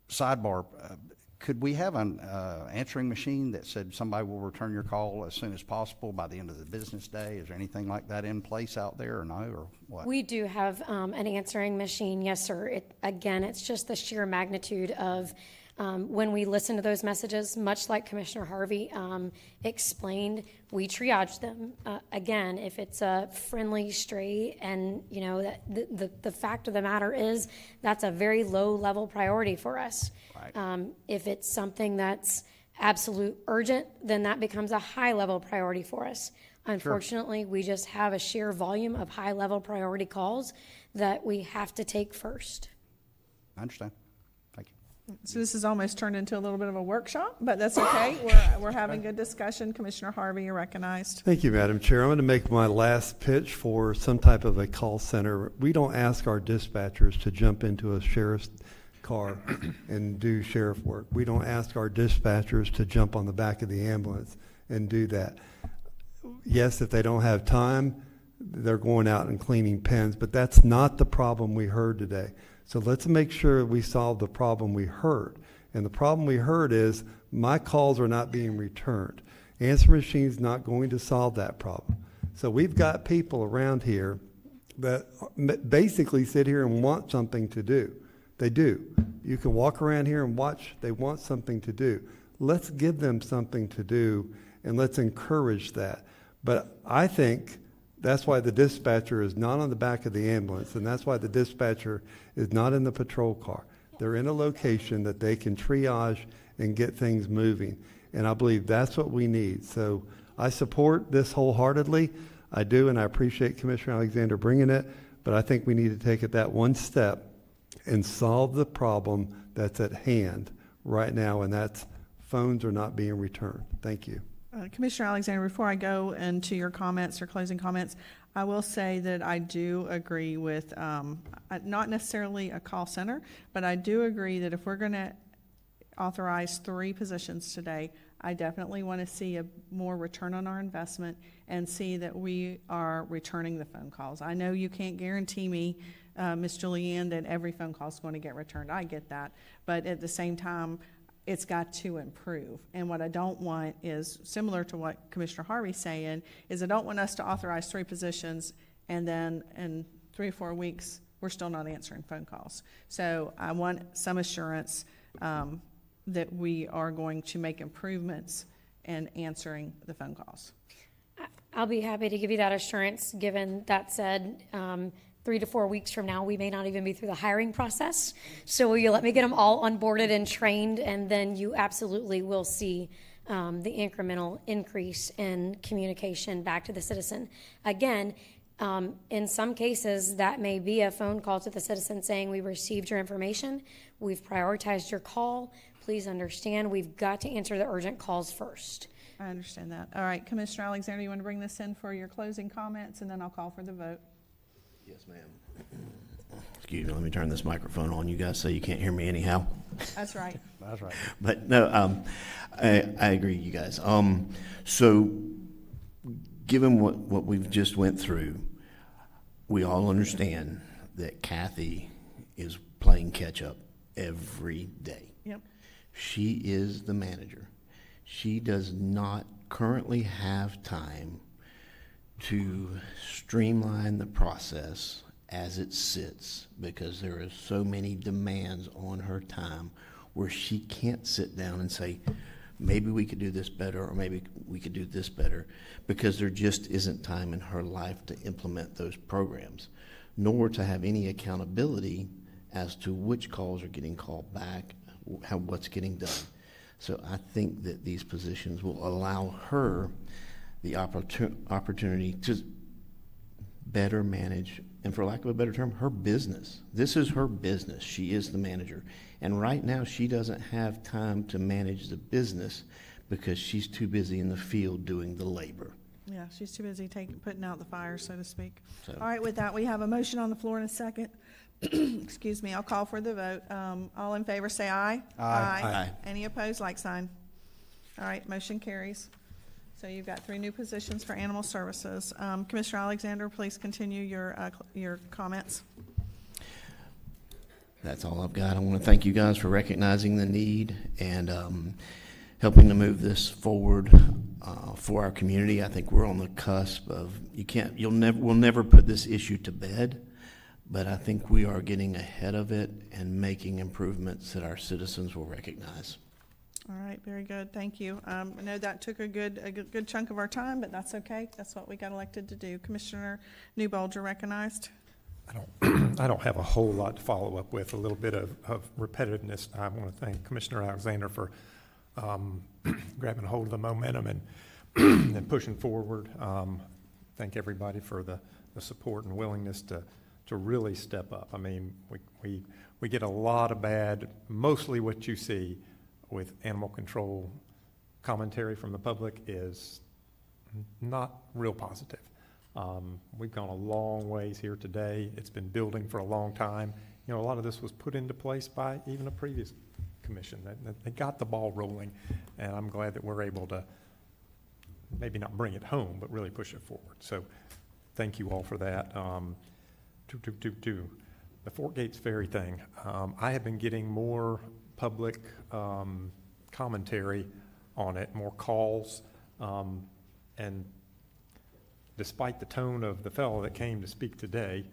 sidebar, could we have an answering machine that said somebody will return your call as soon as possible by the end of the business day? Is there anything like that in place out there, or no, or what? We do have an answering machine, yes, sir. It's just the sheer magnitude of when we listen to those messages, much like Commissioner Harvey explained, we triage them. Again, if it's a friendly stray, and the fact of the matter is that's a very low level priority for us. Right. If it's something that's absolute urgent, then that becomes a high level priority for us. Unfortunately, we just have a sheer volume of high level priority calls that we have to take first. I understand. Thank So this has almost turned into a little bit of a workshop, but that's okay. We're having good discussion. Commissioner Harvey, you're recognized. Thank you, Madam Chair. I'm going to make my last pitch for some type of a call center. We don't ask our dispatchers to jump into a sheriff's car and do sheriff work. We don't ask our dispatchers to jump on the back of the ambulance and do that. Yes, if they don't have time, they're going out and cleaning pens, but that's not the problem we heard today. So let's make sure we solve the problem we heard. And the problem we heard is my calls are not being returned. Answer machine's not going to solve that problem. So we've got people around here that basically sit here and want something to do. They do. You can walk around here and watch. They want something to do. Let's give them something to do, and let's encourage that. But I think that's why the dispatcher is not on the back of the ambulance, and that's why the dispatcher is not in the patrol car. They're in a location that they can triage and get things moving, and I believe that's what we need. So I support this wholeheartedly. I do, and I appreciate Commissioner Alexander bringing it, but I think we need to take it that one step and solve the problem that's at hand right now, and that's phones are not being returned. Thank you. Commissioner Alexander, before I go into your comments or closing comments, I will say that I do agree with, not necessarily a call center, but I do agree that if we're going to authorize 3 positions today, I definitely want to see a more return on our investment and see that we are returning the phone calls. I know you can't guarantee me, Ms. Julianne, that every phone call is going to get returned. I get that. But at the same time, it's got to improve. And what I don't want is, similar to what Commissioner Harvey's saying, is I don't want us to authorize 3 positions and then in 3 or 4 weeks, we're still not answering phone calls. So I want some assurance that we are going to make improvements in answering the phone calls. I'll be happy to give you that assurance. Given that said, 3 to 4 weeks from now, we may not even be through the hiring process. So will you let me get them all onboarded and trained, and then you absolutely will see the incremental increase in communication back to the citizen. Again, in some cases, that may be a phone call to the citizen saying, we received your information, we've prioritized your call, please understand we've got to answer the urgent calls first. I understand that. All right, Commissioner Alexander, you want to bring this in for your closing comments, and then I'll call for the vote. Yes, ma'am. Excuse me, let me turn this microphone on. You guys say you can't hear me anyhow. That's right. That's right. But no, I agree, you guys. So given what we've just went through, we all understand that Kathy is playing catch up every day. Yep. She is the manager. She does not currently have time to streamline the process as it sits because there are so many demands on her time where she can't sit down and say, maybe we could do this better or maybe we could do this better, because there just isn't time in her life to implement those programs, nor to have any accountability as to which calls are getting called back, what's getting done. So I think that these positions will allow her the opportunity to better manage, and for lack of a better term, her business. This is her business. She is the manager. And right now, she doesn't have time to manage the business because she's too busy in the field doing the labor. Yeah, she's too busy putting out the fire, so to speak. So. All right, with that, we have a motion on the floor in a second. Excuse me, I'll call for the vote. All in favor, say aye. Aye. Aye. Any opposed, like sign. All right, motion carries. So you've got 3 new positions for animal services. Commissioner Alexander, please continue your comments. That's all I've got. I want to thank you guys for recognizing the need and helping to move this forward for our community. I think we're on the cusp of, we'll never put this issue to bed, but I think we are getting ahead of it and making improvements that our citizens will recognize. All right, very good. Thank you. I know that took a good chunk of our time, but that's okay. That's what we got elected to do. Commissioner Newbold, you're recognized. I don't have a whole lot to follow up with. A little bit of repetitiveness. I want to thank Commissioner Alexander for grabbing hold of the momentum and pushing forward. Thank everybody for the support and willingness to to really step up. I mean, we get a lot of bad, mostly what you see with animal control commentary from the public is not real positive. We've gone a long ways here today. It's been building for a long time. You know, a lot of this was put into place by even a previous commission. They got the ball rolling, and I'm glad that we're able to maybe not bring it home, but really push it forward. So thank you all for that. The Fort Gates Ferry thing. I have been getting more public commentary on it, more calls, and despite the tone of the fellow that came to speak today,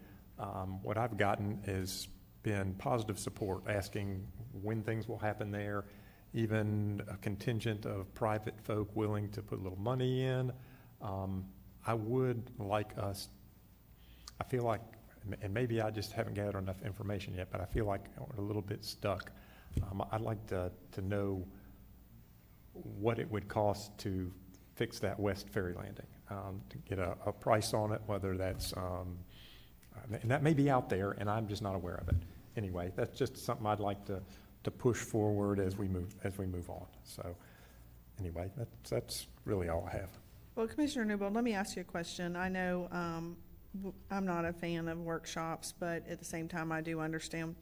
what I've gotten has been positive support, asking when things will happen there, even a contingent of private folk willing to put a little money in. I would like us, I feel like, and maybe I just haven't gathered enough information yet, but I feel like we're a little bit stuck. I'd like to know what it would cost to fix that west ferry landing, to get a price on it, whether that's, and that may be out there and I'm just not aware of it. Anyway, that's just something I'd like to push forward as we move on. So anyway, that's really all I have. Well, Commissioner Newbold, let me ask you a question. I know I'm not a fan of workshops, but at the same time, I do understand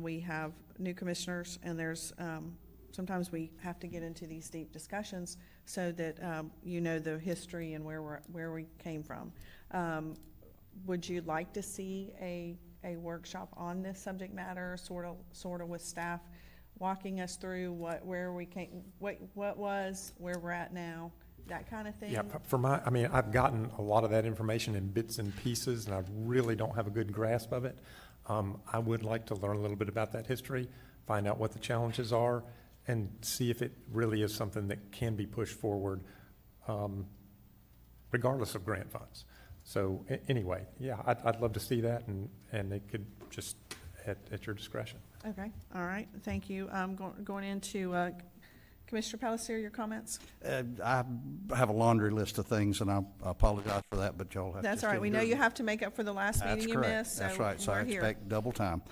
we have new commissioners, and there's sometimes we have to get into these deep discussions so that you know the history and where we came from. Would you like to see a workshop on this subject matter, sort of with staff walking us through where we came, what was, where we're at now, that kind of thing? Yeah, I mean, I've gotten a lot of that information in bits and pieces, and I really don't have a good grasp of it. I would like to learn a little bit about that history, find out what the challenges are, and see if it really is something that can be pushed forward, regardless of grant funds. So anyway, yeah, I'd love to see that, and it could just at your discretion. Okay, all right, thank you. Going into Commissioner Palacio, your comments? I have a laundry list of things, and I apologize for that, but y'all have to. That's all right. We know you have to make up for the last meeting you missed. That's right. So I here. expect double time.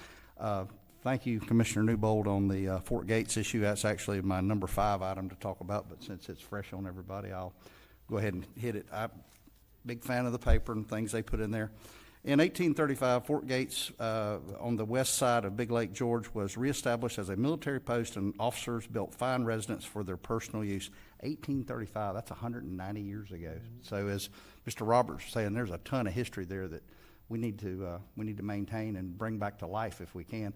Thank you, Commissioner Newbold, on the Fort Gates issue. That's actually my number 5 item to talk about, but since it's fresh on everybody, I'll go ahead and hit it. I'm a big fan of the paper and things they put in there. In 1835, Fort Gates on the west side of Big Lake George was reestablished as a military post, and officers built fine residences for their personal use. 1835, that's 190 years ago. So as Mr. Roberts was saying, there's a ton of history there that we need to maintain and bring back to life if we can.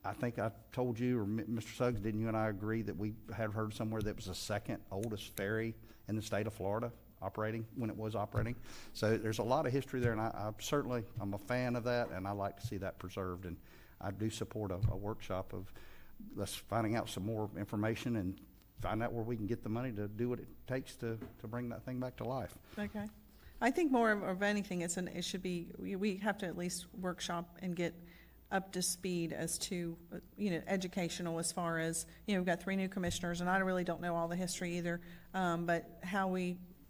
I think I told you, or Mr. Suggs, didn't you and I agree that we had heard somewhere that was the second oldest ferry in the state of Florida operating, when it was operating? So there's a lot of history there, and I'm a fan of that, and I like to see that preserved. And I do support a workshop of us finding out some more information and find out where we can get the money to do what it takes to bring that thing back to life. Okay. I think more of anything, it should be, we have to at least workshop and get up to speed as to, educational, as far as, we've got 3 new commissioners, and I really don't know all the history either, but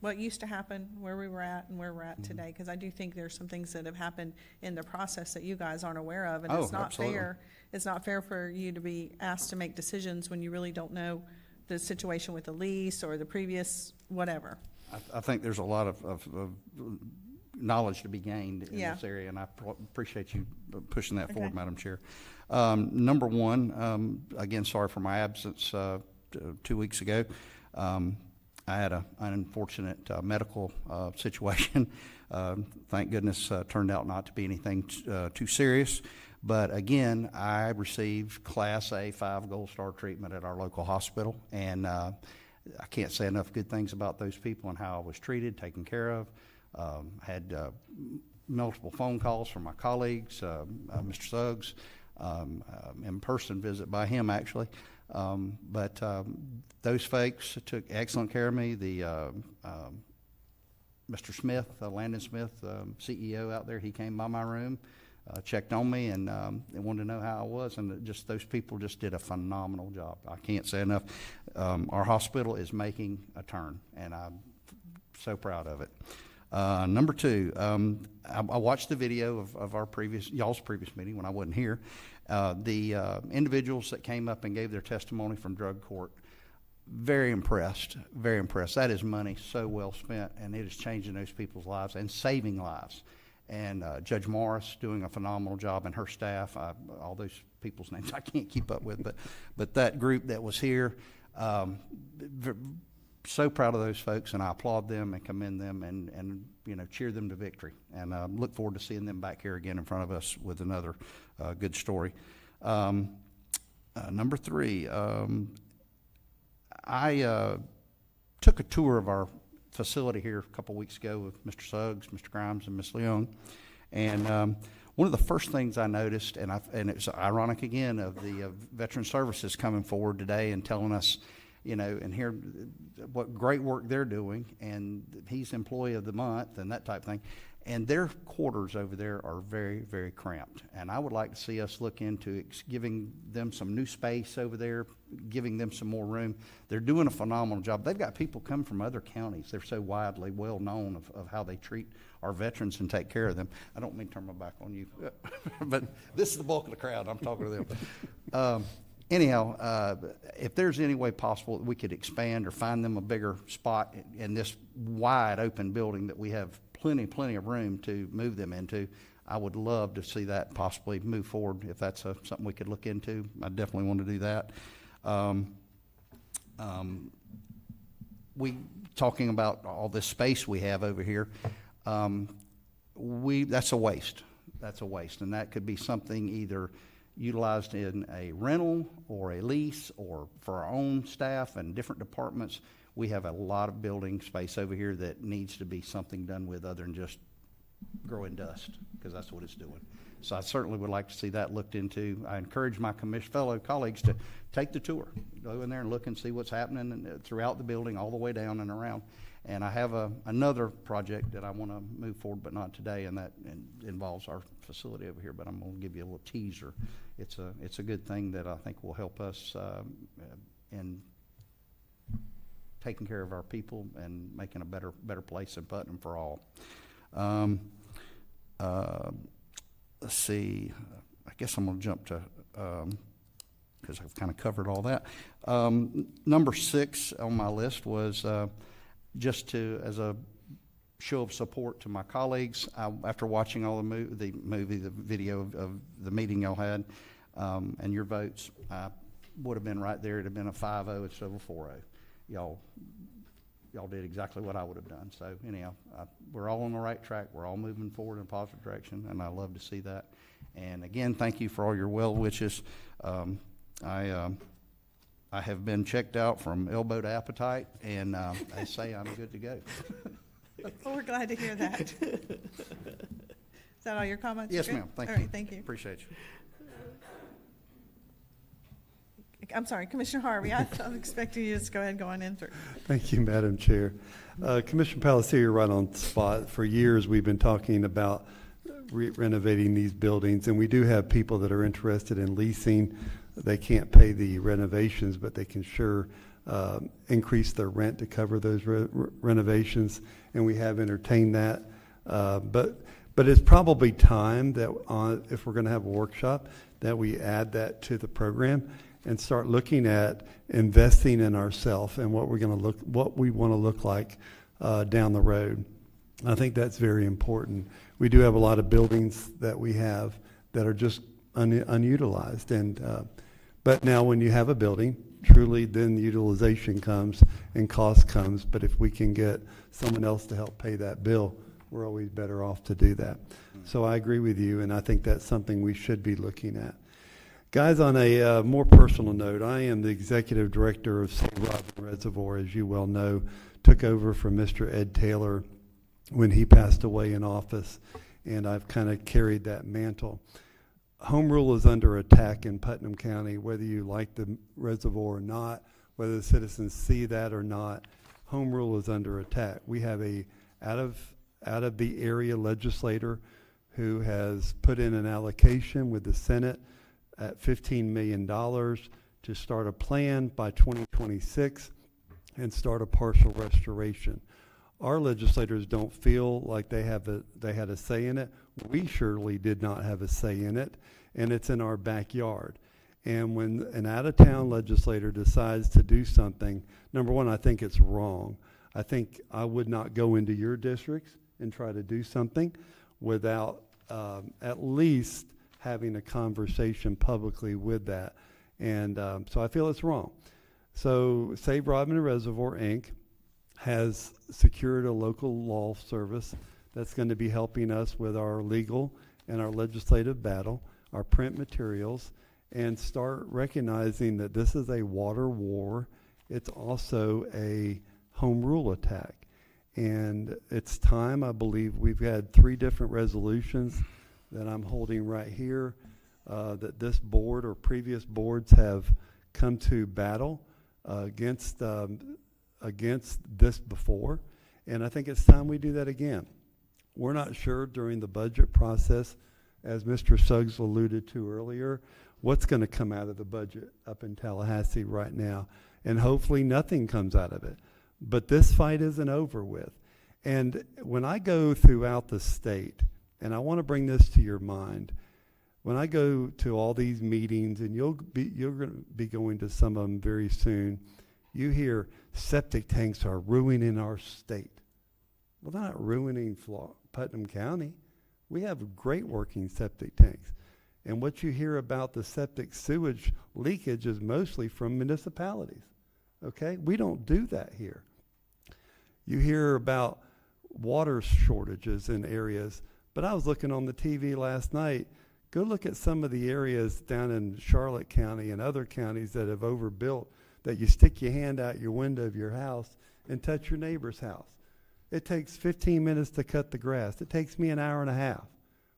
what used to happen, where we were at, and where we're at today, because I do think there's some things that have happened in the process that you guys aren't aware of, and it's not absolutely fair. It's not fair for you to be asked to make decisions when you really don't know the situation with the lease or the previous whatever. I think there's a lot of knowledge to be gained in this area, and I appreciate you pushing that forward, Madam Chair. Number 1, again, sorry for my absence 2 weeks ago. I had an unfortunate medical situation. Thank goodness turned out not to be anything too serious. But again, I received Class A 5 Gold Star treatment at our local hospital, and I can't say enough good things about those people and how I was treated, taken care of. Had multiple phone calls from my colleagues, Mr. Suggs, in-person visit by him, actually. But those folks took excellent care of me. Mr. Smith, Landon Smith, CEO out there, he came by my room, checked on me, and they wanted to know how I was, and just those people just did a phenomenal job. I can't say enough. Our hospital is making a turn, and I'm so proud of it. Number two, I watched the video of y'all's previous meeting when I wasn't here. The individuals that came up and gave their testimony from drug court, very impressed, very impressed. That is money so well spent, and it is changing those people's lives and saving lives. And Judge Morris doing a phenomenal job, and her staff, all those people's names I can't keep up with, but that group that was here, so proud of those folks, and I applaud them and commend them and cheer them to victory. And look forward to seeing them back here again in front of us with another good story. Number three, I took a tour of our facility here a couple weeks ago with Mr. Suggs, Mr. Grimes, and Ms. Leung. And one of the first things I noticed, and it's ironic again of the Veteran Services coming forward today and telling us, and here what great work they're doing, and he's Employee of the Month and that type of thing. And their quarters over there are very, very cramped. And I would like to see us look into giving them some new space over there, giving them some more room. They're doing a phenomenal job. They've got people come from other counties. They're so widely well known of how they treat our veterans and take care of them. I don't mean to turn my back on you, but this is the bulk of the crowd. I'm talking to them. Anyhow, if there's any way possible that we could expand or find them a bigger spot in this wide open building that we have plenty of room to move them into, I would love to see that possibly move forward. If that's something we could look into, I definitely want to do that. We talking about all this space we have over here. That's a waste. That's a waste, and that could be something either utilized in a rental or a lease or for our own staff and different departments. We have a lot of building space over here that needs to be something done with other than just growing dust, because that's what it's doing. So I certainly would like to see that looked into. I encourage my fellow colleagues to take the tour, go in there and look and see what's happening throughout the building, all the way down and around. And I have another project that I want to move forward, but not today, and that involves our facility over here. But I'm going to give you a little teaser. It's a good thing that I think will help us in taking care of our people and making a better place in Putnam for all. Let's see. I guess I'm going to jump to, because I've kind of covered all that. Number 6 on my list was just as a show of support to my colleagues. After watching all the video of the meeting y'all had and your votes, I would have been right there. It'd have been a 5-0 instead of a 4-0. Y'all did exactly what I would have done. So anyhow, we're all on the right track. We're all moving forward in a positive direction, and I love to see that. And again, thank you for all your well wishes. I have been checked out from elbow to appetite, and they say I'm good to go. Well, we're glad to hear that. Is that all your comments? Yes, ma'am. Thank you. All right, thank you. Appreciate you. I'm sorry, Commissioner Harvey, I'm expecting you to just go ahead and go on in through. Thank you, Madam Chair. Commissioner Palatka, you're right on spot. For years, we've been talking about renovating these buildings, and we do have people that are interested in leasing. They can't pay the renovations, but they can sure increase their rent to cover those renovations, and we have entertained that. But it's probably time that if we're going to have a workshop, that we add that to the program and start looking at investing in ourselves and what we want to look like down the road. I think that's very important. We do have a lot of buildings that we have that are just unutilized, but now when you have a building, truly then the utilization comes and cost comes. But if we can get someone else to help pay that bill, we're always better off to do that. So I agree with you, and I think that's something we should be looking at. Guys, on a more personal note, I am the executive director of St. Robin Reservoir, as you well know. Took over from Mr. Ed Taylor when he passed away in office, and I've kind of carried that mantle. Home rule is under attack in Putnam County, whether you like the reservoir or not, whether the citizens see that or not. Home rule is under attack. We have a out of the area legislator who has put in an allocation with the Senate at $15 million to start a plan by 2026 and start a partial restoration. our legislators don't feel like they had a say in it. We surely did not have a say in it, and it's in our backyard. And when an out-of-town legislator decides to do something, number one, I think it's wrong. I think I would not go into your districts and try to do something without at least having a conversation publicly with that. And so I feel it's wrong. So Save Rodman Reservoir, Inc. has secured a local law service that's going to be helping us with our legal and our legislative battle, our print materials, and start recognizing that this is a water war. It's also a home rule attack. And it's time, I believe, we've had 3 different resolutions that I'm holding right here that this board or previous boards have come to battle against this before. And I think it's time we do that again. We're not sure during the budget process, as Mr. Suggs alluded to earlier, what's going to come out of the budget up in Tallahassee right now. And hopefully nothing comes out of it. But this fight isn't over with. And when I go throughout the state, and I want to bring this to your mind, when I go to all these meetings, and you're going to be going to some of them very soon, you hear septic tanks are ruining our state. Well, they're not ruining Putnam County. We have great working septic tanks. And what you hear about the septic sewage leakage is mostly from municipalities. Okay? We don't do that here. You hear about water shortages in areas, but I was looking on the TV last night. Go look at some of the areas down in Charlotte County and other counties that have overbuilt, that you stick your hand out your window of your house and touch your neighbor's house. It takes 15 minutes to cut the grass. It takes me an hour and a half.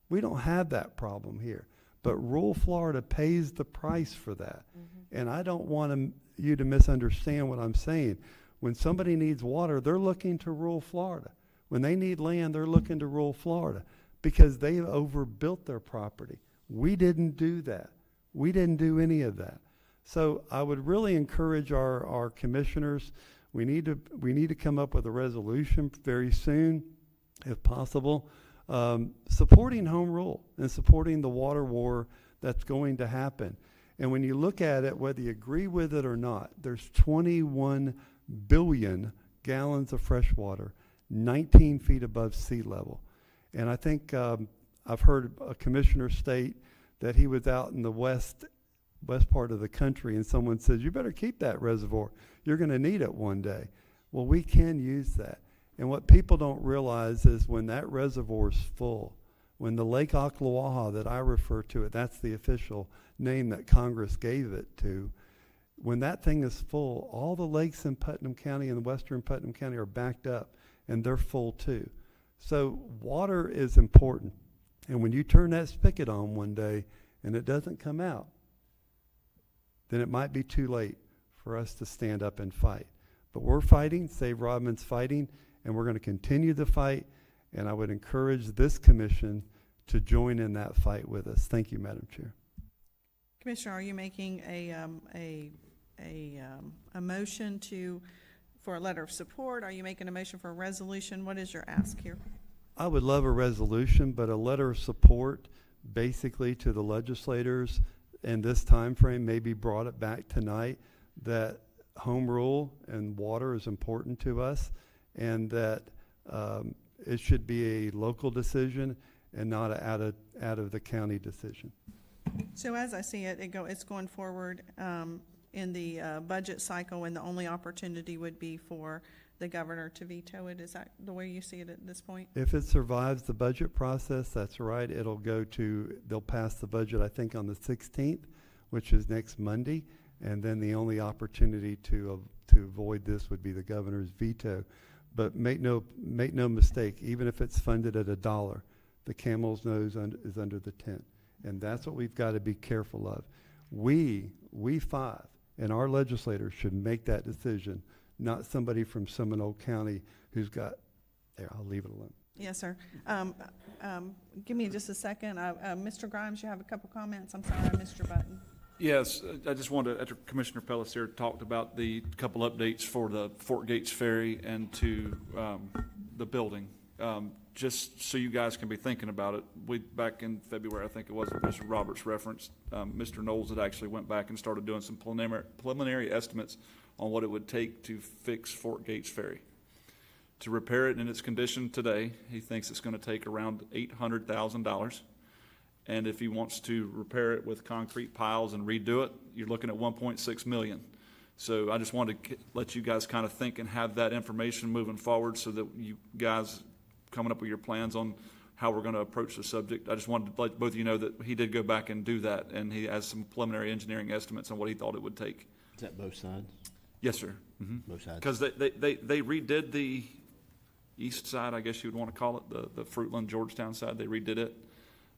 We don't have that problem here. But rural Florida pays the price for that. Mm-hmm. And I don't want you to misunderstand what I'm saying. When somebody needs water, they're looking to rural Florida. When they need land, they're looking to rural Florida because they've overbuilt their property. We didn't do that. We didn't do any of that. So I would really encourage our commissioners. We need to come up with a resolution very soon, if possible, supporting home rule and supporting the water war that's going to happen. And when you look at it, whether you agree with it or not, there's 21 billion gallons of fresh water, 19 feet above sea level. And I think I've heard a commissioner state that he was out in the west part of the country, and someone says, you better keep that reservoir. You're going to need it one day. Well, we can use that. And what people don't realize is when that reservoir is full, when the Lake Ocklawaha that I refer to it, that's the official name that Congress gave it to, when that thing is full, all the lakes in Putnam County and western Putnam County are backed up, and they're full too. So water is important. And when you turn that spigot on one day and it doesn't come out, then it might be too late for us to stand up and fight. But we're fighting, Save Rodman's fighting, and we're going to continue the fight, and I would encourage this commission to join in that fight with us. Thank you, Madam Chair. Commissioner, are you making a motion for a letter of support? Are you making a motion for a resolution? What is your ask here? I would love a resolution, but a letter of support basically to the legislators in this time frame, maybe brought it back tonight, that home rule and water is important to us, and that it should be a local decision and not an out of the county decision. So as I see it, it's going forward in the budget cycle, and the only opportunity would be for the governor to veto it. Is that the way you see it at this point? If it survives the budget process, that's right. They'll pass the budget, I think, on the 16th, which is next Monday, and then the only opportunity to avoid this would be the governor's veto. But make no mistake, even if it's funded at $1, the camel's nose is under the tent. And that's what we've got to be careful of. We five and our legislators should make that decision, not somebody from Seminole County who's got, I'll leave it alone. Yes, sir. Give me just a second. Mr. Grimes, you have a couple comments. I'm sorry, I missed your button. Yes, I just wanted to, after Commissioner Pelletier talked about the couple updates for the Fort Gates Ferry and to the building, just so you guys can be thinking about it. Back in February, I think it was, Mr. Roberts referenced, Mr. Knowles had actually went back and started doing some preliminary estimates on what it would take to fix Fort Gates Ferry. To repair it in its condition today, he thinks it's going to take around $800,000. And if he wants to repair it with concrete piles and redo it, you're looking at $1.6 million. So I just wanted to let you guys kind of think and have that information moving forward so that you guys coming up with your plans on how we're going to approach the subject. I just wanted to let both of you know that he did go back and do that, and he has some preliminary engineering estimates on what he thought it would take. Is that both sides? Yes, sir. Mm-hmm. Both sides? Because they redid the east side, I guess you would want to call it, the Fruitland, Georgetown side. They redid it.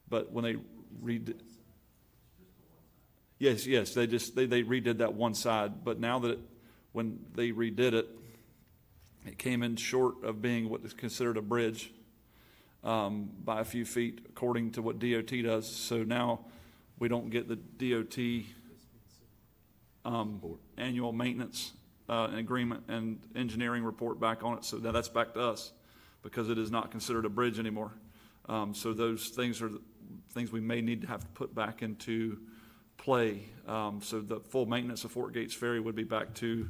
But when they redid, yes, they redid that one side. But now that when they redid it, it came in short of being what is considered a bridge by a few feet, according to what DOT does. So now we don't get the DOT annual maintenance agreement and engineering report back on it. So now that's back to us because it is not considered a bridge anymore. So those things are things we may need to have to put back into play. So the full maintenance of Fort Gates Ferry would be back to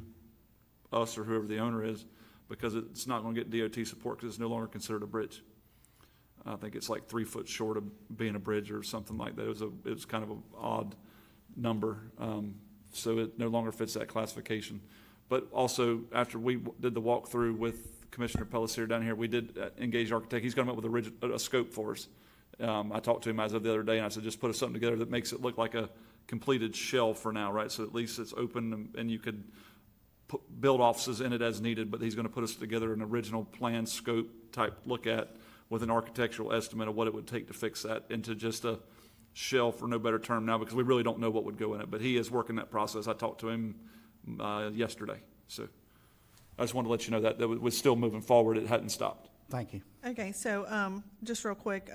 us or whoever the owner is, because it's not going to get DOT support because it's no longer considered a bridge. I think it's like 3 foot short of being a bridge or something like that. It was kind of an odd number. So it no longer fits that classification. But also, after we did the walkthrough with Commissioner Pelletier down here, we did engage architect. He's come up with a scope for us. I talked to him as of the other day, and I said, just put something together that makes it look like a completed shell for now, right? So at least it's open and you could build offices in it as needed, but he's going to put us together an original plan scope type look at with an architectural estimate of what it would take to fix that into just a shell, for no better term now, because we really don't know what would go in it. But he is working that process. I talked to him yesterday. So I just wanted to let you know that was still moving forward. It hadn't stopped. Thank you. Okay, so just real quick,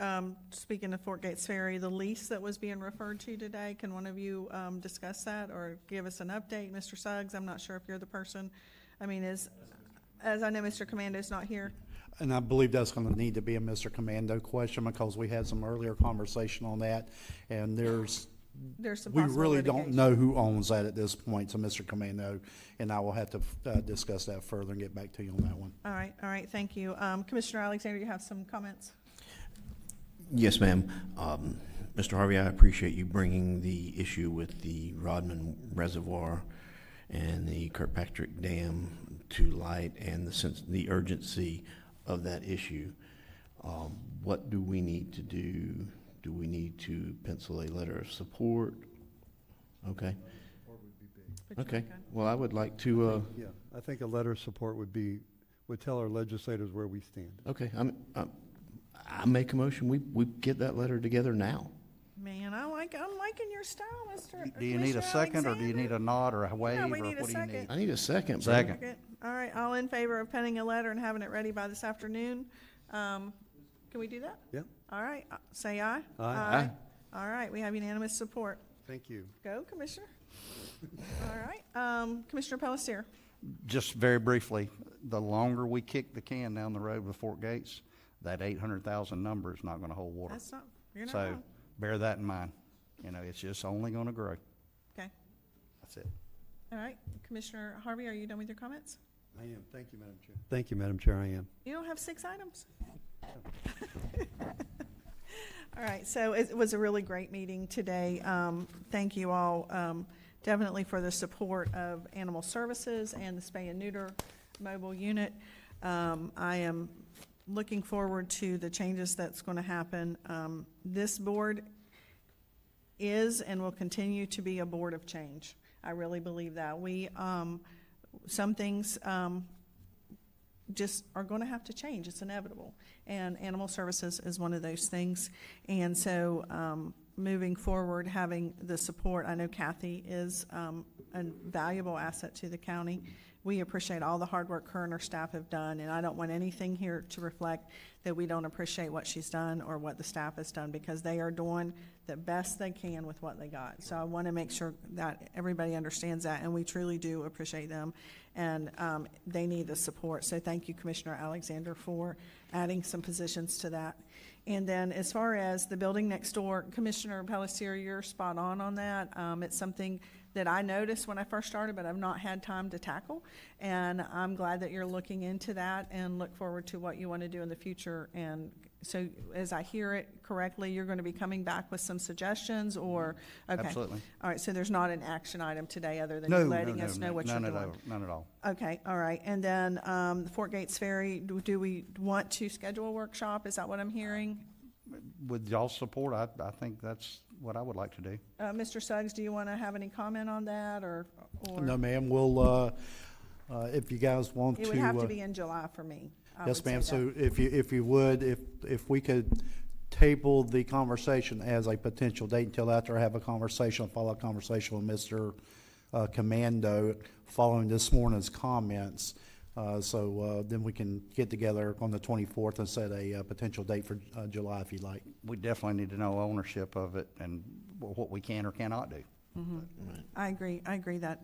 speaking of Fort Gates Ferry, the lease that was being referred to today, can one of you discuss that or give us an update? Mr. Suggs, I'm not sure if you're the person. I mean, as I know Mr. Commando's not here. And I believe that's going to need to be a Mr. Commando question because we had some earlier conversation on that, and there's some we possible really don't litigation. know who owns that at this point, so Mr. Commando, and I will have to discuss that further and get back to you on that one. All right, thank you. Commissioner Alexander, you have some comments? Yes, ma'am. Mr. Harvey, I appreciate you bringing the issue with the Rodman Reservoir and the Kirkpatrick Dam to light and the urgency of that issue. What do we need to do? Do we need to pencil a letter of support? Okay. Okay. Well, I would like to. Yeah, I think a letter of support would tell our legislators where we stand. Okay. I make a motion. We get that letter together now. Man, I'm liking your style, Mr. Do you need a second, or do you need a nod or a wave, Yeah, we or need a what do you second. need? I need a second. Second. All right, all in favor of penning a letter and having it ready by this afternoon? Can we do that? Yeah. All right, say aye. Aye. All right, we have unanimous support. Thank you. Go, Commissioner. All right, Commissioner Pelletier. Just very briefly, the longer we kick the can down the road with Fort Gates, that 800,000 number is not going to hold water. You're not So wrong. bear that in mind. It's just only going to grow. Okay. That's it. All right, Commissioner Harvey, are you done with your comments? I am. Thank you, Madam Chair. Thank you, Madam Chair. I am. You don't have 6 items? All right, so it was a really great meeting today. Thank you all definitely for the support of Animal Services and the Spay and Neuter Mobile Unit. I am looking forward to the changes that's going to happen. This board is and will continue to be a board of change. I really believe that. Some things just are going to have to change. It's inevitable. And Animal Services is one of those things. And so moving forward, having the support. I know Kathy is a valuable asset to the county. We appreciate all the hard work her and her staff have done, and I don't want anything here to reflect that we don't appreciate what she's done or what the staff has done, because they are doing the best they can with what they got. So I want to make sure that everybody understands that, and we truly do appreciate them, and they need the support. So thank you, Commissioner Alexander, for adding some positions to that. And then as far as the building next door, Commissioner Pelletier, you're spot on that. It's something that I noticed when I first started, but I've not had time to tackle. And I'm glad that you're looking into that and look forward to what you want to do in the future. And so as I hear it correctly, you're going to be coming back with some suggestions, or? Okay. Absolutely. All right, so there's not an action item today other than you letting us know what you're doing? None at all. Okay, all right. And then the Fort Gates Ferry, do we want to schedule a workshop? Is that what I'm hearing? With y'all's support, I think that's what I would like to do. Mr. Suggs, do you want to have any comment on that, or? No, ma'am, we'll, if you guys want to. It would have to be in July for me. Yes, ma'am, so if you would, if we could table the conversation as a potential date until after I have a follow-up conversation with Mr. Commando following this morning's comments. So then we can get together on the 24th and set a potential date for July, if you'd like. We definitely need to know ownership of it and what we can or cannot do. Mm-hmm. I agree that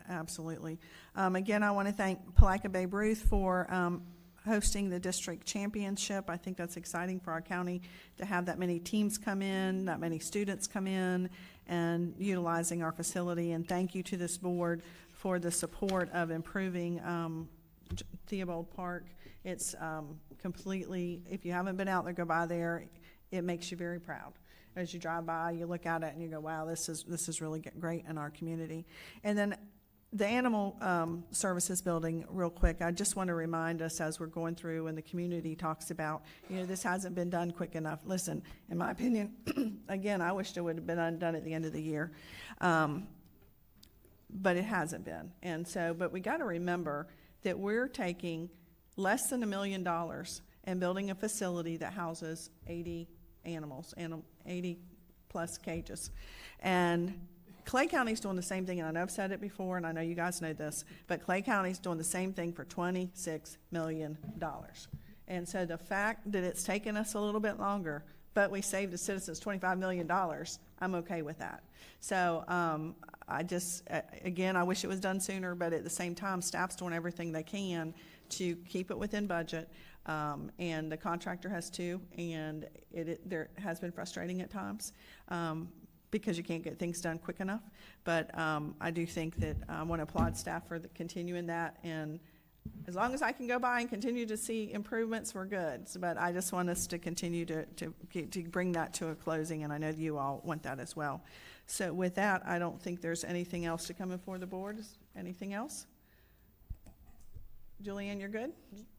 absolutely. Again, I want to thank Palatka Babe Ruth for hosting the district championship. I think that's exciting for our county to have that many teams come in, that many students come in, and utilizing our facility. And thank you to this board for the support of improving Theobald Park. It's completely, if you haven't been out there, go by there. It makes you very proud. As you drive by, you look at it and you go, wow, this is really great in our community. And then the animal services building, real quick, I just want to remind us as we're going through and the community talks about, this hasn't been done quick enough. Listen, in my opinion, again, I wished it would have been done at the end of the year. But it hasn't been. And so, but we got to remember that we're taking less than $1 million and building a facility that houses 80 animals and 80 plus cages. And Clay County's doing the same thing, and I know I've said it before, and I know you guys know this, but Clay County's doing the same thing for $26 million. And so the fact that it's taken us a little bit longer, but we saved the citizens $25 million, I'm okay with that. So I just, again, I wish it was done sooner, but at the same time, staff's doing everything they can to keep it within budget, and the contractor has too, and there has been frustrating at times because you can't get things done quick enough. But I do think that I want to applaud staff for continuing that, and as long as I can go by and continue to see improvements, we're good. But I just want us to continue to bring that to a closing, and I know you all want that as well. So with that, I don't think there's anything else to come before the board. Anything else? Julianne, you're good?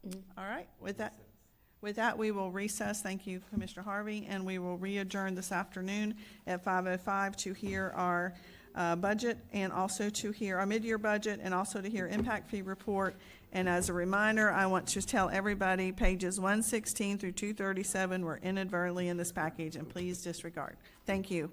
Mm-hmm. All right. With that, we will recess. Thank you, Commissioner Harvey, and we will re-adjourn this afternoon at 5:05 to hear our budget, and also to hear our mid-year budget, and also to hear impact fee report. And as a reminder, I want to tell everybody pages 116 through 237 were inadvertently in this package, and please disregard. Thank you.